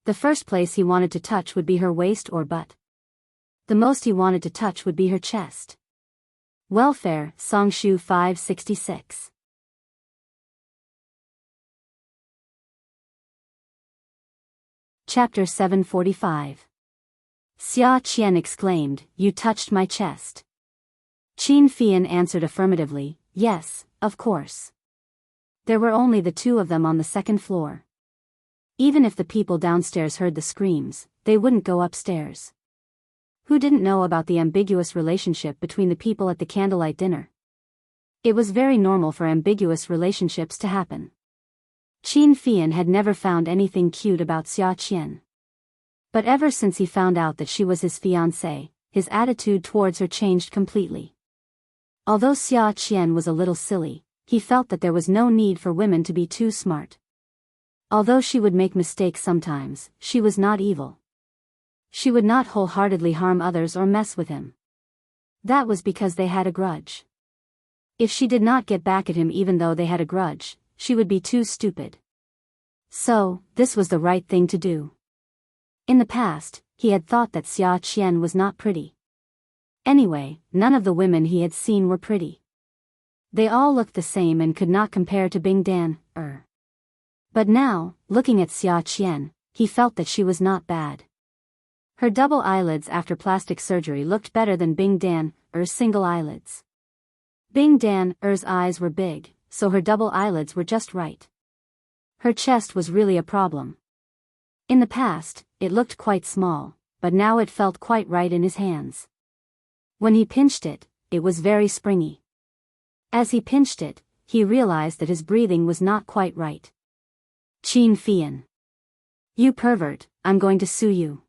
The first place he wanted to touch would be her waist or butt. The most he wanted to touch would be her chest. Welfare, Songshu 566. Chapter 745. Xia Qian exclaimed, "You touched my chest." Qin Fian answered affirmatively, "Yes, of course." There were only the 2 of them on the second floor. Even if the people downstairs heard the screams, they wouldn't go upstairs. Who didn't know about the ambiguous relationship between the people at the candlelight dinner? It was very normal for ambiguous relationships to happen. Qin Fian had never found anything cute about Xia Qian. But ever since he found out that she was his fiancée, his attitude towards her changed completely. Although Xia Qian was a little silly, he felt that there was no need for women to be too smart. Although she would make mistakes sometimes, she was not evil. She would not wholeheartedly harm others or mess with him. That was because they had a grudge. If she did not get back at him even though they had a grudge, she would be too stupid. So, this was the right thing to do. In the past, he had thought that Xia Qian was not pretty. Anyway, none of the women he had seen were pretty. They all looked the same and could not compare to Bing Dan. But now, looking at Xia Qian, he felt that she was not bad. Her double eyelids after plastic surgery looked better than Bing Dan single eyelids. Bing Dan eyes were big, so her double eyelids were just right. Her chest was really a problem. In the past, it looked quite small, but now it felt quite right in his hands. When he pinched it, it was very springy. As he pinched it, he realized that his breathing was not quite right. Qin Fian. You pervert, I'm going to sue you.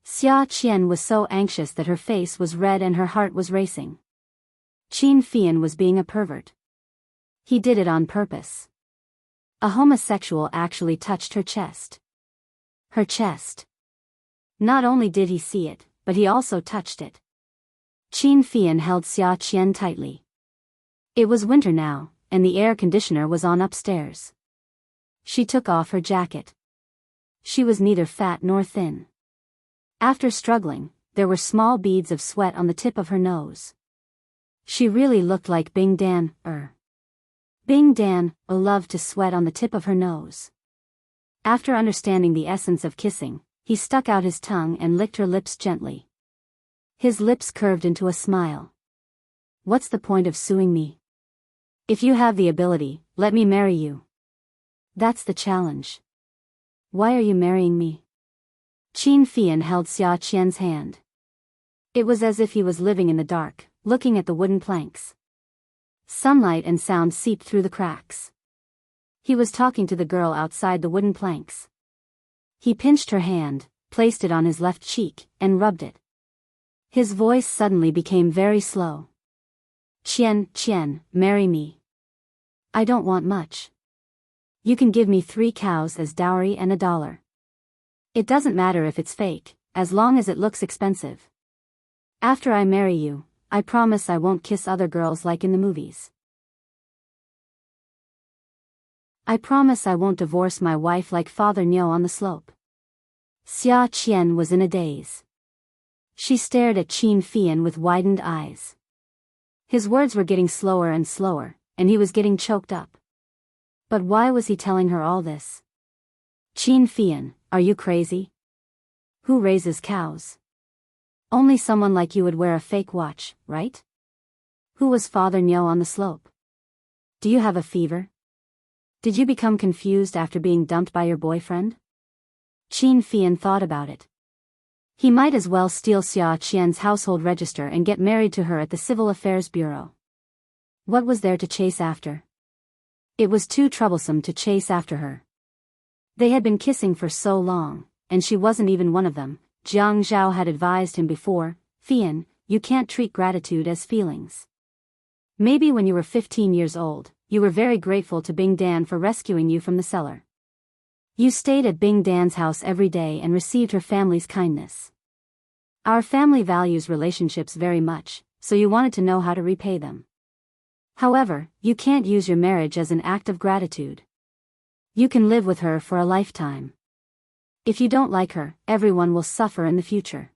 Xia Qian was so anxious that her face was red and her heart was racing. Qin Fian was being a pervert. He did it on purpose. A homosexual actually touched her chest. Her chest. Not only did he see it, but he also touched it. Qin Fian held Xia Qian tightly. It was winter now, and the air conditioner was on upstairs. She took off her jacket. She was neither fat nor thin. After struggling, there were small beads of sweat on the tip of her nose. She really looked like Bing Dan. Bing Dan loved to sweat on the tip of her nose. After understanding the essence of kissing, he stuck out his tongue and licked her lips gently. His lips curved into a smile. What's the point of suing me? If you have the ability, let me marry you. That's the challenge. Why are you marrying me? Qin Fian held Xia Qian's hand. It was as if he was living in the dark, looking at the wooden planks. Sunlight and sound seeped through the cracks. He was talking to the girl outside the wooden planks. He pinched her hand, placed it on his left cheek, and rubbed it. His voice suddenly became very slow. Qian, marry me. I don't want much. You can give me 3 cows as dowry and $1. It doesn't matter if it's fake, as long as it looks expensive. After I marry you, I promise I won't kiss other girls like in the movies. I promise I won't divorce my wife like Father Nyo on the slope. Xia Qian was in a daze. She stared at Qin Fian with widened eyes. His words were getting slower and slower, and he was getting choked up. But why was he telling her all this? Qin Fian, are you crazy? Who raises cows? Only someone like you would wear a fake watch, right? Who was Father Nyo on the slope? Do you have a fever? Did you become confused after being dumped by your boyfriend? Qin Fian thought about it. He might as well steal Xia Qian's household register and get married to her at the Civil Affairs Bureau. What was there to chase after? It was too troublesome to chase after her. They had been kissing for so long, and she wasn't even one of them. Jiang Zhao had advised him before, Fian, you can't treat gratitude as feelings. Maybe when you were 15 years old, you were very grateful to Bing Dan for rescuing you from the cellar. You stayed at Bing Dan's house every day and received her family's kindness. Our family values relationships very much, so you wanted to know how to repay them. However, you can't use your marriage as an act of gratitude. You can live with her for a lifetime. If you don't like her, everyone will suffer in the future.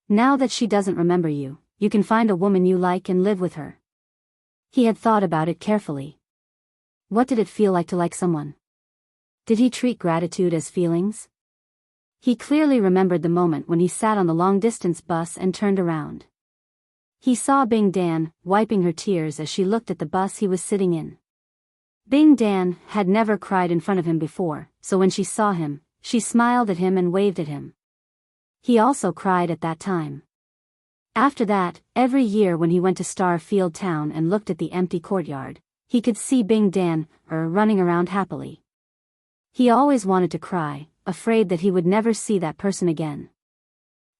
Now that she doesn't remember you, you can find a woman you like and live with her. He had thought about it carefully. What did it feel like to like someone? Did he treat gratitude as feelings? He clearly remembered the moment when he sat on the long-distance bus and turned around. He saw Bing Dan, wiping her tears as she looked at the bus he was sitting in. Bing Dan had never cried in front of him before, so when she saw him, she smiled at him and waved at him. He also cried at that time. After that, every year when he went to Starfield Town and looked at the empty courtyard, he could see Bing Dan running around happily. He always wanted to cry, afraid that he would never see that person again.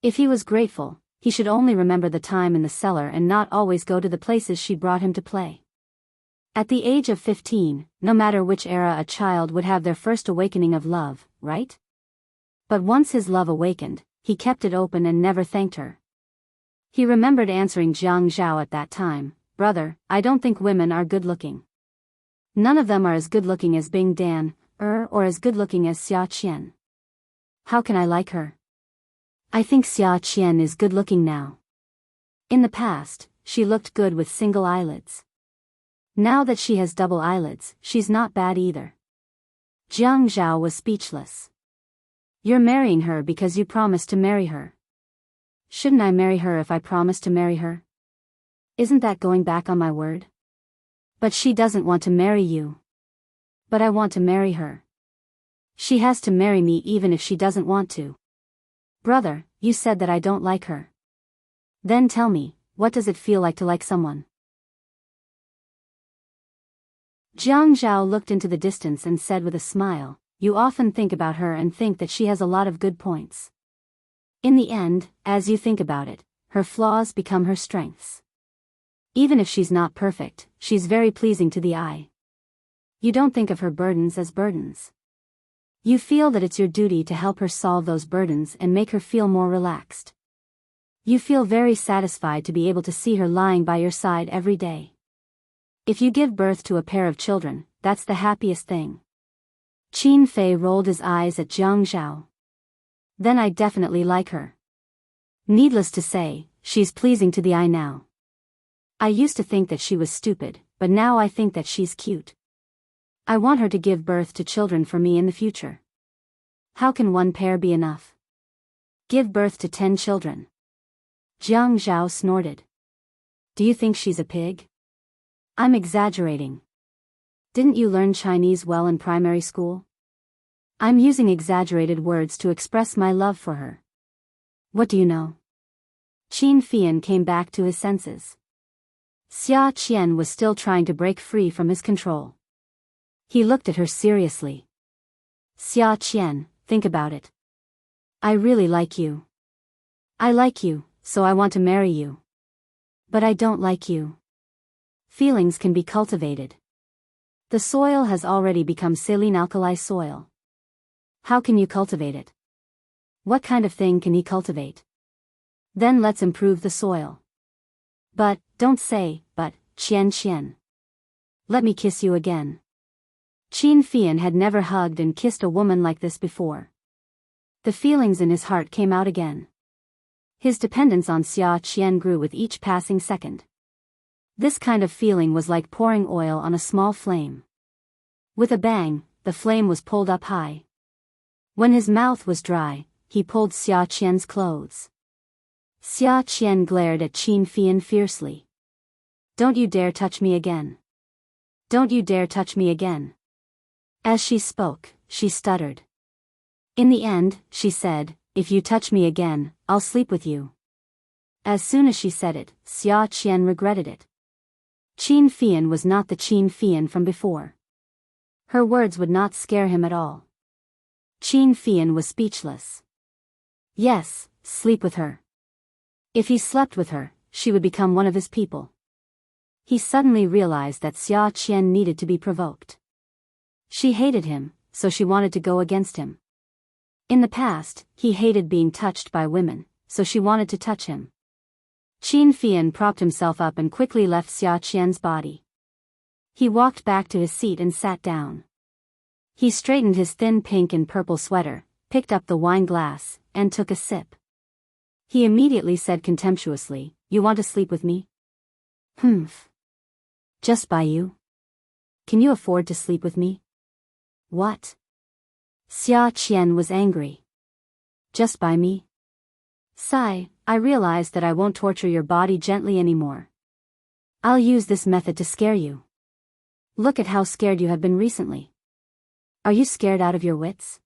If he was grateful, he should only remember the time in the cellar and not always go to the places she brought him to play. At the age of 15, no matter which era a child would have their first awakening of love, right? But once his love awakened, he kept it open and never thanked her. He remembered answering Jiang Zhao at that time, brother, I don't think women are good-looking. None of them are as good-looking as Bing Dan, or as good-looking as Xia Qian. How can I like her? I think Xia Qian is good-looking now. In the past, she looked good with single eyelids. Now that she has double eyelids, she's not bad either. Jiang Zhao was speechless. You're marrying her because you promised to marry her. Shouldn't I marry her if I promised to marry her? Isn't that going back on my word? But she doesn't want to marry you. But I want to marry her. She has to marry me even if she doesn't want to. Brother, you said that I don't like her. Then tell me, what does it feel like to like someone? Jiang Zhao looked into the distance and said with a smile, you often think about her and think that she has a lot of good points. In the end, as you think about it, her flaws become her strengths. Even if she's not perfect, she's very pleasing to the eye. You don't think of her burdens as burdens. You feel that it's your duty to help her solve those burdens and make her feel more relaxed. You feel very satisfied to be able to see her lying by your side every day. If you give birth to a pair of children, that's the happiest thing. Qin Fei rolled his eyes at Jiang Zhao. Then I definitely like her. Needless to say, she's pleasing to the eye now. I used to think that she was stupid, but now I think that she's cute. I want her to give birth to children for me in the future. How can one pair be enough? Give birth to 10 children. Jiang Zhao snorted. Do you think she's a pig? I'm exaggerating. Didn't you learn Chinese well in primary school? I'm using exaggerated words to express my love for her. What do you know? Qin Fian came back to his senses. Xia Qian was still trying to break free from his control. He looked at her seriously. Xia Qian, think about it. I really like you. I like you, so I want to marry you. But I don't like you. Feelings can be cultivated. The soil has already become saline alkali soil. How can you cultivate it? What kind of thing can he cultivate? Then let's improve the soil. But, don't say, but, Qian Qian. Let me kiss you again. Qin Fian had never hugged and kissed a woman like this before. The feelings in his heart came out again. His dependence on Xia Qian grew with each passing second. This kind of feeling was like pouring oil on a small flame. With a bang, the flame was pulled up high. When his mouth was dry, he pulled Xia Qian's clothes. Xia Qian glared at Qin Fian fiercely. Don't you dare touch me again. Don't you dare touch me again. As she spoke, she stuttered. In the end, she said, if you touch me again, I'll sleep with you. As soon as she said it, Xia Qian regretted it. Qin Fian was not the Qin Fian from before. Her words would not scare him at all. Qin Fian was speechless. Yes, sleep with her. If he slept with her, she would become one of his people. He suddenly realized that Xia Qian needed to be provoked. She hated him, so she wanted to go against him. In the past, he hated being touched by women, so she wanted to touch him. Qin Fian propped himself up and quickly left Xia Qian's body. He walked back to his seat and sat down. He straightened his thin pink and purple sweater, picked up the wine glass, and took a sip. He immediately said contemptuously, "You want to sleep with me?" "Humph. Just by you? Can you afford to sleep with me?" "What?" Xia Qian was angry. "Just by me? Sigh, I realize that I won't torture your body gently anymore. I'll use this method to scare you. Look at how scared you have been recently. Are you scared out of your wits?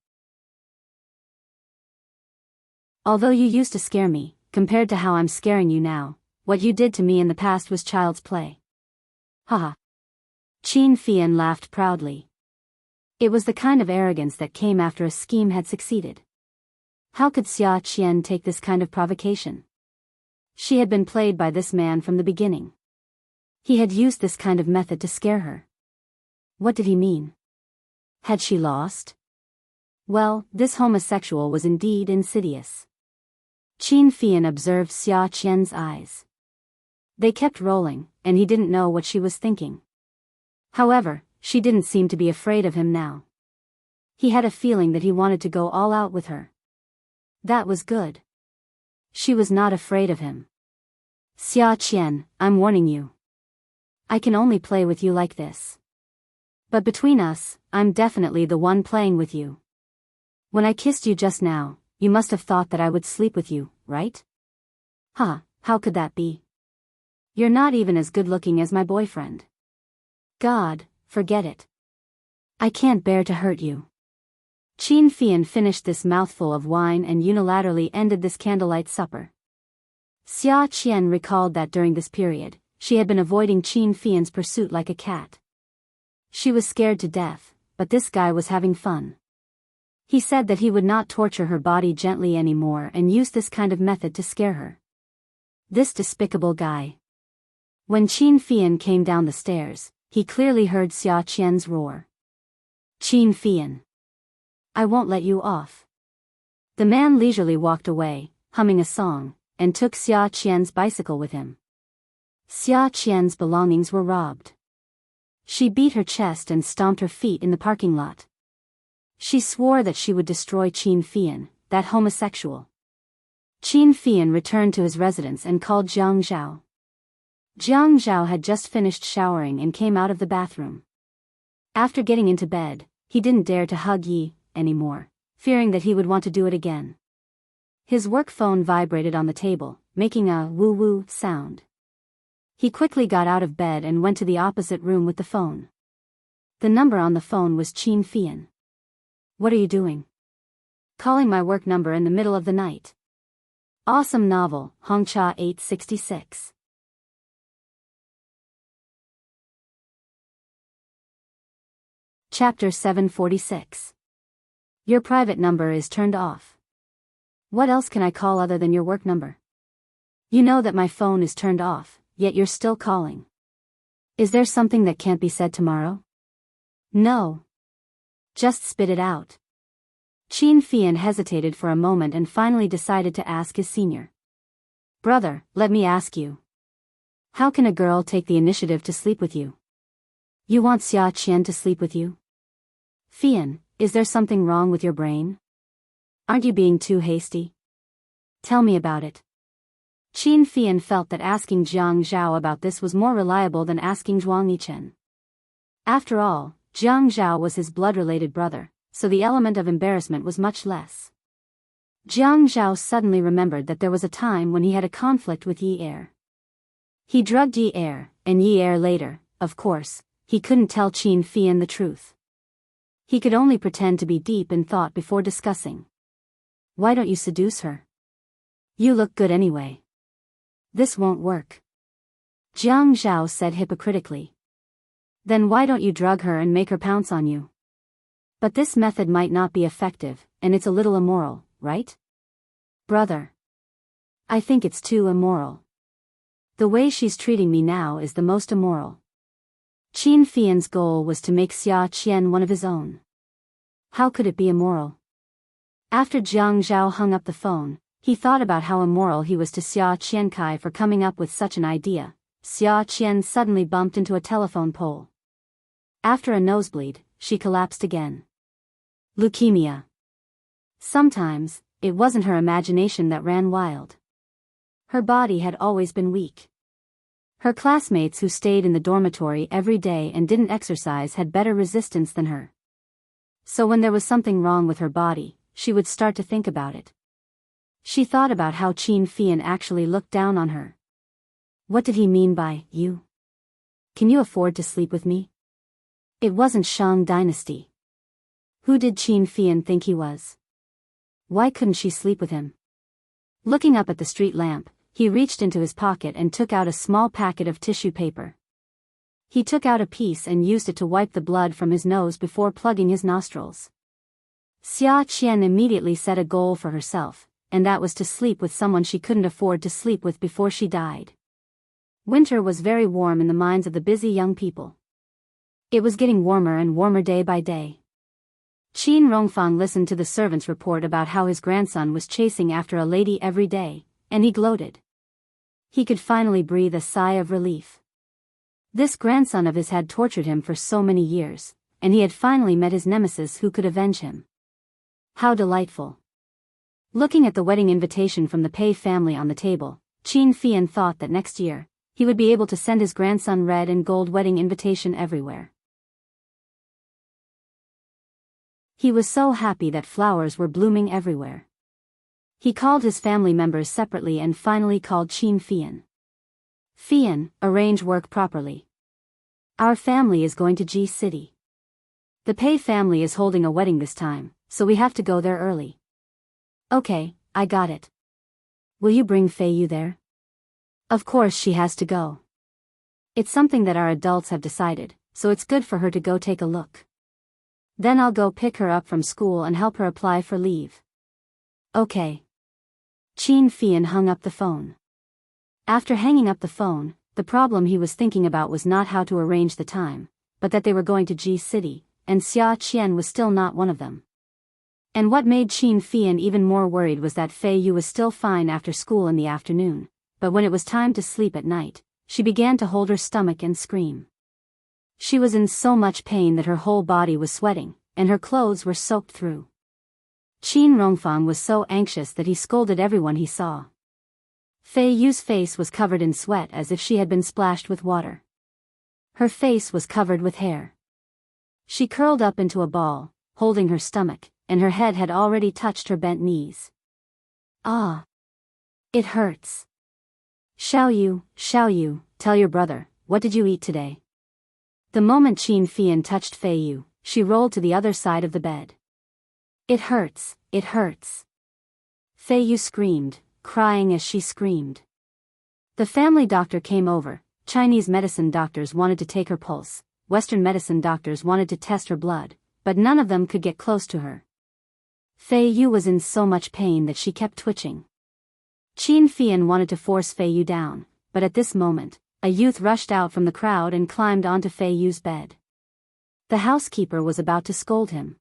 Although you used to scare me, compared to how I'm scaring you now, what you did to me in the past was child's play." Haha. Qin Fian laughed proudly. It was the kind of arrogance that came after a scheme had succeeded. How could Xia Qian take this kind of provocation? She had been played by this man from the beginning. He had used this kind of method to scare her. What did he mean? Had she lost? Well, this homosexual was indeed insidious. Qin Fian observed Xia Qian's eyes. They kept rolling, and he didn't know what she was thinking. However, she didn't seem to be afraid of him now. He had a feeling that he wanted to go all out with her. That was good. She was not afraid of him. Xia Qian, I'm warning you. I can only play with you like this. But between us, I'm definitely the one playing with you. When I kissed you just now, you must have thought that I would sleep with you, right? Huh, how could that be? You're not even as good looking as my boyfriend. God, forget it. I can't bear to hurt you. Qin Fian finished this mouthful of wine and unilaterally ended this candlelight supper. Xia Qian recalled that during this period, she had been avoiding Qin Fian's pursuit like a cat. She was scared to death, but this guy was having fun. He said that he would not torture her body gently anymore and use this kind of method to scare her. This despicable guy. When Qin Fian came down the stairs, he clearly heard Xia Qian's roar. Qin Fian. I won't let you off. The man leisurely walked away, humming a song, and took Xia Qian's bicycle with him. Xia Qian's belongings were robbed. She beat her chest and stomped her feet in the parking lot. She swore that she would destroy Qin Fian, that homosexual. Qin Fian returned to his residence and called Jiang Zhao. Jiang Zhao had just finished showering and came out of the bathroom. After getting into bed, he didn't dare to hug Yi anymore, fearing that he would want to do it again. His work phone vibrated on the table, making a woo-woo sound. He quickly got out of bed and went to the opposite room with the phone. The number on the phone was Qin Fian. What are you doing? Calling my work number in the middle of the night. Awesome novel, Hongcha 866. Chapter 746. Your private number is turned off. What else can I call other than your work number? You know that my phone is turned off, yet you're still calling. Is there something that can't be said tomorrow? No. Just spit it out. Qin Fian hesitated for a moment and finally decided to ask his senior. Brother, let me ask you. How can a girl take the initiative to sleep with you? You want Xia Qian to sleep with you? Fian, is there something wrong with your brain? Aren't you being too hasty? Tell me about it. Qin Fian felt that asking Jiang Zhao about this was more reliable than asking Zhuang Yichen. After all, Jiang Zhao was his blood-related brother, so the element of embarrassment was much less. Jiang Zhao suddenly remembered that there was a time when he had a conflict with Yi Er. He drugged Yi Er, and Yi Er later, of course, he couldn't tell Qin Fian the truth. He could only pretend to be deep in thought before discussing. Why don't you seduce her? You look good anyway. This won't work. Jiang Zhao said hypocritically. Then why don't you drug her and make her pounce on you? But this method might not be effective, and it's a little immoral, right? Brother. I think it's too immoral. The way she's treating me now is the most immoral. Qin Fian's goal was to make Xia Qian one of his own. How could it be immoral? After Jiang Zhao hung up the phone, he thought about how immoral he was to Xia Qiankai for coming up with such an idea. Xia Qian suddenly bumped into a telephone pole. After a nosebleed, she collapsed again. Leukemia. Sometimes, it wasn't her imagination that ran wild. Her body had always been weak. Her classmates who stayed in the dormitory every day and didn't exercise had better resistance than her. So when there was something wrong with her body, she would start to think about it. She thought about how Qin Fian actually looked down on her. What did he mean by, you? Can you afford to sleep with me? It wasn't Shang Dynasty. Who did Qin Fian think he was? Why couldn't she sleep with him? Looking up at the street lamp, he reached into his pocket and took out a small packet of tissue paper. He took out a piece and used it to wipe the blood from his nose before plugging his nostrils. Xia Qian immediately set a goal for herself, and that was to sleep with someone she couldn't afford to sleep with before she died. Winter was very warm in the minds of the busy young people. It was getting warmer and warmer day by day. Qin Rongfang listened to the servant's report about how his grandson was chasing after a lady every day, and he gloated. He could finally breathe a sigh of relief. This grandson of his had tortured him for so many years, and he had finally met his nemesis who could avenge him. How delightful. Looking at the wedding invitation from the Pei family on the table, Qin Fian thought that next year, he would be able to send his grandson red and gold wedding invitation everywhere. He was so happy that flowers were blooming everywhere. He called his family members separately and finally called Qin Fian. Fian, arrange work properly. Our family is going to G City. The Pei family is holding a wedding this time, so we have to go there early. Okay, I got it. Will you bring Fei Yu there? Of course she has to go. It's something that our adults have decided, so it's good for her to go take a look. Then I'll go pick her up from school and help her apply for leave. Okay. Qin Fian hung up the phone. After hanging up the phone, the problem he was thinking about was not how to arrange the time, but that they were going to G City, and Xia Qian was still not one of them. And what made Qin Fian even more worried was that Fei Yu was still fine after school in the afternoon, but when it was time to sleep at night, she began to hold her stomach and scream. She was in so much pain that her whole body was sweating, and her clothes were soaked through. Qin Rongfang was so anxious that he scolded everyone he saw. Fei Yu's face was covered in sweat as if she had been splashed with water. Her face was covered with hair. She curled up into a ball, holding her stomach, and her head had already touched her bent knees. Ah! It hurts. Xiao Yu, tell your brother, what did you eat today? The moment Qin Fian touched Fei Yu, she rolled to the other side of the bed. It hurts, it hurts. Fei Yu screamed, crying as she screamed. The family doctor came over. Chinese medicine doctors wanted to take her pulse, Western medicine doctors wanted to test her blood, but none of them could get close to her. Fei Yu was in so much pain that she kept twitching. Qin Fian wanted to force Fei Yu down, but at this moment, a youth rushed out from the crowd and climbed onto Fei Yu's bed. The housekeeper was about to scold him.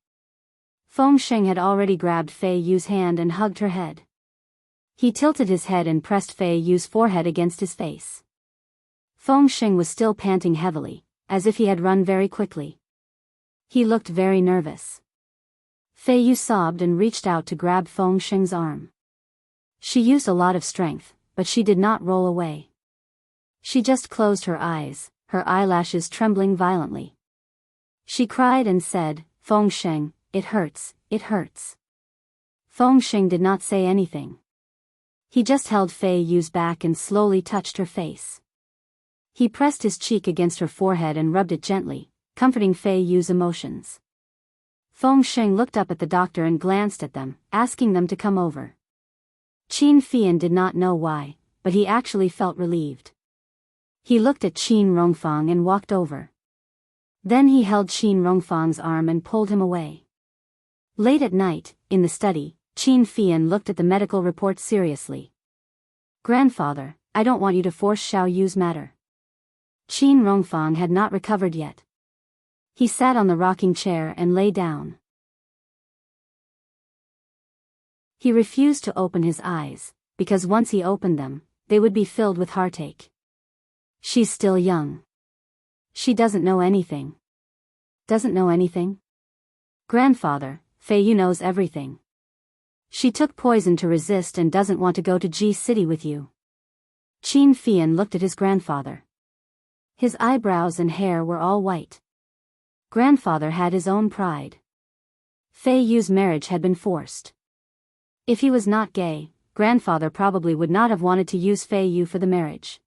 Feng Sheng had already grabbed Fei Yu's hand and hugged her head. He tilted his head and pressed Fei Yu's forehead against his face. Feng Sheng was still panting heavily, as if he had run very quickly. He looked very nervous. Fei Yu sobbed and reached out to grab Feng Sheng's arm. She used a lot of strength, but she did not roll away. She just closed her eyes, her eyelashes trembling violently. She cried and said, Feng Sheng, it hurts, it hurts. Feng Sheng did not say anything. He just held Fei Yu's back and slowly touched her face. He pressed his cheek against her forehead and rubbed it gently, comforting Fei Yu's emotions. Feng Sheng looked up at the doctor and glanced at them, asking them to come over. Qin Fian did not know why, but he actually felt relieved. He looked at Qin Rongfang and walked over. Then he held Qin Rongfang's arm and pulled him away. Late at night, in the study, Qin Fian looked at the medical report seriously. Grandfather, I don't want you to force Xiao Yu's matter. Qin Rongfang had not recovered yet. He sat on the rocking chair and lay down. He refused to open his eyes, because once he opened them, they would be filled with heartache. She's still young. She doesn't know anything. Doesn't know anything? Grandfather, Fei Yu knows everything. She took poison to resist and doesn't want to go to G City with you. Qin Fian looked at his grandfather. His eyebrows and hair were all white. Grandfather had his own pride. Fei Yu's marriage had been forced. If he was not gay, grandfather probably would not have wanted to use Fei Yu for the marriage.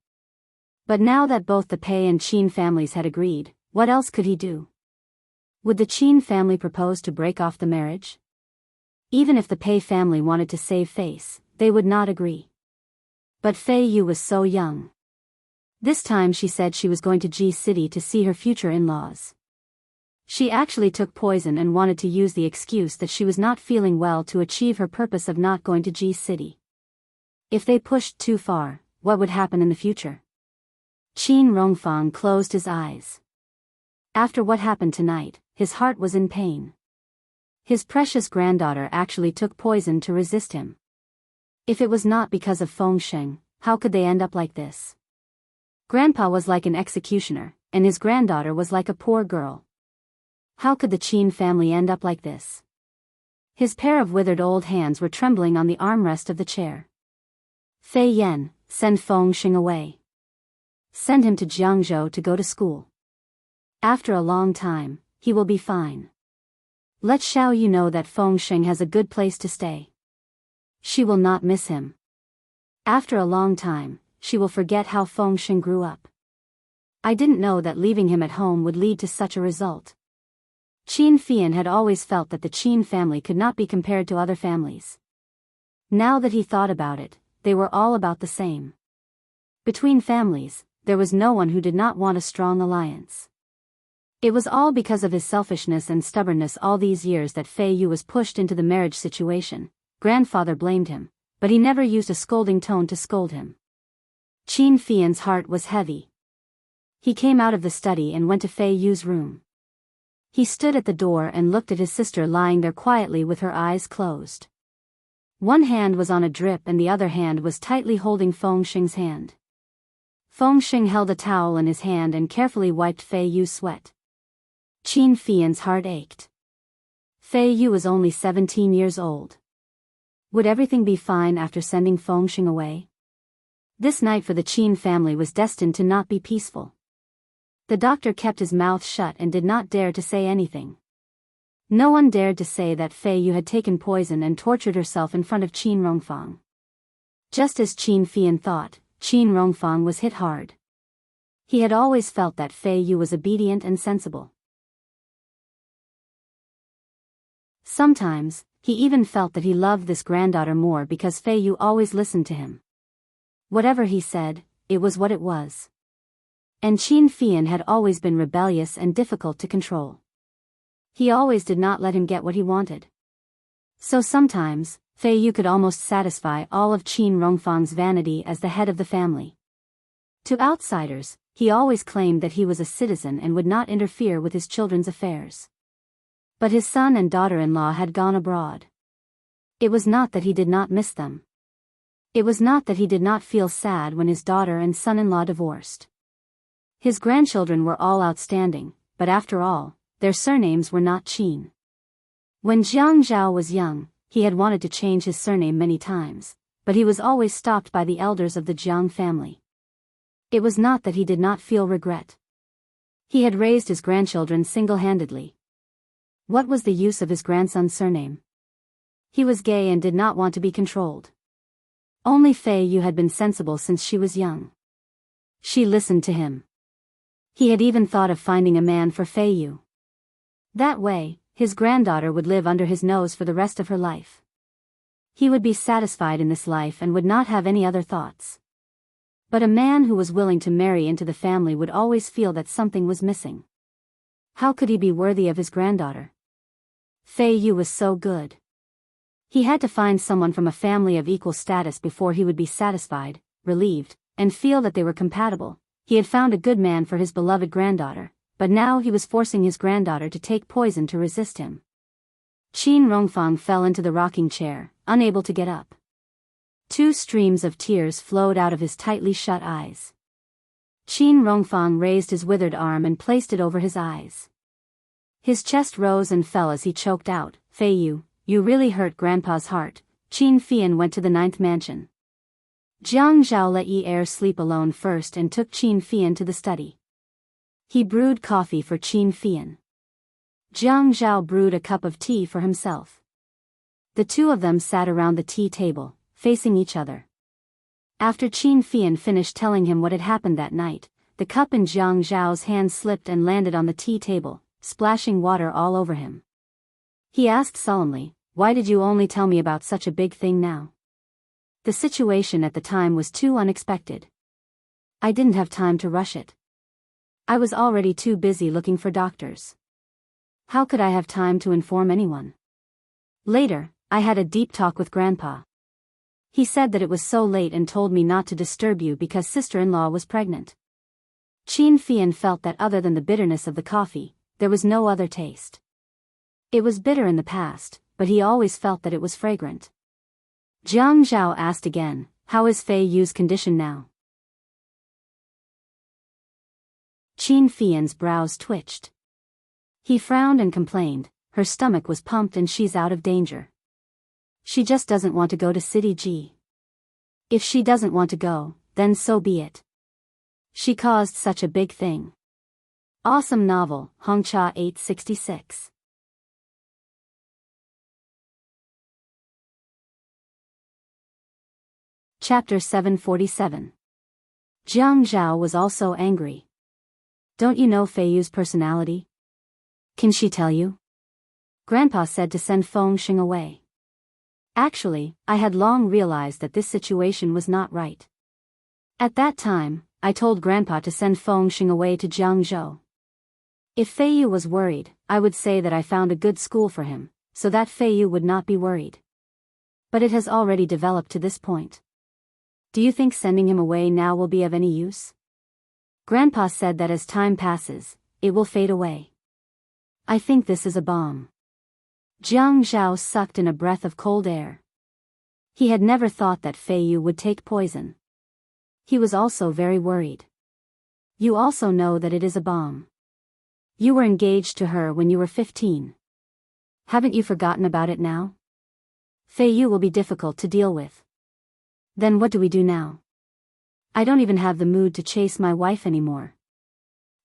But now that both the Pei and Qin families had agreed, what else could he do? Would the Qin family propose to break off the marriage? Even if the Pei family wanted to save face, they would not agree. But Fei Yu was so young. This time she said she was going to G City to see her future in-laws. She actually took poison and wanted to use the excuse that she was not feeling well to achieve her purpose of not going to G City. If they pushed too far, what would happen in the future? Qin Rongfang closed his eyes. After what happened tonight, his heart was in pain. His precious granddaughter actually took poison to resist him. If it was not because of Feng Sheng, how could they end up like this? Grandpa was like an executioner, and his granddaughter was like a poor girl. How could the Qin family end up like this? His pair of withered old hands were trembling on the armrest of the chair. Fei Yan, send Feng Xing away. Send him to Jiangzhou to go to school. After a long time, he will be fine. Let Xiao Yu know that Feng Xing has a good place to stay. She will not miss him. After a long time, she will forget how Feng Xing grew up. I didn't know that leaving him at home would lead to such a result. Qin Fian had always felt that the Qin family could not be compared to other families. Now that he thought about it, they were all about the same. Between families, there was no one who did not want a strong alliance. It was all because of his selfishness and stubbornness all these years that Fei Yu was pushed into the marriage situation. Grandfather blamed him, but he never used a scolding tone to scold him. Qin Fian's heart was heavy. He came out of the study and went to Fei Yu's room. He stood at the door and looked at his sister lying there quietly with her eyes closed. One hand was on a drip and the other hand was tightly holding Feng Xing's hand. Feng Xing held a towel in his hand and carefully wiped Fei Yu's sweat. Qin Fian's heart ached. Fei Yu was only 17 years old. Would everything be fine after sending Feng Xing away? This night for the Qin family was destined to not be peaceful. The doctor kept his mouth shut and did not dare to say anything. No one dared to say that Fei Yu had taken poison and tortured herself in front of Qin Rongfang. Just as Qin Fian thought, Qin Rongfang was hit hard. He had always felt that Fei Yu was obedient and sensible. Sometimes, he even felt that he loved this granddaughter more because Fei Yu always listened to him. Whatever he said, it was what it was. And Qin Fian had always been rebellious and difficult to control. He always did not let him get what he wanted. So sometimes, Fei Yu could almost satisfy all of Qin Rongfang's vanity as the head of the family. To outsiders, he always claimed that he was a citizen and would not interfere with his children's affairs. But his son and daughter-in-law had gone abroad. It was not that he did not miss them. It was not that he did not feel sad when his daughter and son-in-law divorced. His grandchildren were all outstanding, but after all, their surnames were not Qin. When Jiang Zhao was young, he had wanted to change his surname many times, but he was always stopped by the elders of the Jiang family. It was not that he did not feel regret. He had raised his grandchildren single-handedly. What was the use of his grandson's surname? He was gay and did not want to be controlled. Only Fei Yu had been sensible since she was young. She listened to him. He had even thought of finding a man for Fei Yu. That way, his granddaughter would live under his nose for the rest of her life. He would be satisfied in this life and would not have any other thoughts. But a man who was willing to marry into the family would always feel that something was missing. How could he be worthy of his granddaughter? Fei Yu was so good. He had to find someone from a family of equal status before he would be satisfied, relieved, and feel that they were compatible. He had found a good man for his beloved granddaughter, but now he was forcing his granddaughter to take poison to resist him. Qin Rongfang fell into the rocking chair, unable to get up. 2 streams of tears flowed out of his tightly shut eyes. Qin Rongfang raised his withered arm and placed it over his eyes. His chest rose and fell as he choked out, "Fei Yu, you really hurt Grandpa's heart." Qin Fian went to the 9th mansion. Jiang Zhao let Yi Er sleep alone first and took Qin Fian to the study. He brewed coffee for Qin Fian. Jiang Zhao brewed a cup of tea for himself. The two of them sat around the tea table, facing each other. After Qin Fian finished telling him what had happened that night, the cup in Jiang Zhao's hand slipped and landed on the tea table, splashing water all over him. He asked solemnly, "Why did you only tell me about such a big thing now?" The situation at the time was too unexpected. I didn't have time to rush it. I was already too busy looking for doctors. How could I have time to inform anyone? Later, I had a deep talk with Grandpa. He said that it was so late and told me not to disturb you because sister-in-law was pregnant. Qin Fian felt that other than the bitterness of the coffee, there was no other taste. It was bitter in the past, but he always felt that it was fragrant. Jiang Zhao asked again, "How is Fei Yu's condition now?" Qin Fian's brows twitched. He frowned and complained, her stomach was pumped and she's out of danger. She just doesn't want to go to City G. If she doesn't want to go, then so be it. She caused such a big thing. Awesome novel, Hongcha 866. Chapter 747. Jiang Zhao was also angry. Don't you know Fei Yu's personality? Can she tell you? Grandpa said to send Feng Xing away. Actually, I had long realized that this situation was not right. At that time, I told Grandpa to send Feng Xing away to Jiangzhou. If Fei Yu was worried, I would say that I found a good school for him, so that Fei Yu would not be worried. But it has already developed to this point. Do you think sending him away now will be of any use? Grandpa said that as time passes, it will fade away. I think this is a bomb. Jiang Zhao sucked in a breath of cold air. He had never thought that Fei Yu would take poison. He was also very worried. You also know that it is a bomb. You were engaged to her when you were 15. Haven't you forgotten about it now? Fei Yu will be difficult to deal with. Then what do we do now? I don't even have the mood to chase my wife anymore.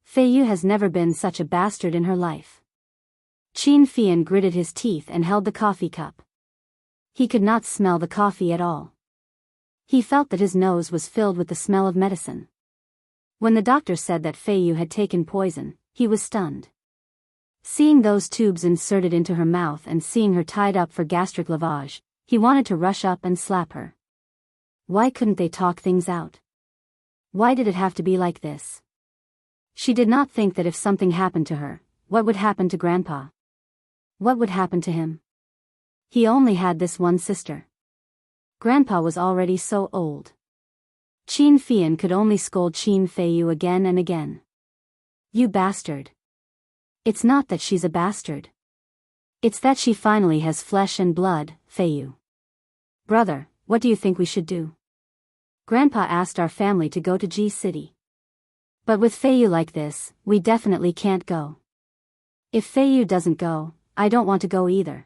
Fei Yu has never been such a bastard in her life. Qin Fian gritted his teeth and held the coffee cup. He could not smell the coffee at all. He felt that his nose was filled with the smell of medicine. When the doctor said that Fei Yu had taken poison, he was stunned. Seeing those tubes inserted into her mouth and seeing her tied up for gastric lavage, he wanted to rush up and slap her. Why couldn't they talk things out? Why did it have to be like this? She did not think that if something happened to her, what would happen to Grandpa? What would happen to him? He only had this one sister. Grandpa was already so old. Qin Fian could only scold Qin Fei Yu again and again. You bastard. It's not that she's a bastard. It's that she finally has flesh and blood, Fei Yu. Brother, what do you think we should do? Grandpa asked our family to go to G City. But with Fei Yu like this, we definitely can't go. If Fei Yu doesn't go, I don't want to go either.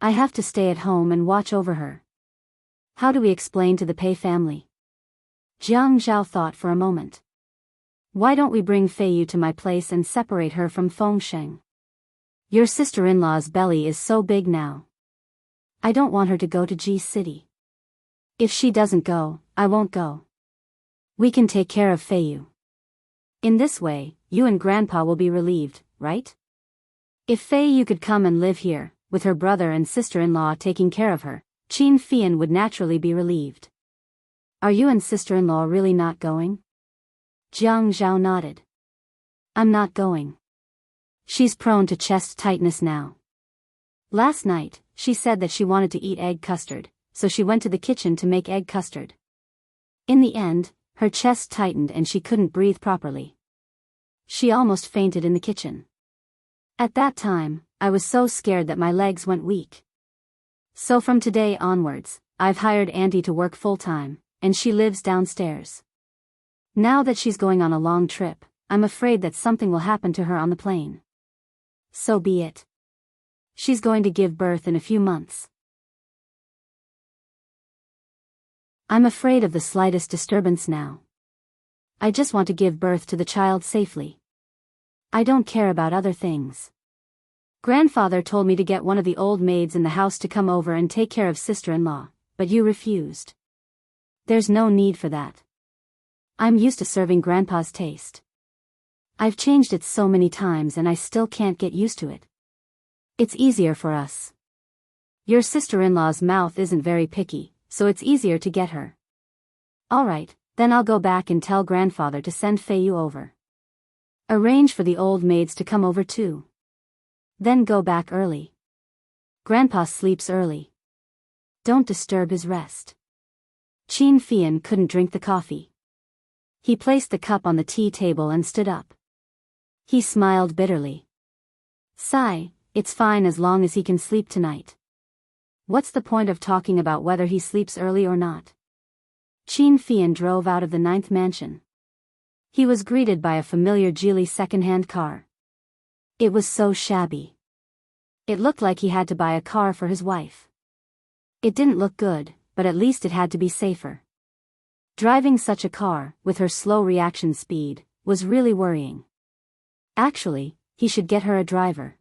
I have to stay at home and watch over her. How do we explain to the Pei family? Jiang Zhao thought for a moment. Why don't we bring Fei Yu to my place and separate her from Feng Xing? Your sister-in-law's belly is so big now. I don't want her to go to G City. If she doesn't go, I won't go. We can take care of Fei Yu. In this way, you and Grandpa will be relieved, right? If Fei Yu could come and live here, with her brother and sister-in-law taking care of her, Qin Fian would naturally be relieved. Are you and sister-in-law really not going? Jiang Zhao nodded. I'm not going. She's prone to chest tightness now. Last night, she said that she wanted to eat egg custard, so she went to the kitchen to make egg custard. In the end, her chest tightened and she couldn't breathe properly. She almost fainted in the kitchen. At that time, I was so scared that my legs went weak. So from today onwards, I've hired Auntie to work full-time, and she lives downstairs. Now that she's going on a long trip, I'm afraid that something will happen to her on the plane. So be it. She's going to give birth in a few months. I'm afraid of the slightest disturbance now. I just want to give birth to the child safely. I don't care about other things. Grandfather told me to get one of the old maids in the house to come over and take care of sister-in-law, but you refused. There's no need for that. I'm used to serving Grandpa's taste. I've changed it so many times and I still can't get used to it. It's easier for us. Your sister-in-law's mouth isn't very picky, so it's easier to get her. Alright, then I'll go back and tell Grandfather to send Fei Yu over. Arrange for the old maids to come over too. Then go back early. Grandpa sleeps early. Don't disturb his rest. Qin Fian couldn't drink the coffee. He placed the cup on the tea table and stood up. He smiled bitterly. Sigh, it's fine as long as he can sleep tonight. What's the point of talking about whether he sleeps early or not? Qin Fian drove out of the 9th mansion. He was greeted by a familiar Geely second-hand car. It was so shabby. It looked like he had to buy a car for his wife. It didn't look good, but at least it had to be safer. Driving such a car, with her slow reaction speed, was really worrying. Actually, he should get her a driver.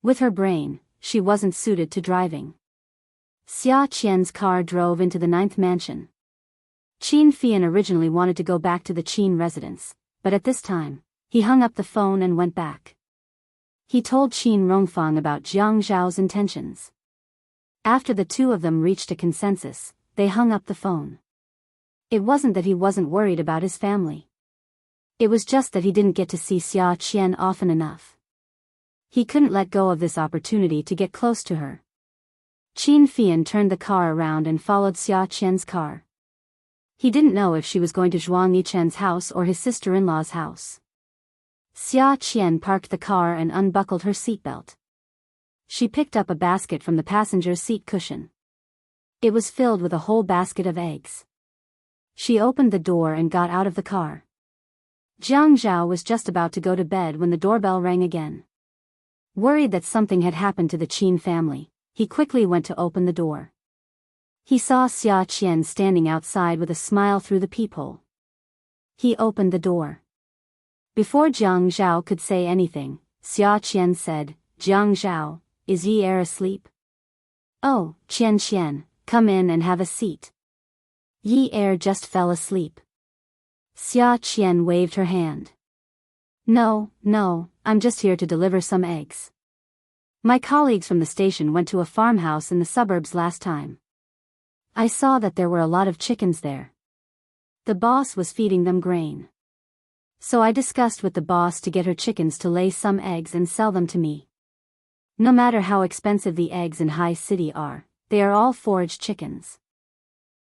With her brain, she wasn't suited to driving. Xia Qian's car drove into the 9th mansion. Qin Fian originally wanted to go back to the Qin residence, but at this time, he hung up the phone and went back. He told Qin Rongfang about Jiang Zhao's intentions. After the two of them reached a consensus, they hung up the phone. It wasn't that he wasn't worried about his family. It was just that he didn't get to see Xia Qian often enough. He couldn't let go of this opportunity to get close to her. Qin Fian turned the car around and followed Xia Qian's car. He didn't know if she was going to Zhuang Yichen's house or his sister-in-law's house. Xia Qian parked the car and unbuckled her seatbelt. She picked up a basket from the passenger seat cushion. It was filled with a whole basket of eggs. She opened the door and got out of the car. Jiang Zhao was just about to go to bed when the doorbell rang again. Worried that something had happened to the Qin family, he quickly went to open the door. He saw Xia Qian standing outside with a smile through the peephole. He opened the door. Before Jiang Zhao could say anything, Xia Qian said, "Jiang Zhao, is Yi Er asleep?" "Oh, Qian, come in and have a seat." Yi Er just fell asleep. Xia Qian waved her hand. No, I'm just here to deliver some eggs. My colleagues from the station went to a farmhouse in the suburbs last time. I saw that there were a lot of chickens there. The boss was feeding them grain. So I discussed with the boss to get her chickens to lay some eggs and sell them to me. No matter how expensive the eggs in High City are, they are all foraged chickens.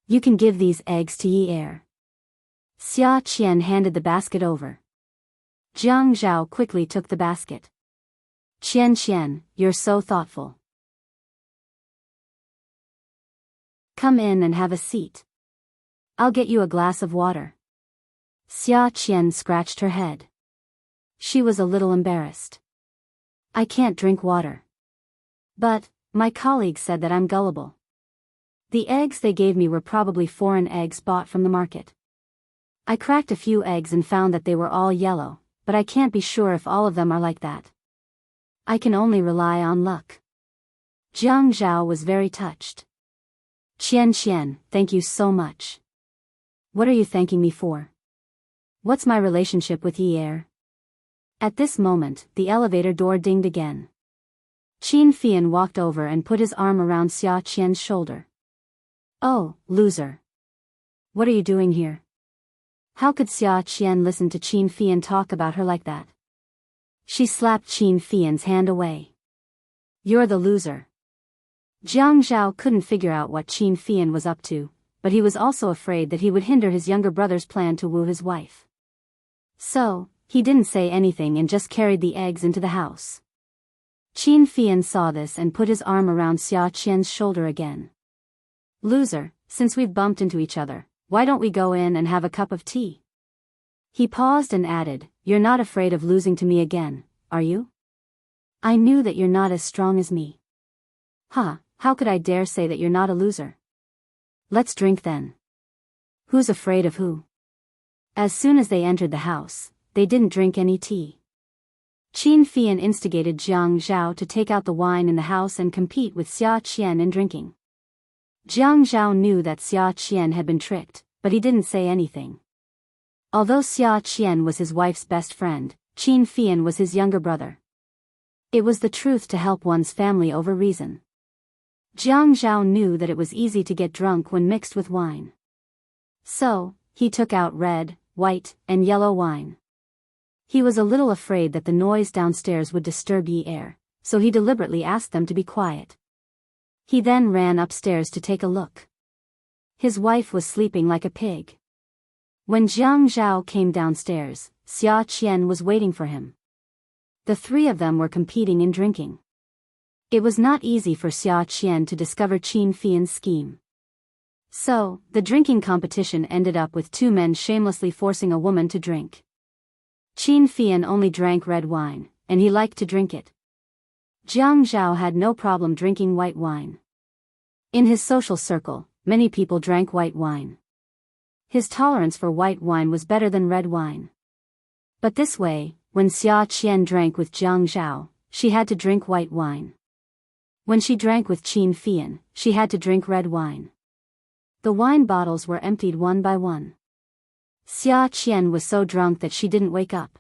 You can give these eggs to Yi Er. Xia Qian handed the basket over. Jiang Zhao quickly took the basket. Qian, you're so thoughtful. Come in and have a seat. I'll get you a glass of water. Xia Qian scratched her head. She was a little embarrassed. I can't drink water. But, my colleague said that I'm gullible. The eggs they gave me were probably foreign eggs bought from the market. I cracked a few eggs and found that they were all yellow, but I can't be sure if all of them are like that. I can only rely on luck. Jiang Zhao was very touched. Qian, thank you so much. What are you thanking me for? What's my relationship with Yi Er? At this moment, the elevator door dinged again. Qin Fian walked over and put his arm around Xia Qian's shoulder. Oh, loser. What are you doing here? How could Xia Qian listen to Qin Fian talk about her like that? She slapped Qin Fian's hand away. You're the loser. Jiang Zhao couldn't figure out what Qin Fian was up to, but he was also afraid that he would hinder his younger brother's plan to woo his wife. So, he didn't say anything and just carried the eggs into the house. Qin Fian saw this and put his arm around Xia Qian's shoulder again. Loser, since we've bumped into each other, why don't we go in and have a cup of tea? He paused and added, You're not afraid of losing to me again, are you? I knew that you're not as strong as me. How could I dare say that you're not a loser? Let's drink then. Who's afraid of who? As soon as they entered the house, they didn't drink any tea. Qin Fian instigated Jiang Zhao to take out the wine in the house and compete with Xia Qian in drinking. Jiang Zhao knew that Xia Qian had been tricked, but he didn't say anything. Although Xia Qian was his wife's best friend, Qin Fian was his younger brother. It was the truth to help one's family over reason. Jiang Zhao knew that it was easy to get drunk when mixed with wine. So, he took out red, white, and yellow wine. He was a little afraid that the noise downstairs would disturb Yi Er, so he deliberately asked them to be quiet. He then ran upstairs to take a look. His wife was sleeping like a pig. When Jiang Zhao came downstairs, Xia Qian was waiting for him. The three of them were competing in drinking. It was not easy for Xia Qian to discover Qin Fian's scheme. So, the drinking competition ended up with two men shamelessly forcing a woman to drink. Qin Fian only drank red wine, and he liked to drink it. Jiang Zhao had no problem drinking white wine. In his social circle, many people drank white wine. His tolerance for white wine was better than red wine. But this way, when Xia Qian drank with Jiang Zhao, she had to drink white wine. When she drank with Qin Fian, she had to drink red wine. The wine bottles were emptied one by one. Xia Qian was so drunk that she didn't wake up.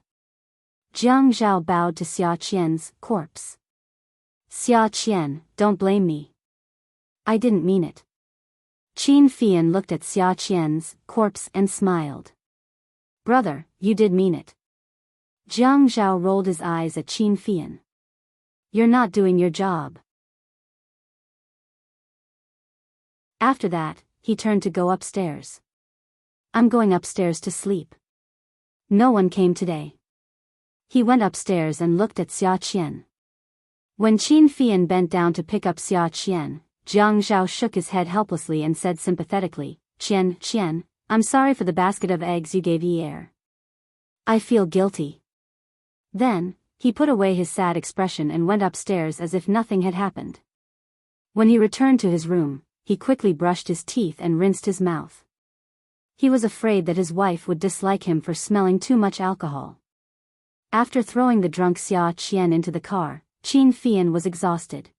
Jiang Zhao bowed to Xia Qian's corpse. Xia Qian, don't blame me. I didn't mean it. Qin Fian looked at Xia Qian's corpse and smiled. Brother, you did mean it. Jiang Zhao rolled his eyes at Qin Fian. You're not doing your job. After that, he turned to go upstairs. I'm going upstairs to sleep. No one came today. He went upstairs and looked at Xia Qian. When Qin Fian bent down to pick up Xia Qian, Jiang Zhao shook his head helplessly and said sympathetically, Qian, I'm sorry for the basket of eggs you gave Yi. I feel guilty. Then, he put away his sad expression and went upstairs as if nothing had happened. When he returned to his room, he quickly brushed his teeth and rinsed his mouth. He was afraid that his wife would dislike him for smelling too much alcohol. After throwing the drunk Xia Qian into the car, Qin Fian was exhausted.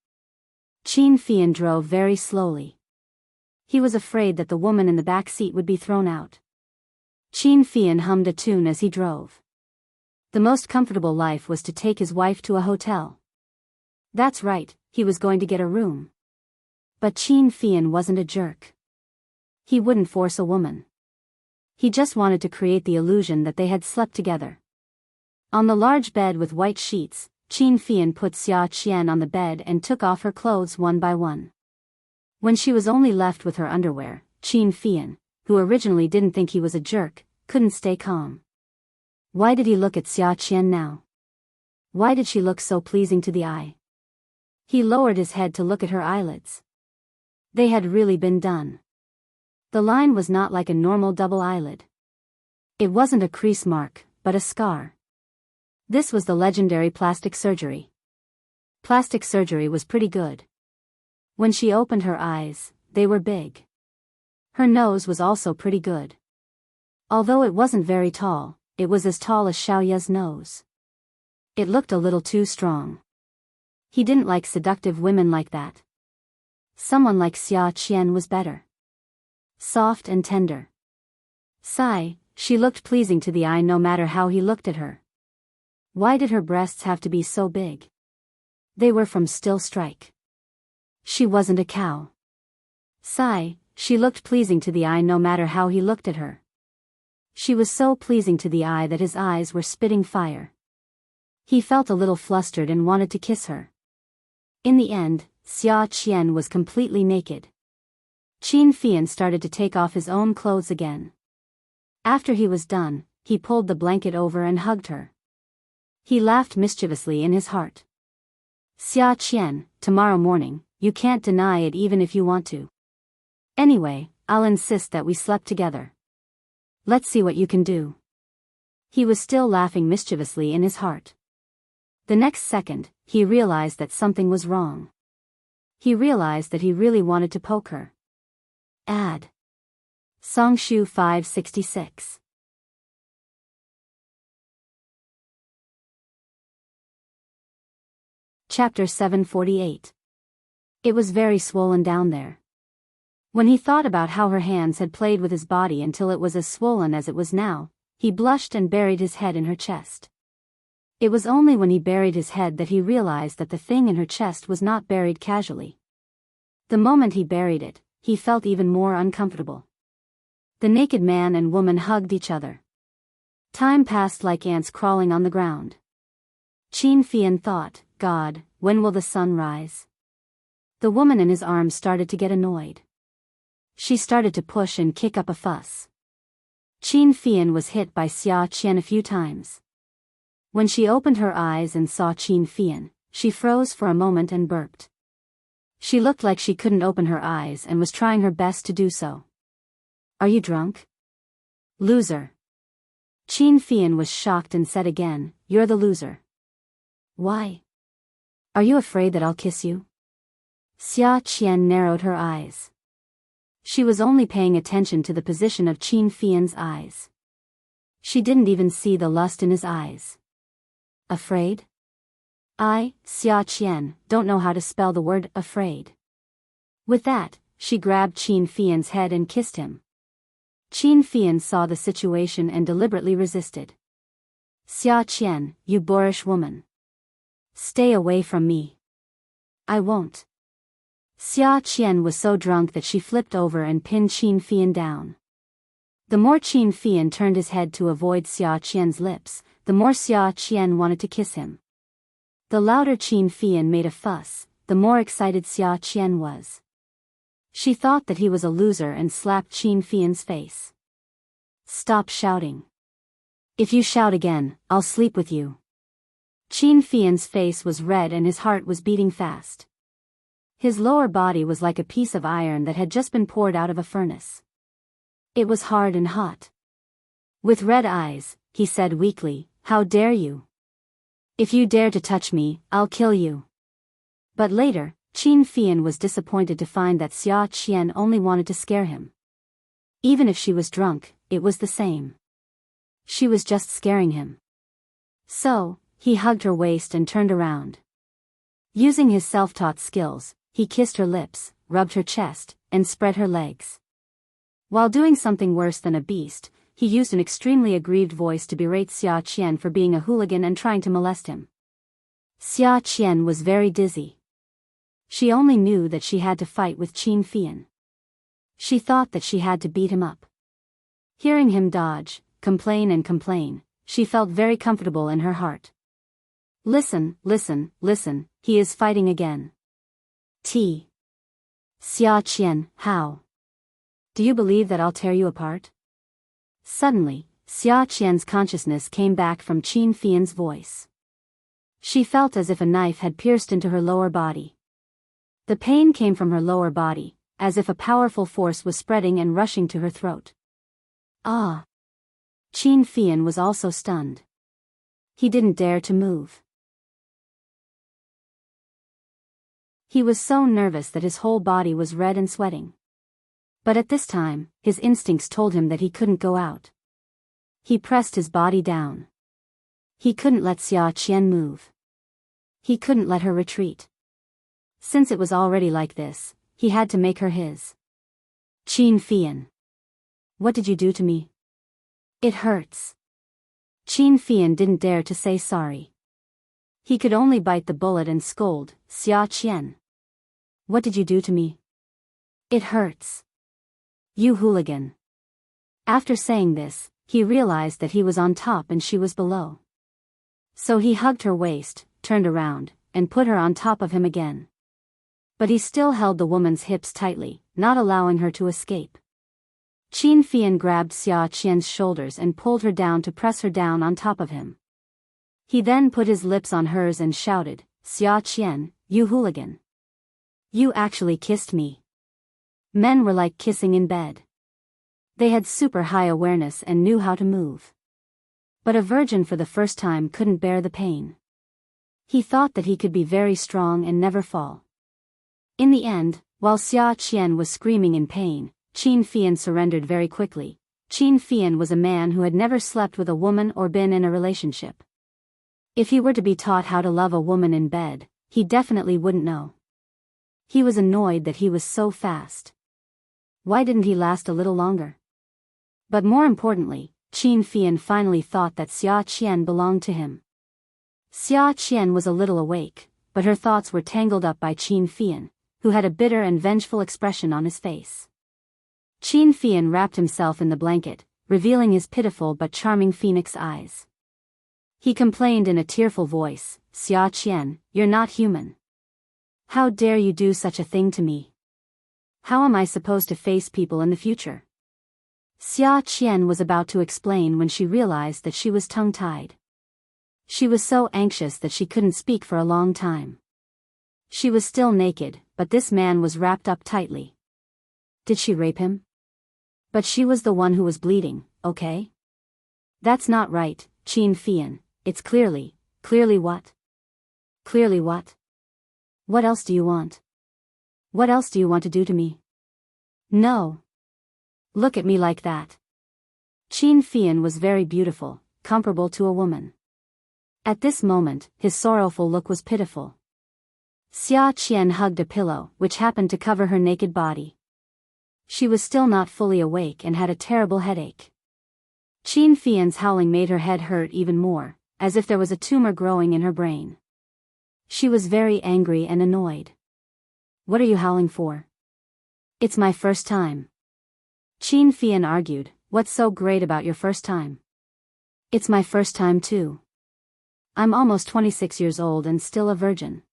Qin Fian drove very slowly. He was afraid that the woman in the back seat would be thrown out. Qin Fian hummed a tune as he drove. The most comfortable life was to take his wife to a hotel. That's right, he was going to get a room. But Qin Fian wasn't a jerk. He wouldn't force a woman. He just wanted to create the illusion that they had slept together. On the large bed with white sheets, Qin Fian put Xia Qian on the bed and took off her clothes one by one. When she was only left with her underwear, Qin Fian, who originally didn't think he was a jerk, couldn't stay calm. Why did he look at Xia Qian now? Why did she look so pleasing to the eye? He lowered his head to look at her eyelids. They had really been done. The line was not like a normal double eyelid. It wasn't a crease mark, but a scar. This was the legendary plastic surgery. Plastic surgery was pretty good. When she opened her eyes, they were big. Her nose was also pretty good. Although it wasn't very tall, it was as tall as Xiaoya's nose. It looked a little too strong. He didn't like seductive women like that. Someone like Xia Qian was better. Soft and tender. Sigh, she looked pleasing to the eye no matter how he looked at her. Why did her breasts have to be so big? They were from Still Strike. She wasn't a cow. Sigh, she looked pleasing to the eye no matter how he looked at her. She was so pleasing to the eye that his eyes were spitting fire. He felt a little flustered and wanted to kiss her. In the end, Xia Qian was completely naked. Qin Fian started to take off his own clothes again. After he was done, he pulled the blanket over and hugged her. He laughed mischievously in his heart. Xia Qian, tomorrow morning, you can't deny it even if you want to. Anyway, I'll insist that we slept together. Let's see what you can do. He was still laughing mischievously in his heart. The next second, he realized that something was wrong. He realized that he really wanted to poke her. Add. Songshu 566. Chapter 748. It was very swollen down there. When he thought about how her hands had played with his body until it was as swollen as it was now, he blushed and buried his head in her chest. It was only when he buried his head that he realized that the thing in her chest was not buried casually. The moment he buried it, he felt even more uncomfortable. The naked man and woman hugged each other. Time passed like ants crawling on the ground. Qin Fian thought, God, when will the sun rise? The woman in his arms started to get annoyed. She started to push and kick up a fuss. Qin Fian was hit by Xia Qian a few times. When she opened her eyes and saw Qin Fian, she froze for a moment and burped. She looked like she couldn't open her eyes and was trying her best to do so. Are you drunk? Loser. Qin Fian was shocked and said again, You're the loser. Why? Are you afraid that I'll kiss you? Xia Qian narrowed her eyes. She was only paying attention to the position of Qin Fian's eyes. She didn't even see the lust in his eyes. Afraid? I, Xia Qian, don't know how to spell the word afraid. With that, she grabbed Qin Fian's head and kissed him. Qin Fian saw the situation and deliberately resisted. Xia Qian, you boorish woman. Stay away from me. I won't. Xia Qian was so drunk that she flipped over and pinned Qin Fian down. The more Qin Fian turned his head to avoid Xia Qian's lips, the more Xia Qian wanted to kiss him. The louder Qin Fian made a fuss, the more excited Xia Qian was. She thought that he was a loser and slapped Qin Fian's face. Stop shouting. If you shout again, I'll sleep with you. Qin Fian's face was red and his heart was beating fast. His lower body was like a piece of iron that had just been poured out of a furnace. It was hard and hot. With red eyes, he said weakly, "How dare you? If you dare to touch me, I'll kill you." But later, Qin Fian was disappointed to find that Xia Qian only wanted to scare him. Even if she was drunk, it was the same. She was just scaring him. So, he hugged her waist and turned around. Using his self-taught skills, he kissed her lips, rubbed her chest, and spread her legs. While doing something worse than a beast, he used an extremely aggrieved voice to berate Xia Qian for being a hooligan and trying to molest him. Xia Qian was very dizzy. She only knew that she had to fight with Qin Fian. She thought that she had to beat him up. Hearing him dodge, complain and complain, she felt very comfortable in her heart. Listen, he is fighting again. Xia Qian, how? Do you believe that I'll tear you apart? Suddenly, Xia Qian's consciousness came back from Qin Fian's voice. She felt as if a knife had pierced into her lower body. The pain came from her lower body, as if a powerful force was spreading and rushing to her throat. Ah! Qin Fian was also stunned. He didn't dare to move. He was so nervous that his whole body was red and sweating. But at this time, his instincts told him that he couldn't go out. He pressed his body down. He couldn't let Xia Qian move. He couldn't let her retreat. Since it was already like this, he had to make her his. Qin Fian. What did you do to me? It hurts. Qin Fian didn't dare to say sorry. He could only bite the bullet and scold, Xia Qian. What did you do to me? It hurts. You hooligan. After saying this, he realized that he was on top and she was below. So he hugged her waist, turned around, and put her on top of him again. But he still held the woman's hips tightly, not allowing her to escape. Qin Fian grabbed Xia Qian's shoulders and pulled her down to press her down on top of him. He then put his lips on hers and shouted, Xia Qian, you hooligan. You actually kissed me. Men were like kissing in bed. They had super high awareness and knew how to move. But a virgin for the first time couldn't bear the pain. He thought that he could be very strong and never fall. In the end, while Xia Qian was screaming in pain, Qin Fian surrendered very quickly. Qin Fian was a man who had never slept with a woman or been in a relationship. If he were to be taught how to love a woman in bed, he definitely wouldn't know. He was annoyed that he was so fast. Why didn't he last a little longer? But more importantly, Qin Fian finally thought that Xia Qian belonged to him. Xia Qian was a little awake, but her thoughts were tangled up by Qin Fian, who had a bitter and vengeful expression on his face. Qin Fian wrapped himself in the blanket, revealing his pitiful but charming phoenix eyes. He complained in a tearful voice, Xia Qian, you're not human. How dare you do such a thing to me? How am I supposed to face people in the future? Xia Qian was about to explain when she realized that she was tongue-tied. She was so anxious that she couldn't speak for a long time. She was still naked, but this man was wrapped up tightly. Did she rape him? But she was the one who was bleeding, okay? That's not right, Qin Fian, it's clearly what? Clearly what? What else do you want? What else do you want to do to me? No. Look at me like that. Qin Fian was very beautiful, comparable to a woman. At this moment, his sorrowful look was pitiful. Xia Qian hugged a pillow, which happened to cover her naked body. She was still not fully awake and had a terrible headache. Qin Fian's howling made her head hurt even more, as if there was a tumor growing in her brain. She was very angry and annoyed. What are you howling for? It's my first time. Qin Fian argued, what's so great about your first time? It's my first time too. I'm almost 26 years old and still a virgin.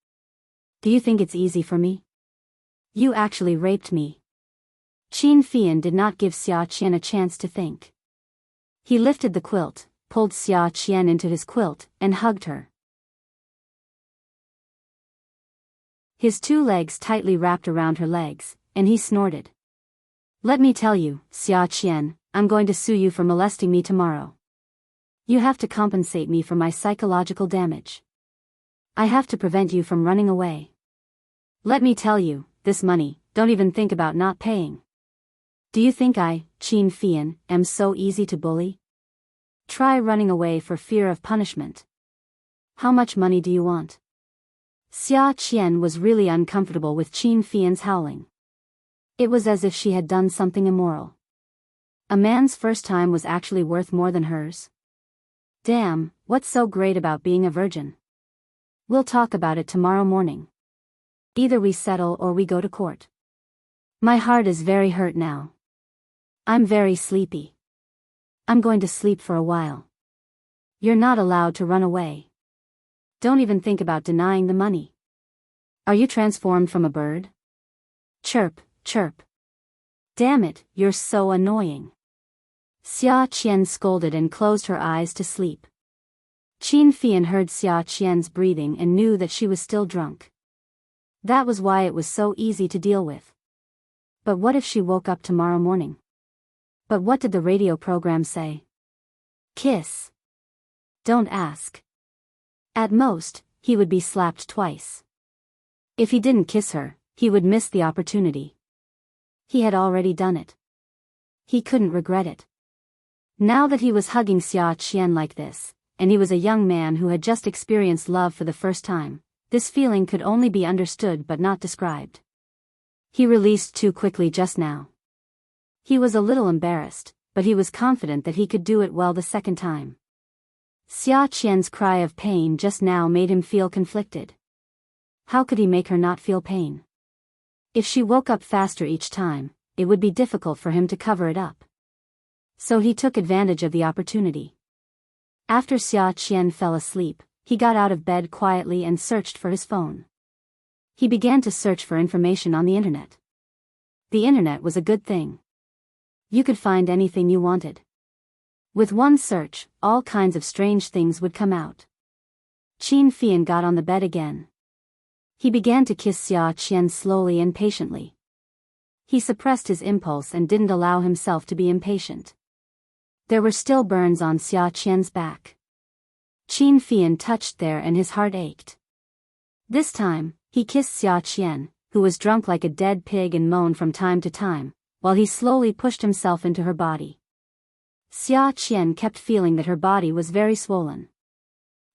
Do you think it's easy for me? You actually raped me. Qin Fian did not give Xia Qian a chance to think. He lifted the quilt, pulled Xia Qian into his quilt, and hugged her. His two legs tightly wrapped around her legs, and he snorted. Let me tell you, Xia Qian, I'm going to sue you for molesting me tomorrow. You have to compensate me for my psychological damage. I have to prevent you from running away. Let me tell you, this money, don't even think about not paying. Do you think I, Qin Fian, am so easy to bully? Try running away for fear of punishment. How much money do you want? Xia Qian was really uncomfortable with Qin Fian's howling. It was as if she had done something immoral. A man's first time was actually worth more than hers. Damn, what's so great about being a virgin? We'll talk about it tomorrow morning. Either we settle or we go to court. My heart is very hurt now. I'm very sleepy. I'm going to sleep for a while. You're not allowed to run away. Don't even think about denying the money. Are you transformed from a bird? Chirp, chirp. Damn it, you're so annoying. Xia Qian scolded and closed her eyes to sleep. Qin Fian heard Xia Qian's breathing and knew that she was still drunk. That was why it was so easy to deal with. But what if she woke up tomorrow morning? But what did the radio program say? Kiss. Don't ask. At most, he would be slapped twice. If he didn't kiss her, he would miss the opportunity. He had already done it. He couldn't regret it. Now that he was hugging Xia Qian like this, and he was a young man who had just experienced love for the first time, this feeling could only be understood but not described. He released too quickly just now. He was a little embarrassed, but he was confident that he could do it well the second time. Xia Qian's cry of pain just now made him feel conflicted. How could he make her not feel pain? If she woke up faster each time, it would be difficult for him to cover it up. So he took advantage of the opportunity. After Xia Qian fell asleep, he got out of bed quietly and searched for his phone. He began to search for information on the internet. The internet was a good thing. You could find anything you wanted. With one search, all kinds of strange things would come out. Qin Fian got on the bed again. He began to kiss Xia Qian slowly and patiently. He suppressed his impulse and didn't allow himself to be impatient. There were still burns on Xia Qian's back. Qin Fian touched there and his heart ached. This time, he kissed Xia Qian, who was drunk like a dead pig and moaned from time to time, while he slowly pushed himself into her body. Xia Qian kept feeling that her body was very swollen.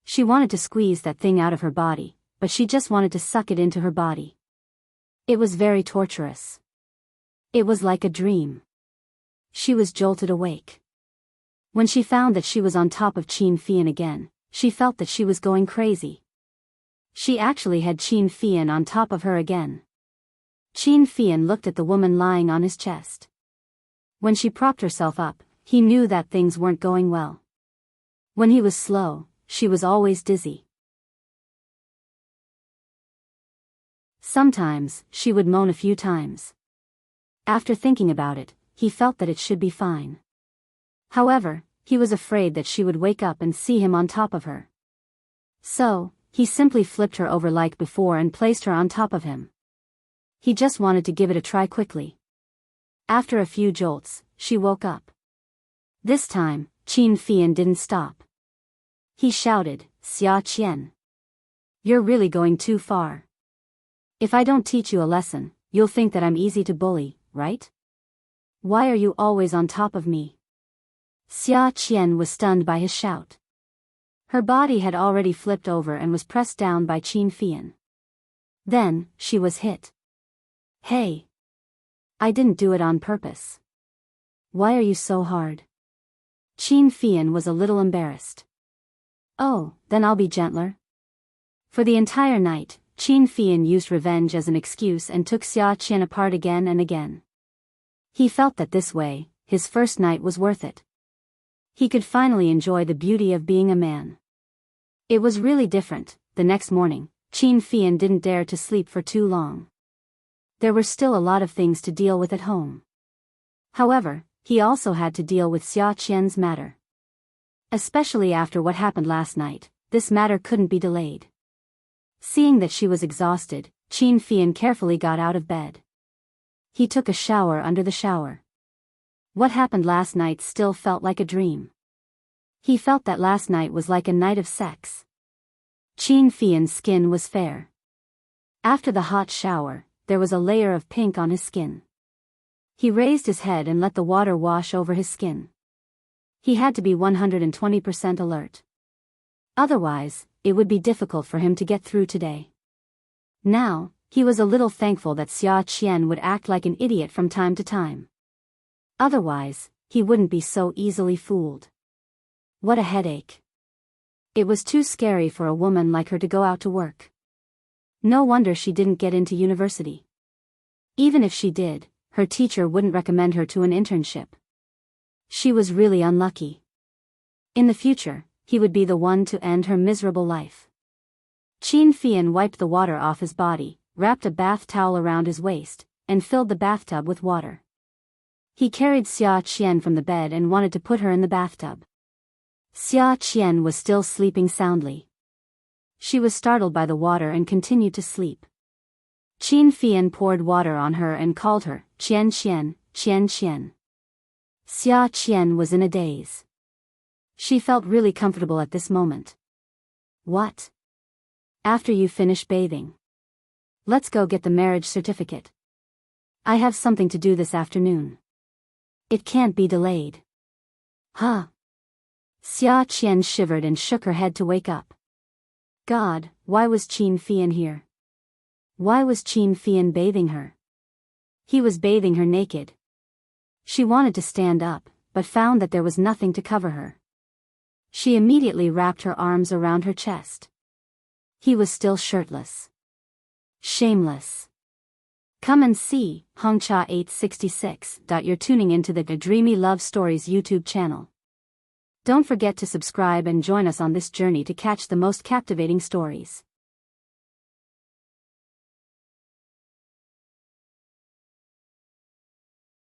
She wanted to squeeze that thing out of her body, but she just wanted to suck it into her body. It was very torturous. It was like a dream. She was jolted awake. When she found that she was on top of Qin Fian again, she felt that she was going crazy. She actually had Qin Fian on top of her again. Qin Fian looked at the woman lying on his chest. When she propped herself up, he knew that things weren't going well. When he was slow, she was always dizzy. Sometimes, she would moan a few times. After thinking about it, he felt that it should be fine. However, he was afraid that she would wake up and see him on top of her. So, he simply flipped her over like before and placed her on top of him. He just wanted to give it a try quickly. After a few jolts, she woke up. This time, Qin Fian didn't stop. He shouted, "Xia Qian! You're really going too far. If I don't teach you a lesson, you'll think that I'm easy to bully, right? Why are you always on top of me? Xia Qian was stunned by his shout. Her body had already flipped over and was pressed down by Qin Fian. Then, she was hit. Hey! I didn't do it on purpose. Why are you so hard? Qin Fian was a little embarrassed. Oh, then I'll be gentler. For the entire night, Qin Fian used revenge as an excuse and took Xia Qian apart again and again. He felt that this way, his first night was worth it. He could finally enjoy the beauty of being a man. It was really different. The next morning, Qin Fian didn't dare to sleep for too long. There were still a lot of things to deal with at home. However, he also had to deal with Xia Qian's matter. Especially after what happened last night, this matter couldn't be delayed. Seeing that she was exhausted, Qin Fian carefully got out of bed. He took a shower under the shower. What happened last night still felt like a dream. He felt that last night was like a night of sex. Qin Fian's skin was fair. After the hot shower, there was a layer of pink on his skin. He raised his head and let the water wash over his skin. He had to be 120% alert. Otherwise, it would be difficult for him to get through today. Now, he was a little thankful that Xia Qian would act like an idiot from time to time. Otherwise, he wouldn't be so easily fooled. What a headache. It was too scary for a woman like her to go out to work. No wonder she didn't get into university. Even if she did, her teacher wouldn't recommend her to an internship. She was really unlucky. In the future, he would be the one to end her miserable life. Qin Fian wiped the water off his body, wrapped a bath towel around his waist, and filled the bathtub with water. He carried Xia Qian from the bed and wanted to put her in the bathtub. Xia Qian was still sleeping soundly. She was startled by the water and continued to sleep. Qin Fian poured water on her and called her, Qian Qian, Qian Qian. Xia Qian was in a daze. She felt really comfortable at this moment. What? After you finish bathing. Let's go get the marriage certificate. I have something to do this afternoon. It can't be delayed. Huh? Xia Qian shivered and shook her head to wake up. God, why was Qin Fian here? Why was Qin Fian bathing her? He was bathing her naked. She wanted to stand up, but found that there was nothing to cover her. She immediately wrapped her arms around her chest. He was still shirtless. Shameless. Come and see, Hongcha 866. You're tuning into the Dreamy Love Stories YouTube channel. Don't forget to subscribe and join us on this journey to catch the most captivating stories.